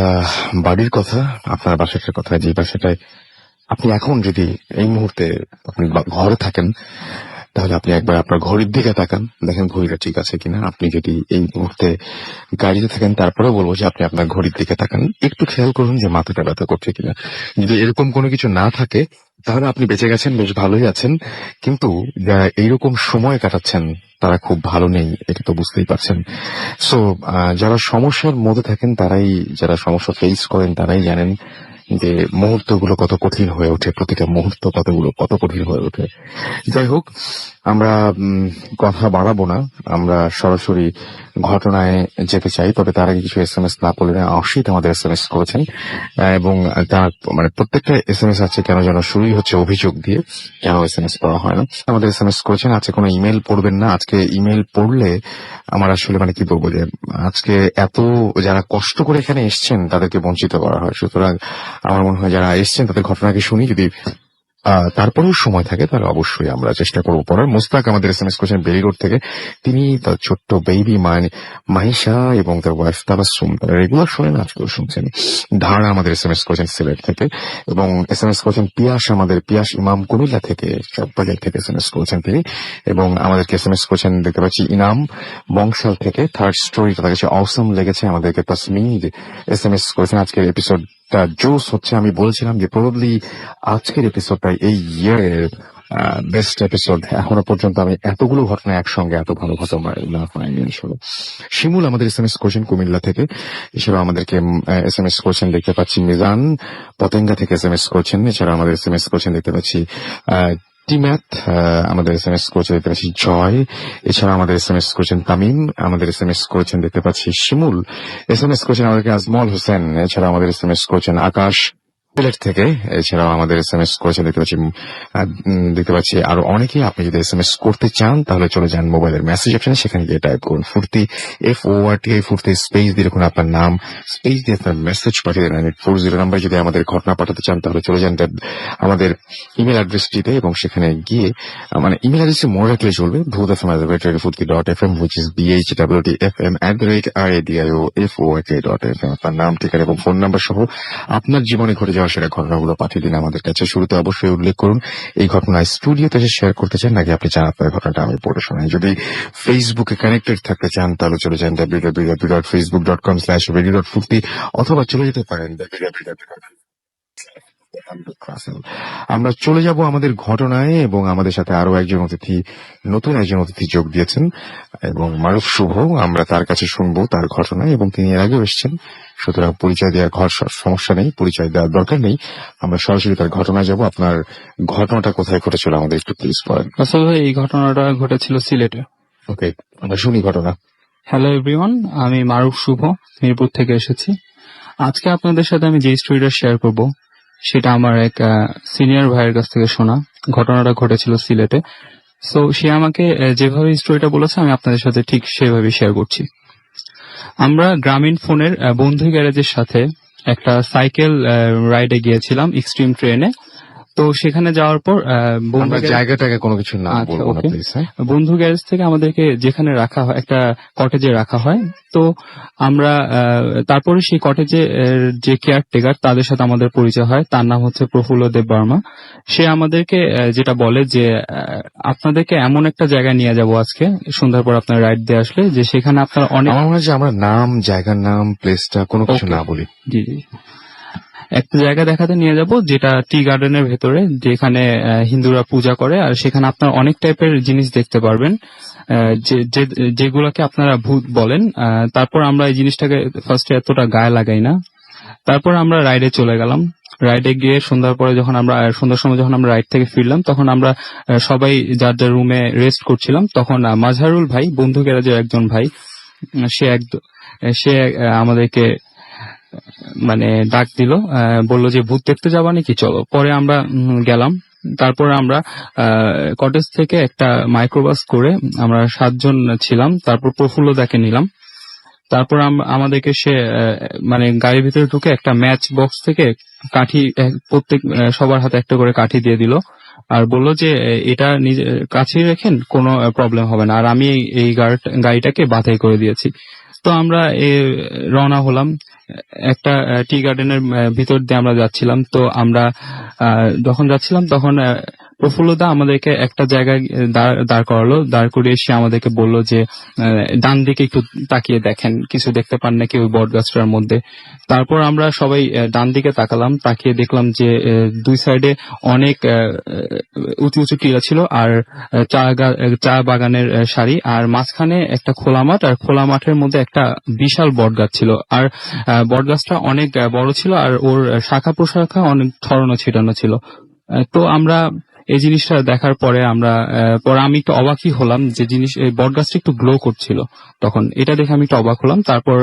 A: বাড়ির কথা, আপনার বাসাটার কথা, যে বাসাটায় আপনি এখন যদি এই মুহূর্তে আপনি ঘরে থাকেন, তাহলে আপনি একবার আপনার ঘড়ির দিকে তাকান, দেখেন ঘড়িটা ঠিক আছে কিনা। আপনি যদি এই মুহূর্তে গাড়িতে থাকেন, তারপরেও বলবো যে আপনি আপনার ঘড়ির দিকে তাকান, একটু খেয়াল করুন যে মাথাটা ব্যথা করছে কিনা। যদি এরকম কোনো কিছু না থাকে, তাহলে আপনি বেঁচে গেছেন, বেশ ভালোই আছেন। কিন্তু যারা এইরকম সময় কাটাচ্ছেন তারা খুব ভালো নেই, এটা তো বুঝতেই পারছেন। সো যারা সমস্যার মধ্যে থাকেন, যারা সমস্যা ফেস করেন, তারাই জানেন যে মুহূর্তগুলো কত কঠিন হয়ে ওঠে, প্রতিটা মুহূর্ত কত কঠিন হয়ে ওঠে। যাই হোক, আমরা কথা বাড়াবো না, আমরা সরাসরি ঘটনায় যেতে চাই। তবে তার আগে কিছু SMS না পড়লে, অসিত আমাদের SMS করেছেন, এবং তার মানে প্রত্যেকটা SMS আছে কেন যেন শুরুই হচ্ছে অভিযোগ দিয়ে, কেন SMS করা হয় না। আমাদের SMS করেছেন, আজকে কোনো ইমেল পড়বেন না। আজকে ইমেল পড়লে আমার আসলে মানে কি বলবো, যে আজকে এত যারা কষ্ট করে এখানে এসছেন তাদেরকে বঞ্চিত করা হয়। সুতরাং আমার মনে হয় যারা এসছেন তাদের ঘটনাকে শুনি, যদি তারপরেও সময় থাকে তাহলে অবশ্যই আমরা চেষ্টা করবো পড়ার। মোস্তাক আমাদের SMS করেছেন বেলিরোড থেকে, তিনি তার ছোট্ট বেবি মাহিশা এবং তার ওয়াইফ তাবাসসুম, তারা রেগুলার শোনেন, আজকেও শুনছেন। ধারা আমাদের SMS করেছেন সিলেট থেকে, এবং SMS করেছেন পিয়াস ইমাম কুমিল্লা থেকে, চকবাজার থেকে SMS করেছেন তিনি, এবং আমাদেরকে SMS করেছেন দেখতে পাচ্ছি ইনাম বংশাল থেকে। থার্ড স্টোরি তাদের কাছে অসম লেগেছে। আমাদেরকে তাসমিদ SMS করেছেন, আজকের এপিসোড জোস হচ্ছে। আমি বলছিলাম যে প্রবাবলি আজকের এপিসোডটা এই ইয়ারের বেস্ট এপিসোড। এখনো পর্যন্ত আমি এতগুলো ঘটনা একসঙ্গে এত ভালো ঘটনা না পাইনি আসলে। শিমুল আমাদের SMS করেছেন কুমিল্লা থেকে, এছাড়া আমাদেরকে SMS করেছেন দেখতে পাচ্ছি মিজান পতেঙ্গা থেকে SMS করেছেন, এছাড়া আমাদের SMS করেছেন দেখতে পাচ্ছি টিম্যাথ, আমাদের SMS করেছেন দেখতে পাচ্ছি জয়, এছাড়া আমাদের SMS করেছেন তামিম, আমাদের SMS করেছেন দেখতে পাচ্ছি শিমুল, SMS করেছেন আমাদেরকে আজমল হোসেন, এছাড়া আমাদের SMS করেছেন আকাশ সিলেট থেকে। এছাড়াও আমাদের SMS করেছেন দেখতে পাচ্ছি আরো অনেকে। আপনি যদি SMS করতে চান তাহলে চলে যান মোবাইলের মেসেজ অপশনে, সেখানে গিয়ে টাইপ করুন ফুর্তি FORTI ফুর্তি স্পেস দিয়ে দেখুন আপনার নাম, স্পেস দিয়ে আপনার মেসেজ পাঠিয়ে দেন 9840 নাম্বারে। যদি আমাদের ঘটনা পাঠাতে চান তাহলে চলে যান আমাদের ইমেল অ্যাড্রেসটিতে এবং সেখানে গিয়ে মানে ইমেল অ্যাড্রেসে মনে রাখলে চলবে bhutfm@radiofutti.fm which is BHWTFM@radiofutti.fm। আপনার নাম, ঠিকানা এবং ফোন নাম্বার সহ আপনার জীবনে ঘটে যাওয়া সেরা ঘটনাগুলো পাঠিয়ে দিন আমাদের কাছে। শুরুতে অবশ্যই উল্লেখ করুন এই ঘটনা স্টুডিওতে এসে শেয়ার করতে চান নাকি আপনি চান আপনার ঘটনাটা আমি পড়ে শোনাই। যদি ফেসবুকে কানেক্টেড থাকতে চান তাহলে চলে যান www.facebook.com/radio.futti অথবা চলে যেতে পারেন আমরা চলে যাব আমাদের ঘটনায় এবং আমাদের সাথে আরো নতুন একজন অতিথি যোগ দিয়েছেন এবং মারুফ শুভ। আমরা তার কাছে শুনবো তার ঘটনা এবং তিনি এর আগেও এসেছেন, সুতরাং পরিচয় দেওয়ার সমস্যা নেই, পরিচয় দেওয়ার দরকার নেই। আমরা সরাসরি তার ঘটনায় যাব। আপনার ঘটনাটা কোথায় ঘটেছিল আমাদের একটু প্লিজ বলেন।
G: আসলে ভাই এই ঘটনাটা ঘটেছিল সিলেটে।
A: ওকে, আমরা শুনি ঘটনা।
G: হ্যালো এভরিওয়ান, আমি মারুফ শুভ, মিরপুর থেকে এসেছি। আজকে আপনাদের সাথে আমি যে স্টোরিটা শেয়ার করব সেটা আমার এক সিনিয়র ভাইয়ের কাছ থেকে শোনা। ঘটনাটা ঘটেছিল সিলেটে। সো সে আমাকে যেভাবে স্টোরিটা বলেছে আমি আপনাদের সাথে ঠিক সেভাবে শেয়ার করছি। আমরা গ্রামীণ ফোনের বন্ধু গ্যারেজের সাথে একটা সাইকেল রাইডে গিয়েছিলাম এক্সট্রিম ট্রেনে। তো সেখানে যাওয়ার পর
A: জায়গাটাকে কোনো কিছু না বলবো না প্লিজ।
G: বন্ধু গ্যারেজ থেকে আমাদেরকে যেখানে রাখা হয় একটা কটেজে রাখা হয়। তো আমরা তারপরে সেই কটেজে যে কেয়ারটেকার তাদের সাথে আমাদের পরিচয় হয়, তার নাম হচ্ছে প্রফুল্ল দেব বর্মা। সে আমাদেরকে যেটা বলে যে আপনাদেরকে এমন একটা জায়গায় নিয়ে যাব আজকে সন্ধ্যার পর আপনার রাইড দিয়ে আসলে, যে সেখানে আপনারা অনেক,
A: আমার মনে হয় যে আমরা নাম, জায়গার নাম, প্লেসটা কোনো কিছু না বলি।
G: জি জি, একটা জায়গা দেখাতে নিয়ে যাব যেটা টি গার্ডেনের ভেতরে, যেখানে হিন্দুরা পূজা করে। আর সেখানে আপনার অনেক টাইপের জিনিস দেখতে পারবেন যেগুলোকে আপনারা ভূত বলেন। তারপর আমরা এই জিনিসটাকে ফার্স্টে এতটা গায়ে লাগাই না। তারপর আমরা রাইডে চলে গেলাম। রাইডে গিয়ে সন্ধ্যার সময় যখন আমরা রাইড থেকে ফিরলাম তখন আমরা সবাই যার যার রুমে রেস্ট করছিলাম। তখন মাজহারুল ভাই, বন্ধু গ্যারেজের একজন ভাই, সে আমাদেরকে মানে ডাক দিল, বললো যে ভূত দেখতে যাবা নাকি, চলো। পরে আমরা গেলাম। তারপরে আমরা কটেজ থেকে একটা মাইক্রোবাস করে আমরা 7 জন ছিলাম। তারপর প্রফুল্লদাকে নিলাম। তারপর আমাদেরকে সে মানে গাড়ির ভিতরে ঢুকে একটা ম্যাচ বক্স থেকে কাঠি সবার হাতে একটা করে কাঠি দিয়ে দিল আর বলল যে এটা নিজের কাছেই রেখেন, কোনো প্রবলেম হবে না। আর আমি এই গাড়িটাকে বাছাই করে দিয়েছি। তো আমরা রওনা হলাম। একটা টি গার্ডেনের ভিতর দিয়ে আমরা যাচ্ছিলাম। তো আমরা যখন যাচ্ছিলাম তখন প্রফুল্লদা আমাদেরকে একটা জায়গায় দাঁড় করালো। দাঁড় করিয়ে সে আমাদেরকে বললো যে ডান দিকে একটু তাকিয়ে দেখেন, কিছু দেখতে পান নাকি ওই বট গাছটার মধ্যে। তারপর আমরা সবাই ডান দিকে তাকালাম, তাকিয়ে দেখলাম যে দুই সাইডে অনেক উঁচু উঁচু টিলা ছিল আর চা বাগানের সারি, আর মাঝখানে একটা খোলা মাঠ, আর খোলা মাঠের মধ্যে একটা বিশাল বট গাছ ছিল। আর বট গাছটা অনেক বড় ছিল আর ওর শাখা প্রশাখা অনেক ছড়ানো ছিটানো ছিল। তো আমরা এই জিনিসটা দেখার পরে আমি একটু অবাকই হলাম যে বট গাছটা একটু গ্লো করছিল। তখন এটা দেখে আমি একটু অবাক হলাম। তারপর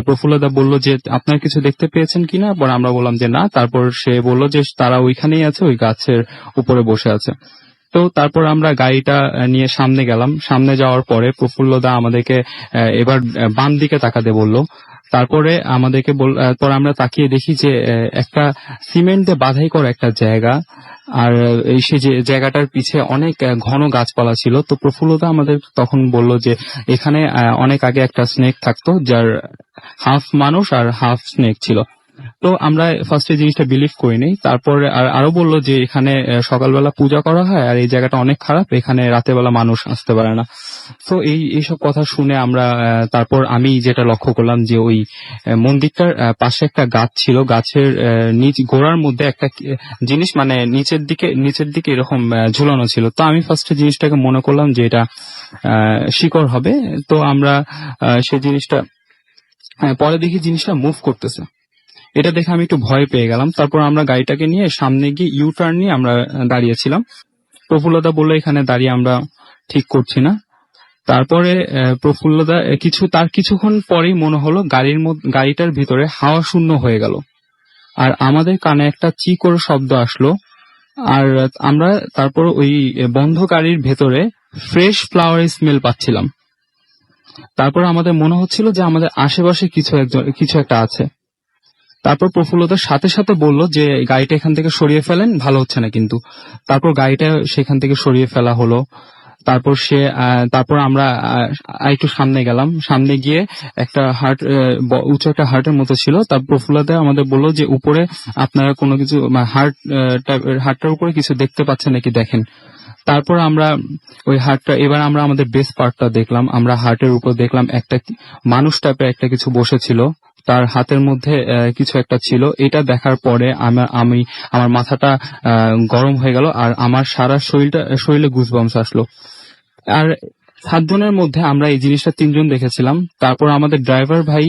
G: প্রফুল্লদা বলল যে আপনার কিছু দেখতে পেয়েছেন কিনা, পরে আমরা বললাম যে না। তারপর সে বলল যে তারা ওইখানেই আছে, ওই গাছের উপরে বসে আছে। তো তারপর আমরা গাড়িটা নিয়ে সামনে গেলাম। সামনে যাওয়ার পরে প্রফুল্লদা আমাদেরকে এবার বাম দিকে তাকাতে বলল। তারপরে আমাদেরকে পরে আমরা তাকিয়ে দেখি যে একটা সিমেন্ট দিয়ে বাঁধাই করা একটা জায়গা, আর সে যে জায়গাটার পিছে অনেক ঘন গাছপালা ছিল। তো প্রফুল্লদা আমাদের তখন বলল যে এখানে অনেক আগে একটা স্নেক থাকতো, যার হাফ মানুষ আর হাফ স্নেক ছিল। তো আমরা ফার্স্টে জিনিসটা বিলিভ করিনি। তারপরে আরো বললো যে এখানে সকালবেলা পূজা করা হয় আর এই জায়গাটা অনেক খারাপ, এখানে রাতের বেলা মানুষ আসতে পারে না। তো এইসব কথা শুনে তারপর আমি যেটা লক্ষ্য করলাম যে ওই মন্দিরটার পাশে একটা গাছ ছিল, গাছের গোড়ার মধ্যে একটা জিনিস মানে নিচের দিকে এরকম ঝুলানো ছিল। তো আমি ফার্স্টে জিনিসটাকে মনে করলাম যে এটা শিকড় হবে। তো আমরা সেই জিনিসটা পরে দেখি জিনিসটা মুভ করতেছে। এটা দেখে আমি একটু ভয় পেয়ে গেলাম। তারপর আমরা গাড়িটাকে নিয়ে সামনে গিয়ে ইউটার্ন নিয়ে আমরা দাঁড়িয়েছিলাম। প্রফুল্লদা বললো এখানে দাঁড়িয়ে আমরা ঠিক করছি না। তারপরে প্রফুল্লদা কিছুক্ষণ পরেই মনে হলো গাড়িটার ভিতরে হাওয়া শূন্য হয়ে গেল। আর আমাদের কানে একটা চি করে শব্দ আসলো, আর আমরা তারপর ওই বন্ধ গাড়ির ভেতরে ফ্রেশ ফ্লাওয়ার স্মেল পাচ্ছিলাম। তারপর আমাদের মনে হচ্ছিল যে আমাদের আশেপাশে কিছু একটা আছে। তারপর প্রফুল্লতার সাথে সাথে বলল যে গাড়িটা এখান থেকে সরিয়ে ফেলেন, ভালো হচ্ছে না কিন্তু। তারপর গাড়িটা সেখান থেকে সরিয়ে ফেলা হলো। তারপর আমরা একটু সামনে গেলাম। সামনে গিয়ে একটা উঁচু একটা হার্টের মতো ছিল। তার প্রফুল্লতা আমাদের বলল যে উপরে আপনারা কোনো কিছু হার্টটার উপরে কিছু দেখতে পাচ্ছেন নাকি দেখেন। তারপর আমরা ওই এবার আমরা আমাদের বেস পার্টটা দেখলাম। আমরা হার্টের উপর দেখলাম একটা মানুষ টাইপের একটা কিছু বসেছিল, তার হাতের মধ্যে কিছু একটা ছিল। এটা দেখার পরে আমার মাথাটা গরম হয়ে গেল, আর আমার সারা শরীরে গুজবাম্পস আসলো। আর 7 জনের মধ্যে আমরা এই জিনিসটা 3 জন দেখেছিলাম। তারপর আমাদের ড্রাইভার ভাই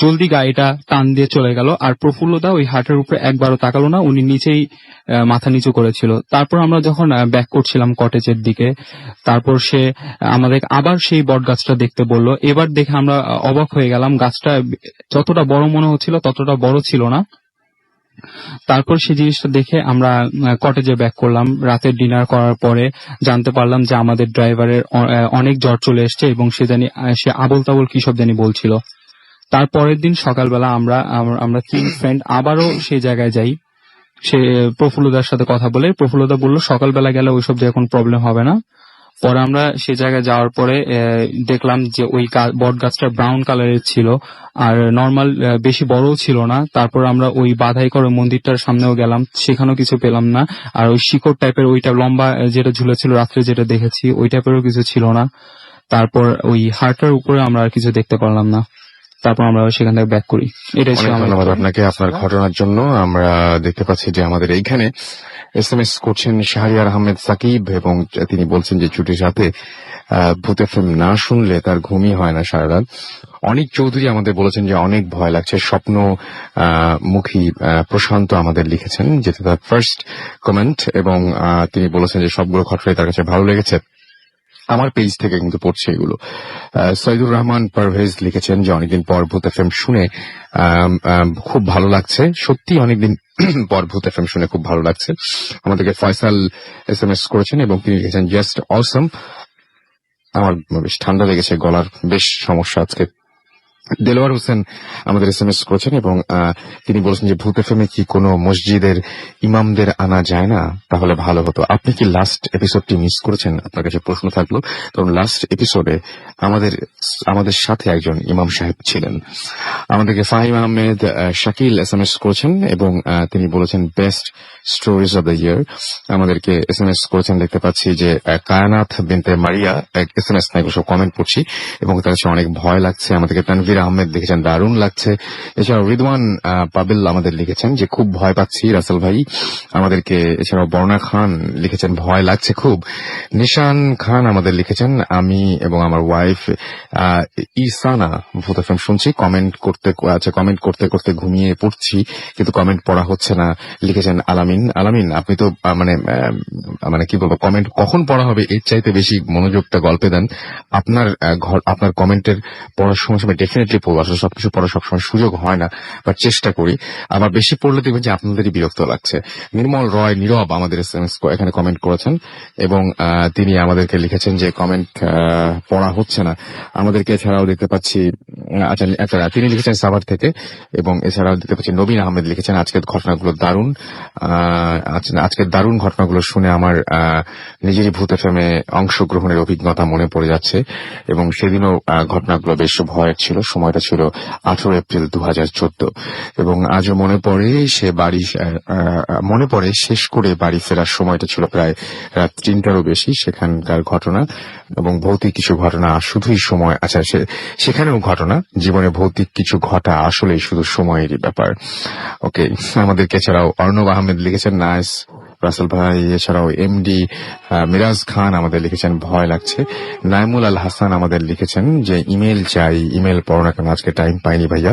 G: জলদি গাড়িটা টান দিয়ে চলে গেল, আর প্রফুল্লতা ওই হাটের উপরে একবারও তাকালো না, উনি নিচেই মাথা নিচু করেছিল। তারপর আমরা যখন ব্যাক করছিলাম কটেজের দিকে, তারপর সে আমাদের আবার সেই বট গাছটা দেখতে বলল। এবার দেখে আমরা অবাক হয়ে গেলাম, গাছটা যতটা বড় মনে হচ্ছিল ততটা বড় ছিল না। তারপর সেই জিনিসটা দেখে আমরা কটেজে ব্যাক করলাম। রাতের ডিনার করার পরে জানতে পারলাম যে আমাদের ড্রাইভারের অনেক জ্বর চলে এসছে, এবং সে আবল তাবল কি সব জানি বলছিল। তারপরের দিন সকালবেলা আমরা 3 ফ্রেন্ড আবারও সেই জায়গায় যাই। সে প্রফুল্লতার সাথে কথা বলে, প্রফুল্লতা বলল সকালবেলা গেলে ওইসব দিয়ে কোনো প্রবলেম হবে না। পরে আমরা সে জায়গায় যাওয়ার পরে দেখলাম যে ওই বট গাছটা ব্রাউন কালারের ছিল, আর নর্মাল বেশি বড়ও ছিল না। তারপর আমরা ওই বাধাই করে মন্দিরটার সামনেও গেলাম, সেখানেও কিছু পেলাম না। আর ওই শিকড় টাইপের ওইটা লম্বা যেটা ঝুলেছিল রাত্রে যেটা দেখেছি ওই টাইপেরও কিছু ছিল না। তারপর ওই হার্টের উপরে আমরা আর কিছু দেখতে পারলাম না। তারপর আমরা সেখান থেকে ব্যাক করি। এটাই ছিল
A: অনেক
G: আমার
A: ধন্যবাদ আপনাকে আপনার ঘটনার জন্য। আমরা দেখতে পাচ্ছি যে আমাদের এইখানে SMS করছেন শাহরিয়ার আহমেদ সাকিব, এবং তিনি বলছেন যে ছুটির সাথে ভূত FM না শুনলে তার ঘুমই হয় না সারা রাত। অনিক চৌধুরী আমাদের বলেছেন যে অনেক ভয় লাগছে। স্বপ্ন মুখী প্রশান্ত আমাদের লিখেছেন যেটা তার ফার্স্ট কমেন্ট, এবং তিনি বলেছেন যে সবগুলো ঘটনাই তার কাছে ভালো লেগেছে। আমার পেজ থেকে কিন্তু পড়ছে এগুলো। সৈয়দুর রহমান পারভেজ লিখেছেন যে অনেকদিন পর ভূত FM শুনে খুব ভালো লাগছে। সত্যি অনেকদিন পর ভূত FM শুনে খুব ভালো লাগছে। আমাদেরকে ফয়সাল SMS করেছেন এবং তিনি লিখেছেন জাস্ট অসম। আমার বেশ ঠান্ডা লেগেছে, গলার বেশ সমস্যা আজকে। দেলোয়ার হোসেন আমাদের SMS করেছেন এবং তিনি বলেছেন যে ভূত FM কি কোনো মসজিদের ইমামদের আনা যায় না, তাহলে ভালো হতো। আপনি কি লাস্ট এপিসোডটি মিস করেছেন? আপনার কাছে প্রশ্ন থাকলো, কারণ লাস্ট এপিসোডে আমাদের সাথে একজন ইমাম সাহেব ছিলেন। আমাদেরকে ফাহিম আহমেদ শাকিল SMS করেছেন এবং তিনি বলেছেন best stories of the year. আমাদেরকে SMS করেছেন, দেখতে পাচ্ছি যে কায়নাথ বিনতে মারিয়া SMS না, এগুলো সব কমেন্ট পড়ছি, এবং তার কাছে অনেক ভয় লাগছে। আমাদেরকে তানভীর আহমেদ লিখেছেন দারুণ লাগছে। এছাড়াও রিদওয়ান পাবিল আমাদের লিখেছেন যে খুব ভয় পাচ্ছি রাসেল ভাই। আমাদেরকে এছাড়াও বর্ণা খান লিখেছেন ভয় লাগছে খুব। নিশান খান আমাদের লিখেছেন আমি এবং আমার ওয়াইফ ইসানা ভূত FM শুনছি, কমেন্ট করতে করতে ঘুমিয়ে পড়ছি, কিন্তু কমেন্ট পড়া হচ্ছে না। লিখেছেন আলামিন আপনি তো মানে কি বলবো, কমেন্ট কখন পড়া হবে এর চাইতে বেশি মনোযোগটা গল্পে দেন। আপনার কমেন্টের পড়ার সময় ডেফিনেটলি পড়বো। আসলে সবকিছু পড়ার সবসময় সুযোগ হয় না, বাট চেষ্টা করি। আবার বেশি পড়লে দেখবেন যে আপনাদেরই বিরক্ত লাগছে। নির্মল রয় নীরব আমাদের SMS এখানে কমেন্ট করেছেন এবং তিনি আমাদেরকে লিখেছেন যে কমেন্ট পড়া হচ্ছে না। আমাদেরকে এছাড়াও দেখতে পাচ্ছি আচ্ছা তিনি লিখেছেন সাভার থেকে, এবং এছাড়াও দেখতে পাচ্ছি নবীন আহমেদ লিখেছেন আজকের ঘটনাগুলো দারুণ। আজকের দারুণ ঘটনাগুলো শুনে আমার নিজেরই ভূত FM অংশগ্রহণের অভিজ্ঞতা মনে পড়ে যাচ্ছে, এবং সেদিনও ঘটনাগুলো বেশ ভয়ের ছিল। সময়টা ছিল 18 এপ্রিল 2014, এবং আজও মনে পড়ে শেষ করে বাড়ি ফেরার সময়টা ছিল প্রায় রাত 3টারও বেশি। সেখানকার ঘটনা এবং ভৌতিক কিছু ঘটনা শুধুই সময়, আচ্ছা সেখানেও ঘটনা, জীবনে ভৌতিক কিছু ঘটা আসলেই শুধু সময়েরই ব্যাপার। ওকে, আমাদেরকে এছাড়াও অর্ণব আহমেদ লিখেছেন নাইস রাসেল ভাই, এছাড়াও এমডি মিরাজ খান আমাদের লিখেছেন ভয় লাগছে। নাইমুল আল হাসান আমাদের লিখেছেন যে ইমেল চাই, ইমেল পড়ো না কেন, আজকে টাইম পাইনি ভাইয়া,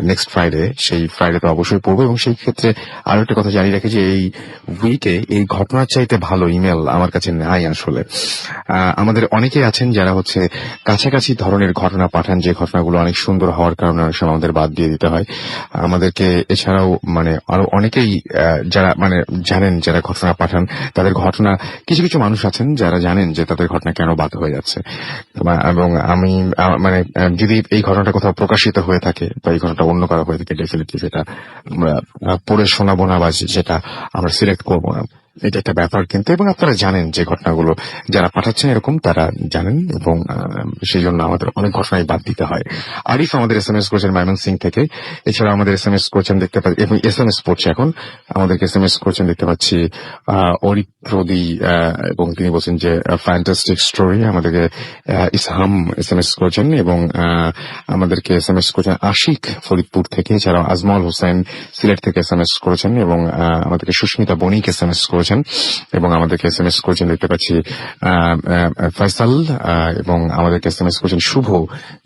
A: নেক্সট ফ্রাইডে, সেই ফ্রাইডে তো অবশ্যই পড়বো। এবং সেই ক্ষেত্রে আরো একটা কথা জানিয়ে রাখি যে এই উইকে এই ঘটনার চাইতে ভালো ইমেল আমার কাছে নাই আসলে। আমাদের অনেকেই আছেন যারা হচ্ছে কাছাকাছি ধরনের ঘটনা পাঠান, যে ঘটনাগুলো অনেক সুন্দর হওয়ার কারণে অনেক সময় আমাদের বাদ দিয়ে দিতে হয় আমাদেরকে। এছাড়াও মানে আরো অনেকেই যারা মানে জানেন, যারা ঘটনা পাঠান তাদের ঘটনা, কিছু কিছু মানুষ আছেন যারা জানেন যে তাদের ঘটনা কেন বাদ হয়ে যাচ্ছে। এবং আমি মানে যদি এই ঘটনাটা কোথাও প্রকাশিত হয়ে থাকে বা এই ঘটনাটা অন্য কারো হয়ে থাকে, ডেফিনেটলি সেটা আমরা পড়ে শোনাবো না বা সেটা আমরা সিলেক্ট করবো না, এটা একটা ব্যাপার কিন্তু। এবং আপনারা জানেন যে ঘটনাগুলো যারা পাঠাচ্ছেন এরকম তারা জানেন, এবং সেই জন্য আমাদের অনেক ঘটনায় বাদ দিতে হয়। আরিফ আমাদের SMS করেছেন ময়মনসিংহ থেকে। এছাড়া আমাদের SMS করছেন দেখতে পাচ্ছি, এবং SMS পড়ছে এখন, আমাদেরকে SMS করছেন দেখতে পাচ্ছি অরিপ্রদি, এবং তিনি বলছেন যে ফ্যান্টাস্টিক স্টোরি। আমাদেরকে ইসহাম SMS করছেন, এবং আমাদেরকে SMS করছেন আশিক ফরিদপুর থেকে। এছাড়াও আজমল হোসেন সিলেট থেকে SMS করেছেন, এবং আমাদেরকে সুস্মিতা বণিক SMS করেছেন, এবং আমাদেরকে SMS করেছেন দেখতে পাচ্ছি ফয়সাল, এবং আমাদেরকে SMS করেছেন শুভ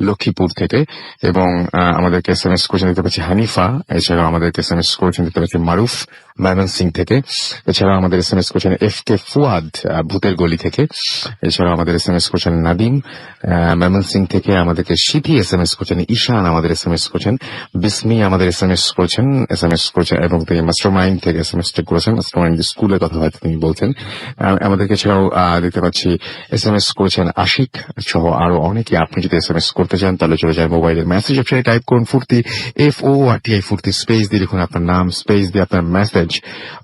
A: লক্ষ্মীপুর থেকে, এবং আমাদেরকে SMS করেছেন দেখতে পাচ্ছি হানিফা। এছাড়াও আমাদেরকে SMS করেছেন দেখতে পাচ্ছি মারুফ ময়মনসিংহ থেকে। এছাড়াও আমাদের SMS করেছেন FK ফুয়াদ ভূতের গলি থেকে। এছাড়াও আমাদের SMS করেছেন নাদিম ময়মনসিংহ থেকে। আমাদেরকে সিথি SMS করেছেন, ঈশান আমাদের SMS করেছেন, বিসমি আমাদের SMS করেছেন, এবং তিনি মাস্টারমাইন্ড থেকে SMS করেছেন। মাস্টারমাইন্ড স্কুলের কথা হয়তো তিনি বলছেন। আমাদেরকে এছাড়াও দেখতে পাচ্ছি SMS করেছেন আশিক সহ আরো অনেকে। আপনি যদি SMS করতে চান তাহলে চলে যায় মোবাইলের মেসেজ অপশনে, টাইপ করুন ফুর্তি, FORTI ফুর্তি, স্পেস দিয়ে লিখুন আপনার নাম, স্পেস দিয়ে আপনার মেসেজ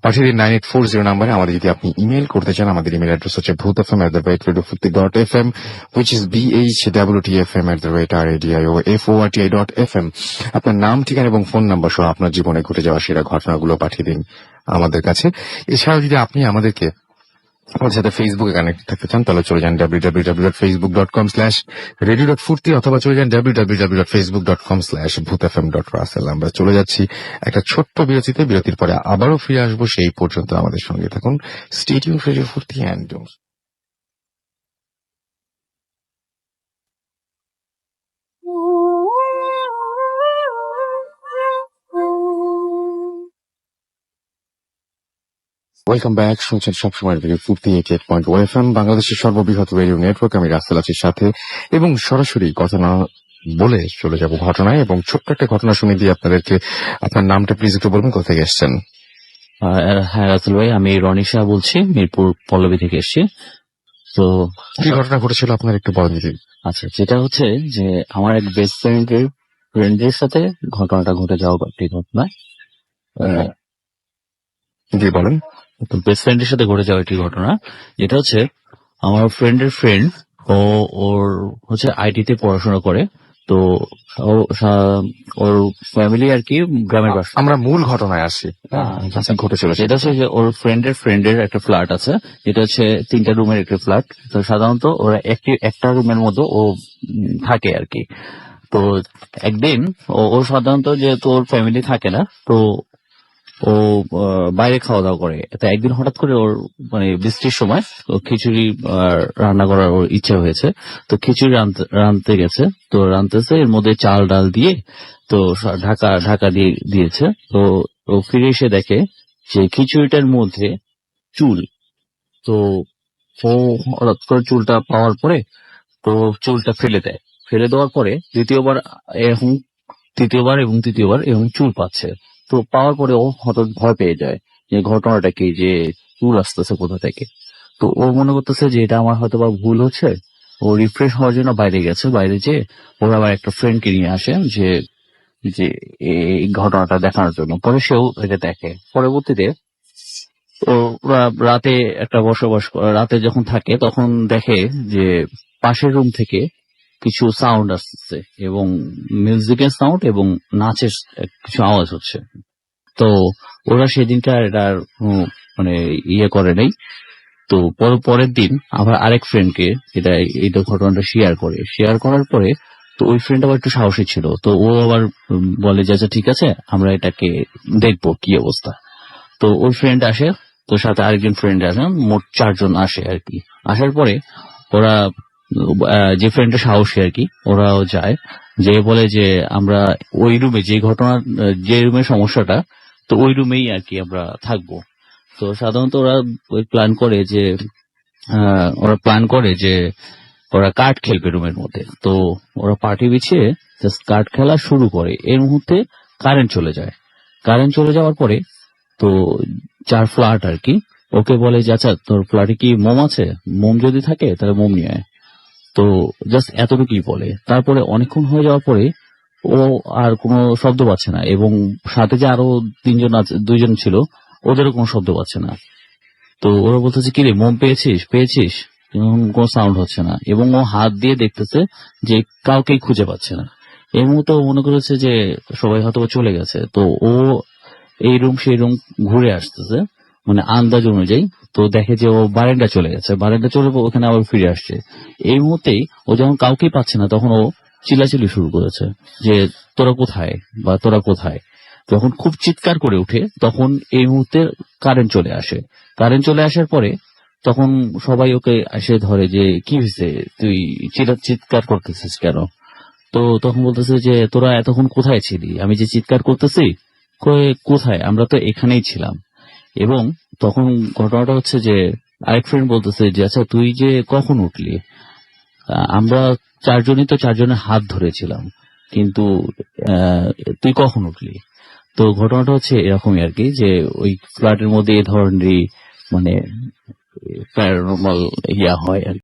A: পাঠিয়ে দিন 9840 নাম্বারে। আমাদের যদি আপনি ইমেল করতে চান, আমাদের ইমেল অ্যাড্রেস হচ্ছে bhutfm@radiofurti.fm, which is BHWTFM@radioforti.fm। আপনার নাম, ঠিকানা এবং ফোন নাম্বার সহ আপনার জীবনে ঘটে যাওয়া সেরা ঘটনাগুলো পাঠিয়ে দিন আমাদের কাছে। এছাড়াও যদি আপনি আমাদের সাথে ফেসবুকে কানেক্ট থাকতে চান তাহলে চলে যান www.facebook.com/radio.furti, অথবা চলে যান www.facebook.com/bhutfm.russell। আমরা চলে যাচ্ছি একটা ছোট্ট বিরতিতে, বিরতির পরে আবারও ফিরে আসবো। সেই পর্যন্ত আমাদের সঙ্গে থাকুন। স্টে টিউনড ফর রেডিও ফুর্তি এন্ড ওয়েলকাম ব্যাক। শুনছেন সবসময় রেডিও ফুর্তি 88.1 FM, বাংলাদেশের সর্ববৃহৎ রেডিও নেটওয়ার্ক। আমি রাসেল আছি সাথে, এবং সরাসরি কথা না বলে চলে যাব ঘটনায়। এবং ছোট্ট একটা ঘটনা শুনে দিয়ে আপনাদেরকে, আপনার নামটা প্লিজ একটু বলবেন, কোথা থেকে এসছেন?
H: হ্যাঁ রাসেল ভাই, আমি রনি শাহ বলছি, মিরপুর পল্লবী থেকে এসেছি। তো
A: কি ঘটনা ঘটেছিল আপনার একটু বলেন যদি।
H: আচ্ছা, যেটা হচ্ছে যে আমার এক বেস্ট ফ্রেন্ডের সাথে ঘটনাটা ঘটে যাওয়া একটি ঘটনা।
A: জি বলেন।
H: তো বেস্ট ফ্রেন্ডের সাথে ঘটে যাওয়া একটি ঘটনা, যেটা হচ্ছে আমার ফ্রেন্ডের ফ্রেন্ড, ওর হচ্ছে আইটিতে পড়াশোনা করে। তো ওর ফ্যামিলি আর কি গ্রামের বাসা।
A: আমরা মূল ঘটনায় আসি, ঘটেছিল
H: যেটা হচ্ছে যে ওর ফ্রেন্ডের একটা ফ্ল্যাট আছে, যেটা হচ্ছে 3টা রুমের একটি ফ্ল্যাট। তো সাধারণত ওরা একটা রুমের মধ্যে ও থাকে আর কি। তো একদিন ও সাধারণত, যেহেতু ওর ফ্যামিলি থাকে না, তো ও বাইরে খাওয়া দাওয়া করে। তো একদিন হঠাৎ করে ওর মানে বৃষ্টির সময় খিচুড়ি রান্না করার ওর ইচ্ছা হয়েছে। তো খিচুড়ি রাঁধতে গেছে, তো রাঁধতেছে, এর মধ্যে চাল ডাল দিয়ে তো ঢাকা দিয়ে দিয়েছে। তো ও ফিরে এসে দেখে যে খিচুড়িটার মধ্যে চুল। তো ও হঠাৎ করে চুলটা পাওয়ার পরে তো চুলটা ফেলে দেয়। ফেলে দেওয়ার পরে দ্বিতীয়বার এবং তৃতীয়বার এরকম চুল পাচ্ছে। তো পাওয়ার পরে ও হঠাৎ ভয় পেয়ে যায় যে ঘটনাটা কি, যে চুল আসতেছে কোথা থেকে। তো ও মনে করতেছে যে এটা আমার হয়তো বা ভুল হচ্ছে। ও রিফ্রেশ হওয়ার জন্য বাইরে গেছে। বাইরে যেয়ে ওর আবার একটা ফ্রেন্ডকে নিয়ে আসে যে এই ঘটনাটা দেখানোর জন্য। পরে সেও এটা দেখে। পরবর্তীতে ওরা রাতে রাতে যখন থাকে তখন দেখে যে পাশের রুম থেকে কিছু সাউন্ড আসছে, এবং মিউজিকের সাউন্ড এবং নাচের কিছু আওয়াজ হচ্ছে। তো ওরা সেদিনকার এটার মানে করে নেই। তো পরের দিন আবার আরেক ফ্রেন্ডকে এই ঘটনাটা শেয়ার করার পরে, তো ওই ফ্রেন্ড আবার একটু সাহসী ছিল। তো ও আবার বলে যে আচ্ছা ঠিক আছে, আমরা এটাকে দেখবো কি অবস্থা। তো ওই ফ্রেন্ড আসে, তো সাথে আরেকজন ফ্রেন্ড আসে, মোট 4 জন আসে আর কি। আসার পরে ওরা যে ফ্রেন্ডের সাহসী আর কি, ওরাও যায়, যে বলে যে আমরা ওই রুমে যে ঘটনা, যে রুমের সমস্যাটা, তো ওই রুমেই আর কি আমরা থাকবো। তো সাধারণত ওরা ওই প্ল্যান করে যে ওরা কার্ড খেলবে রুমের মধ্যে। তো ওরা পার্টি বিছিয়ে জাস্ট কার্ড খেলা শুরু করে। এর মুহূর্তে কারেন্ট চলে যায়। কারেন্ট চলে যাওয়ার পরে তো যার ফ্ল্যাট আর কি, ওকে বলে যে আচ্ছা তোর ফ্ল্যাটে কি মোম আছে, মোম যদি থাকে তাহলে মোম নিয়ে আয়। তো জাস্ট এতটুকুই বলে। তারপরে অনেকক্ষণ হয়ে যাওয়ার পরে ও আর কোনো শব্দ পাচ্ছে না, এবং সাথে যে আরো 2জন ছিল, ওদেরও কোনো শব্দ পাচ্ছে না। তো ওরা বলতেছে কিরে মোম পেয়েছিস, কোনো সাউন্ড হচ্ছে না, এবং ও হাত দিয়ে দেখতেছে যে কাউকেই খুঁজে পাচ্ছে না। এই মুহূর্তে ও মনে করেছে যে সবাই হয়তো চলে গেছে। তো ও এই রুম সেই রুম ঘুরে আসতেছে, মানে আন্দাজ অনুযায়ী। তো দেখে যে ও বারান্দা চলে গেছে, বারান্দা চলে ওখানে আবার ফিরে আসছে। এই মুহূর্তেই ও যখন কাউকেই পাচ্ছে না, তখন ও চিল্লাচিল্লি শুরু করেছে যে তোরা কোথায়, বা তোরা কোথায়। যখন খুব চিৎকার করে উঠে, তখন এই মুহূর্তে কারেন্ট চলে আসে। কারেন্ট চলে আসার পরে তখন সবাই ওকে এসে ধরে যে কি হয়েছে, তুই চিৎকার করতেছিস কেন? তো তখন বলতেছে যে তোরা এতক্ষণ কোথায় ছিলি, আমি যে চিৎকার করতেছি কোথায়, আমরা তো এখানেই ছিলাম। এবং তখন ঘটনাটা হচ্ছে যে আরেক ফ্রেন্ড বলতেছে যে আচ্ছা তুই যে কখন উঠলি, আমরা 4 জনই তো 4 জনের হাত ধরেছিলাম, কিন্তু তুই কখন উঠলি? তো ঘটনাটা হচ্ছে এরকমই আর কি, যে ওই ফ্ল্যাটের মধ্যে এই ধরনেরই মানে প্যারানরমাল হয় আর কি।